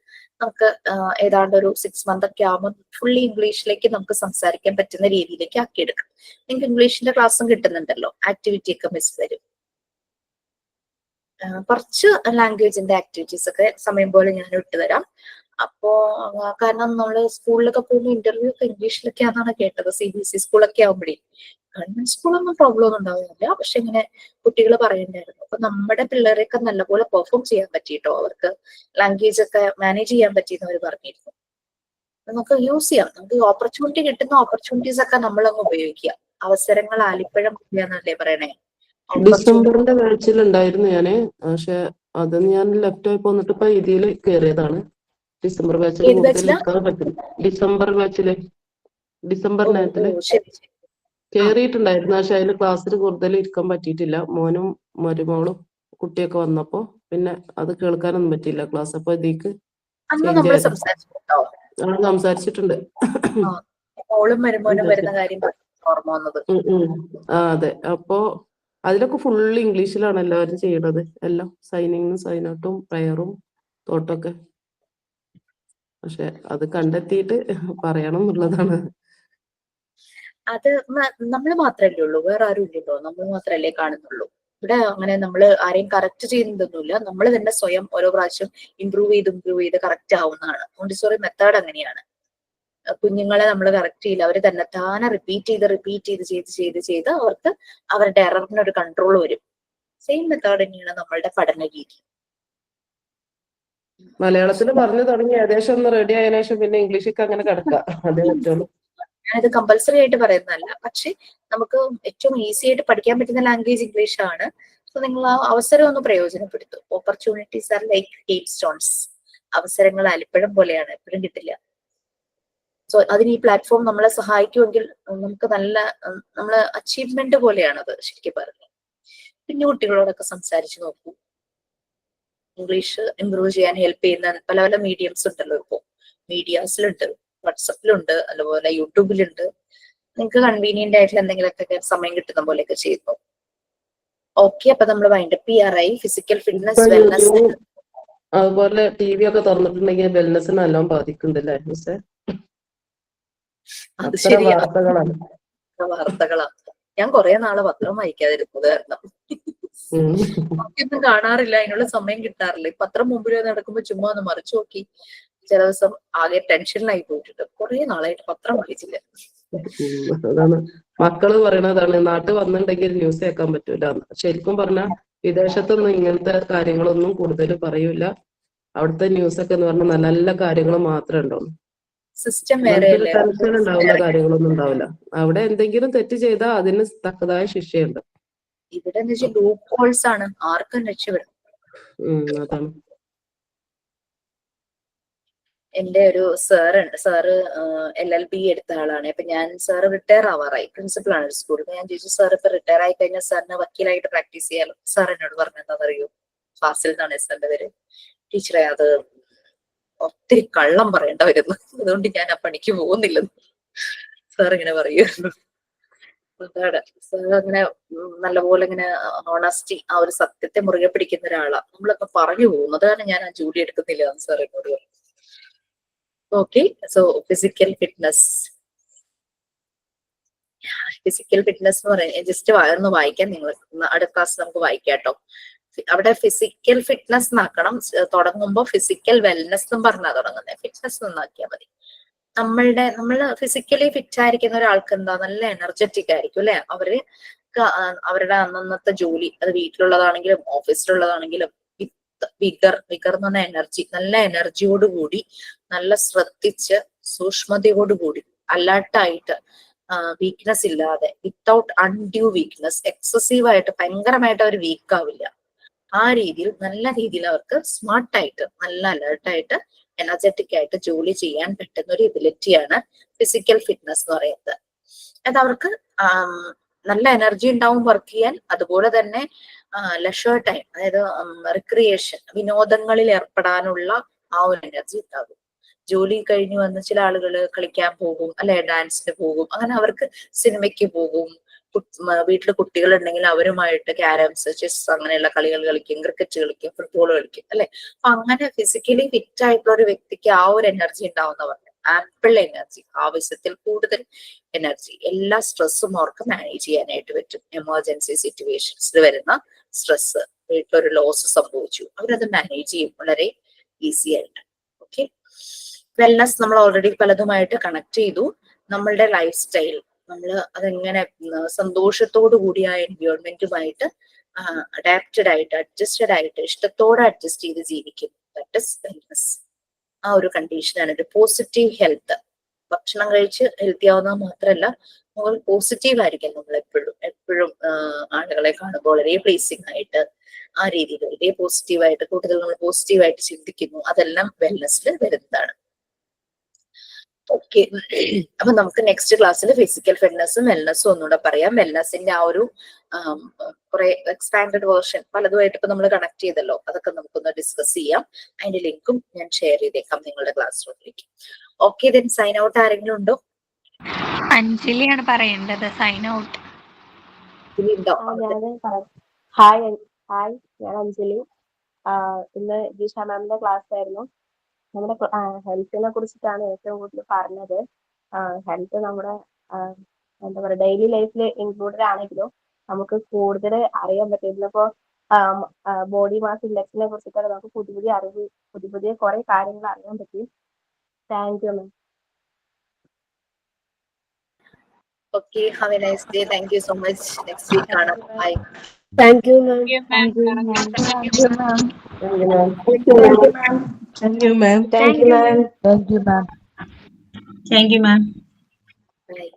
നമുക്ക് ഏതാണ്ട് ഒരു 6 month ഒക്കെ ആകുമ്പോൾ ഫുള്ളി ഇംഗ്ലീഷിലേക്ക് നമുക്ക് സംസാരിക്കാൻ പറ്റുന്ന രീതിയിലേക്ക് ആക്കിയെടുക്കാം. നിങ്ങൾക്ക് ഇംഗ്ലീഷിന്റെ ക്ലാസ്സും കിട്ടുന്നുണ്ടല്ലോ, ആക്ടിവിറ്റി ഒക്കെ മിസ് വരും. കുറച്ച് ലാംഗ്വേജിന്റെ ആക്ടിവിറ്റീസ് ഒക്കെ സമയം പോലെ ഞാൻ ഇട്ടുതരാം. അപ്പോ കാരണം നമ്മള് സ്കൂളിലൊക്കെ പോകുമ്പോൾ ഇന്റർവ്യൂ ഒക്കെ ഇംഗ്ലീഷിലൊക്കെയാണെന്നാണ് കേട്ടത്. CBSE സ്കൂളൊക്കെ ആകുമ്പോഴേ, ഗവൺമെന്റ് സ്കൂളൊന്നും പ്രോബ്ലം ഒന്നും ഉണ്ടാവുന്നില്ല. പക്ഷെ ഇങ്ങനെ കുട്ടികൾ പറയണ്ടായിരുന്നു. അപ്പൊ നമ്മുടെ പിള്ളേരെയൊക്കെ നല്ലപോലെ പെർഫോം ചെയ്യാൻ പറ്റിയിട്ടോ, അവർക്ക് ലാംഗ്വേജ് ഒക്കെ മാനേജ് ചെയ്യാൻ പറ്റിയെന്ന് അവർ പറഞ്ഞിരുന്നു. നമുക്ക് യൂസ് ചെയ്യാം. നമുക്ക് ഓപ്പർച്യൂണിറ്റി കിട്ടുന്ന ഓപ്പർച്യൂണിറ്റീസ് ഒക്കെ നമ്മളങ്ങ് ഉപയോഗിക്കുക. അവസരങ്ങൾ ആലിപ്പഴം എന്നല്ലേ പറയണേ. ഡിസംബറിന്റെ ബാച്ചിൽ ഉണ്ടായിരുന്നു ഞാന്. പക്ഷെ അത് ഞാൻ ലെഫ്റ്റ് ആയി പോന്നിട്ട് ഇപ്പൊ ഇതിൽ കയറിയതാണ്. ഡിസംബർ ബാച്ചിൽ കൂടുതൽ നിൽക്കാൻ പറ്റില്ല. ഡിസംബർ 9 കയറിയിട്ടുണ്ടായിരുന്നു. പക്ഷെ അതിൽ ക്ലാസ്സിൽ കൂടുതൽ ഇരിക്കാൻ പറ്റിയിട്ടില്ല. മോനും മരുമോളും കുട്ടിയൊക്കെ വന്നപ്പോ പിന്നെ അത് കേൾക്കാനൊന്നും പറ്റിയില്ല ക്ലാസ്. അപ്പൊ ഇതിക്ക് സംസാരിച്ചിട്ടുണ്ട്. അതെ. അപ്പോ അതിലൊക്കെ ഫുള്ള് ഇംഗ്ലീഷിലാണ് എല്ലാവരും ചെയ്യണത്. എല്ലാം സൈനിങ്ങും സൈൻ ഔട്ടും പ്രയറും തോട്ടൊക്കെ. പക്ഷെ അത് കണ്ടെത്തിയിട്ട് പറയണം എന്നുള്ളതാണ്. അത് നമ്മൾ മാത്രല്ലേ ഉള്ളൂ, വേറെ ആരും ഇല്ലല്ലോ. നമ്മൾ മാത്രല്ലേ കാണുന്നുള്ളൂ. ഇവിടെ അങ്ങനെ നമ്മൾ ആരെയും കറക്റ്റ് ചെയ്യുന്നതൊന്നുമില്ല. നമ്മൾ തന്നെ സ്വയം ഓരോ പ്രാവശ്യം ഇമ്പ്രൂവ് ചെയ്ത് കറക്റ്റ് ആവുന്നതാണ്. മോണ്ടിസോറി മെത്തേഡ് അങ്ങനെയാണ്. കുഞ്ഞുങ്ങളെ നമ്മൾ കറക്റ്റ് ചെയ്യില്ല, അവർ തന്നെ താനെ റിപ്പീറ്റ് ചെയ്ത് അവർക്ക് അവരുടെ എററിനൊരു കൺട്രോൾ വരും. സെയിം മെത്തേഡ് തന്നെയാണ് നമ്മളുടെ പഠന രീതി. മലയാളത്തിൽ പറഞ്ഞു തുടങ്ങി ഏകദേശം ഒന്ന് റെഡി ആയതിനു ശേഷം പിന്നെ ഇംഗ്ലീഷിലേക്ക് അങ്ങനെ കിടക്കാം. അതേ പറ്റുള്ളൂ. ഞാനത് കമ്പൽസറി ആയിട്ട് പറയുന്നതല്ല, പക്ഷെ നമുക്ക് ഏറ്റവും ഈസി ആയിട്ട് പഠിക്കാൻ പറ്റുന്ന ലാംഗ്വേജ് ഇംഗ്ലീഷ് ആണ്. സോ നിങ്ങൾ ആ അവസരം ഒന്ന് പ്രയോജനപ്പെടുത്തും. Opportunities are like cape stones. അവസരങ്ങൾ അലിപ്പഴം പോലെയാണ്, എപ്പോഴും കിട്ടില്ല. സോ അതിന് ഈ പ്ലാറ്റ്ഫോം നമ്മളെ സഹായിക്കുമെങ്കിൽ നമുക്ക് നമ്മളെ അച്ചീവ്മെന്റ് പോലെയാണത് ശരിക്കും പറഞ്ഞു. പിന്നെ കുട്ടികളോടൊക്കെ സംസാരിച്ച് നോക്കൂ. ഇംഗ്ലീഷ് ഇംപ്രൂവ് ചെയ്യാൻ ഹെൽപ്പ് ചെയ്യുന്ന പല പല മീഡിയംസ് ഉണ്ടല്ലോ. ഇപ്പോ മീഡിയാസിലുണ്ട്, വാട്സപ്പിലുണ്ട്, അതുപോലെ യൂട്യൂബിലുണ്ട്. നിങ്ങൾക്ക് കൺവീനിയന്റ് ആയിട്ടുള്ള എന്തെങ്കിലുമൊക്കെ സമയം കിട്ടുന്ന പോലെയൊക്കെ ചെയ്യുന്നു. ഓക്കെ, അപ്പൊ നമ്മൾ വൈൻഡപ്പ് ചെയ്യാറായി. ഫിസിക്കൽ ഫിറ്റ്നസ്, വെൽനസ്, അതുപോലെ TV ഒക്കെ തുറന്നിട്ടുണ്ടെങ്കിൽ വെൽനസിന് നല്ലോണം ബാധിക്കുന്നുണ്ടല്ലേ മിസ്സേ? അത് അത്ര ശരിയാ, വാർത്തകളാണ്. വാർത്തകളാ. ഞാൻ കുറെ നാള് പത്രം വായിക്കാതിരുന്നത് കാരണം ഉം. ബാക്കിയൊന്നും കാണാറില്ല, അതിനുള്ള സമയം കിട്ടാറില്ല. ഈ പത്രം മുമ്പിൽ നടക്കുമ്പോ ചുമ്മാ ഒന്ന് മറിച്ചു നോക്കി ചില ദിവസം ആകെ ടെൻഷനിലായി പോയിട്ടുണ്ട്. കുറെ നാളായിട്ട് പത്രം വായിച്ചില്ല. അതാണ് മക്കള് പറയണതാണ്, നാട്ടിൽ വന്നിട്ടുണ്ടെങ്കിൽ ന്യൂസ് കേൾക്കാൻ പറ്റൂല. ശരിക്കും പറഞ്ഞാൽ വിദേശത്തൊന്നും ഇങ്ങനത്തെ കാര്യങ്ങളൊന്നും കൂടുതൽ പറയൂല. അവിടുത്തെ ന്യൂസ് ഒക്കെ എന്ന് പറഞ്ഞാൽ നല്ല നല്ല കാര്യങ്ങൾ മാത്രമേ ഉണ്ടാവും. സിസ്റ്റം അങ്ങനത്തെ ഒരു വേറെയല്ലേ, ടെൻഷൻ ഉണ്ടാവുന്ന കാര്യങ്ങളൊന്നും ഉണ്ടാവില്ല. അവിടെ എന്തെങ്കിലും തെറ്റ് ചെയ്താൽ അതിന് തക്കതായ ശിക്ഷയുണ്ട്. ഇവിടെ എന്ന് വെച്ചാൽ ലൂപ്പ് ഹോൾസ് ആണ്, ആർക്കും രക്ഷപ്പെടും. അതാണ്. എന്റെ ഒരു സാറ് LLB എടുത്ത ആളാണ്. അപ്പൊ ഞാൻ സാറ് റിട്ടയർ ആവാറായി, പ്രിൻസിപ്പൾ ആണ് ഒരു സ്കൂളിൽ. ഞാൻ ചോദിച്ചു, സാർ ഇപ്പൊ റിട്ടയർ ആയി കഴിഞ്ഞാൽ സാറിന് വക്കീലായിട്ട് പ്രാക്ടീസ് ചെയ്യാലോ? സാർ എന്നോട് പറഞ്ഞെന്താണെന്നറിയോ? ഫാസിൽ എന്നാണ് സാറിന്റെ പേര്. ടീച്ചറെ, അത് ഒത്തിരി കള്ളം പറയേണ്ട വരുന്നു, അതുകൊണ്ട് ഞാൻ ആ പണിക്ക് പോകുന്നില്ലെന്ന് സാർ ഇങ്ങനെ പറയുമായിരുന്നു. സാർ അങ്ങനെ നല്ലപോലെ ഇങ്ങനെ ഓണസ്റ്റി, ആ ഒരു സത്യത്തെ മുറുകെ പിടിക്കുന്ന ഒരാളാ. നമ്മളൊക്കെ പറഞ്ഞു പോകും, അതാണ് ഞാൻ ആ ജോലി എടുക്കുന്നില്ല എന്ന് സാർ എന്നോട് പറഞ്ഞു. ഓക്കെ, സോ ഫിസിക്കൽ ഫിറ്റ്നസ് എന്ന് പറയാൻ ജസ്റ്റ് ഒന്ന് വായിക്കാൻ, നിങ്ങൾ അടുത്ത ക്ലാസ് നമുക്ക് വായിക്കാം കേട്ടോ. അവിടെ ഫിസിക്കൽ ഫിറ്റ്നസ് എന്നാക്കണം. തുടങ്ങുമ്പോ ഫിസിക്കൽ വെൽനെസ് എന്നും പറഞ്ഞാ തുടങ്ങുന്നത്. ഫിറ്റ്നസ് നന്നാക്കിയാൽ മതി. നമ്മള് ഫിസിക്കലി ഫിറ്റ് ആയിരിക്കുന്ന ഒരാൾക്ക് എന്താ, നല്ല എനർജറ്റിക് ആയിരിക്കും അല്ലെ? അവരുടെ അന്നത്തെ ജോലി, അത് വീട്ടിലുള്ളതാണെങ്കിലും ഓഫീസിലുള്ളതാണെങ്കിലും, വിഗർ എന്ന് പറഞ്ഞ എനർജി, നല്ല എനർജിയോട് കൂടി, നല്ല ശ്രദ്ധിച്ച് സൂക്ഷ്മതയോടുകൂടി, അലേർട്ടായിട്ട്, വീക്ക്നെസ് ഇല്ലാതെ, വിത്തൗട്ട് അൺഡ്യൂ വീക്ക്നെസ്, എക്സസീവ് ആയിട്ട് ഭയങ്കരമായിട്ട് അവർ വീക്ക് ആവില്ല. ആ രീതിയിൽ നല്ല രീതിയിൽ അവർക്ക് സ്മാർട്ടായിട്ട്, നല്ല അലേർട്ടായിട്ട്, എനർജറ്റിക് ആയിട്ട് ജോലി ചെയ്യാൻ പറ്റുന്ന ഒരു എബിലിറ്റിയാണ് ഫിസിക്കൽ ഫിറ്റ്നസ് എന്ന് പറയുന്നത്. അത് അവർക്ക് നല്ല എനർജി ഉണ്ടാവും വർക്ക് ചെയ്യാൻ. അതുപോലെ തന്നെ ലെഷർ ടൈം, അതായത് റിക്രിയേഷൻ, വിനോദങ്ങളിൽ ഏർപ്പെടാനുള്ള ആ ഒരു എനർജി ഉണ്ടാകും. ജോലി കഴിഞ്ഞ് വന്ന് ചില ആളുകൾ കളിക്കാൻ പോകും, അല്ലെ ഡാൻസിന് പോകും, അങ്ങനെ അവർക്ക് സിനിമയ്ക്ക് പോകും. വീട്ടിൽ കുട്ടികൾ ഉണ്ടെങ്കിൽ അവരുമായിട്ട് ക്യാരംസ്, ചെസ് അങ്ങനെയുള്ള കളികൾ കളിക്കും, ക്രിക്കറ്റ് കളിക്കും, ഫുട്ബോൾ കളിക്കും, അല്ലെ? അപ്പൊ അങ്ങനെ ഫിസിക്കലി ഫിറ്റ് ആയിട്ടുള്ള ഒരു വ്യക്തിക്ക് ആ ഒരു എനർജി ഉണ്ടാവുന്ന പറഞ്ഞു, ആമ്പിൾ എനർജി, ആവശ്യത്തിൽ കൂടുതൽ എനർജി. എല്ലാ സ്ട്രെസ്സും അവർക്ക് മാനേജ് ചെയ്യാനായിട്ട് പറ്റും. എമർജൻസി സിറ്റുവേഷൻസിൽ വരുന്ന സ്ട്രെസ്, വീട്ടിലൊരു ലോസ് സംഭവിച്ചു, അവരത് മാനേജ് ചെയ്യും വളരെ ഈസി ആയിട്ട്. ഓക്കെ, വെൽനസ് നമ്മൾ ഓൾറെഡി പലതുമായിട്ട് കണക്ട് ചെയ്തു. നമ്മളുടെ ലൈഫ് സ്റ്റൈൽ, നമ്മൾ അതെങ്ങനെ സന്തോഷത്തോടു കൂടി ആ എൻവയോൺമെന്റുമായിട്ട് അഡാപ്റ്റഡ് ആയിട്ട്, അഡ്ജസ്റ്റഡ് ആയിട്ട്, ഇഷ്ടത്തോടെ അഡ്ജസ്റ്റ് ചെയ്ത് ജീവിക്കും. That is wellness. ആ ഒരു കണ്ടീഷനാണ് ഒരു പോസിറ്റീവ് ഹെൽത്ത്. ഭക്ഷണം കഴിച്ച് ഹെൽത്തി ആവുന്നത് മാത്രമല്ല, നമ്മൾ പോസിറ്റീവ് ആയിരിക്കും. നമ്മൾ എപ്പോഴും ആളുകളെ കാണുമ്പോൾ വളരെ പ്ലീസിങ് ആയിട്ട്, ആ രീതിയിൽ വളരെ പോസിറ്റീവായിട്ട്, കൂടുതൽ നമ്മൾ പോസിറ്റീവായിട്ട് ചിന്തിക്കുന്നു. അതെല്ലാം വെൽനസ്സിൽ വരുന്നതാണ്. ഓക്കെ, അപ്പൊ നമുക്ക് നെക്സ്റ്റ് ക്ലാസ്സിൽ ഫിസിക്കൽ ഫിറ്റ്നസും വെൽനസും ഒന്നുകൂടെ പറയാം. വെൽനസിന്റെ ആ ഒരു കുറെ എക്സ്പാൻഡഡ് വേർഷൻ പലതുമായിട്ട് ഇപ്പൊ നമ്മൾ കണക്ട് ചെയ്തല്ലോ, അതൊക്കെ നമുക്കൊന്ന് ഡിസ്കസ് ചെയ്യാം. അതിന്റെ ലിങ്കും ഞാൻ ഷെയർ ചെയ്തേക്കാം നിങ്ങളുടെ ക്ലാസ് റൂമിലേക്ക്. ഓക്കെ, ദെൻ സൈൻ ഔട്ട് ആരെങ്കിലും ഉണ്ടോ? അഞ്ജലിയാണ് പറയേണ്ടത് സൈൻ ഔട്ട്. ഹായ് ഹായ്, ഞാൻ അഞ്ജലി. ഇന്ന് ജിഷ മാമിന്റെ ക്ലാസ് ആയിരുന്നു. നമ്മുടെ ഹെൽത്തിനെ കുറിച്ചിട്ടാണ് ഏറ്റവും കൂടുതൽ പറഞ്ഞത്. ഹെൽത്ത് നമ്മുടെ എന്താ പറയുക, ഡെയിലി ലൈഫിൽ ഇൻക്ലൂഡഡ് ആണെങ്കിലും നമുക്ക് കൂടുതൽ അറിയാൻ പറ്റും. ഇന്നിപ്പോ ബോഡി മാസ് ഇൻഡെക്സിനെ കുറിച്ചിട്ട് നമുക്ക് പുതിയ കുറെ കാര്യങ്ങൾ അറിയാൻ പറ്റി. Thank you ma'am. Okay, have a nice day. Thank you so much. Next week കാണാം. Bye. Thank you ma'am. Thank you, ma'am. Thank you ma'am. Thank you, ma'am. Thank you ma'am. Thank you, ma'am. Thank you, ma'am. By.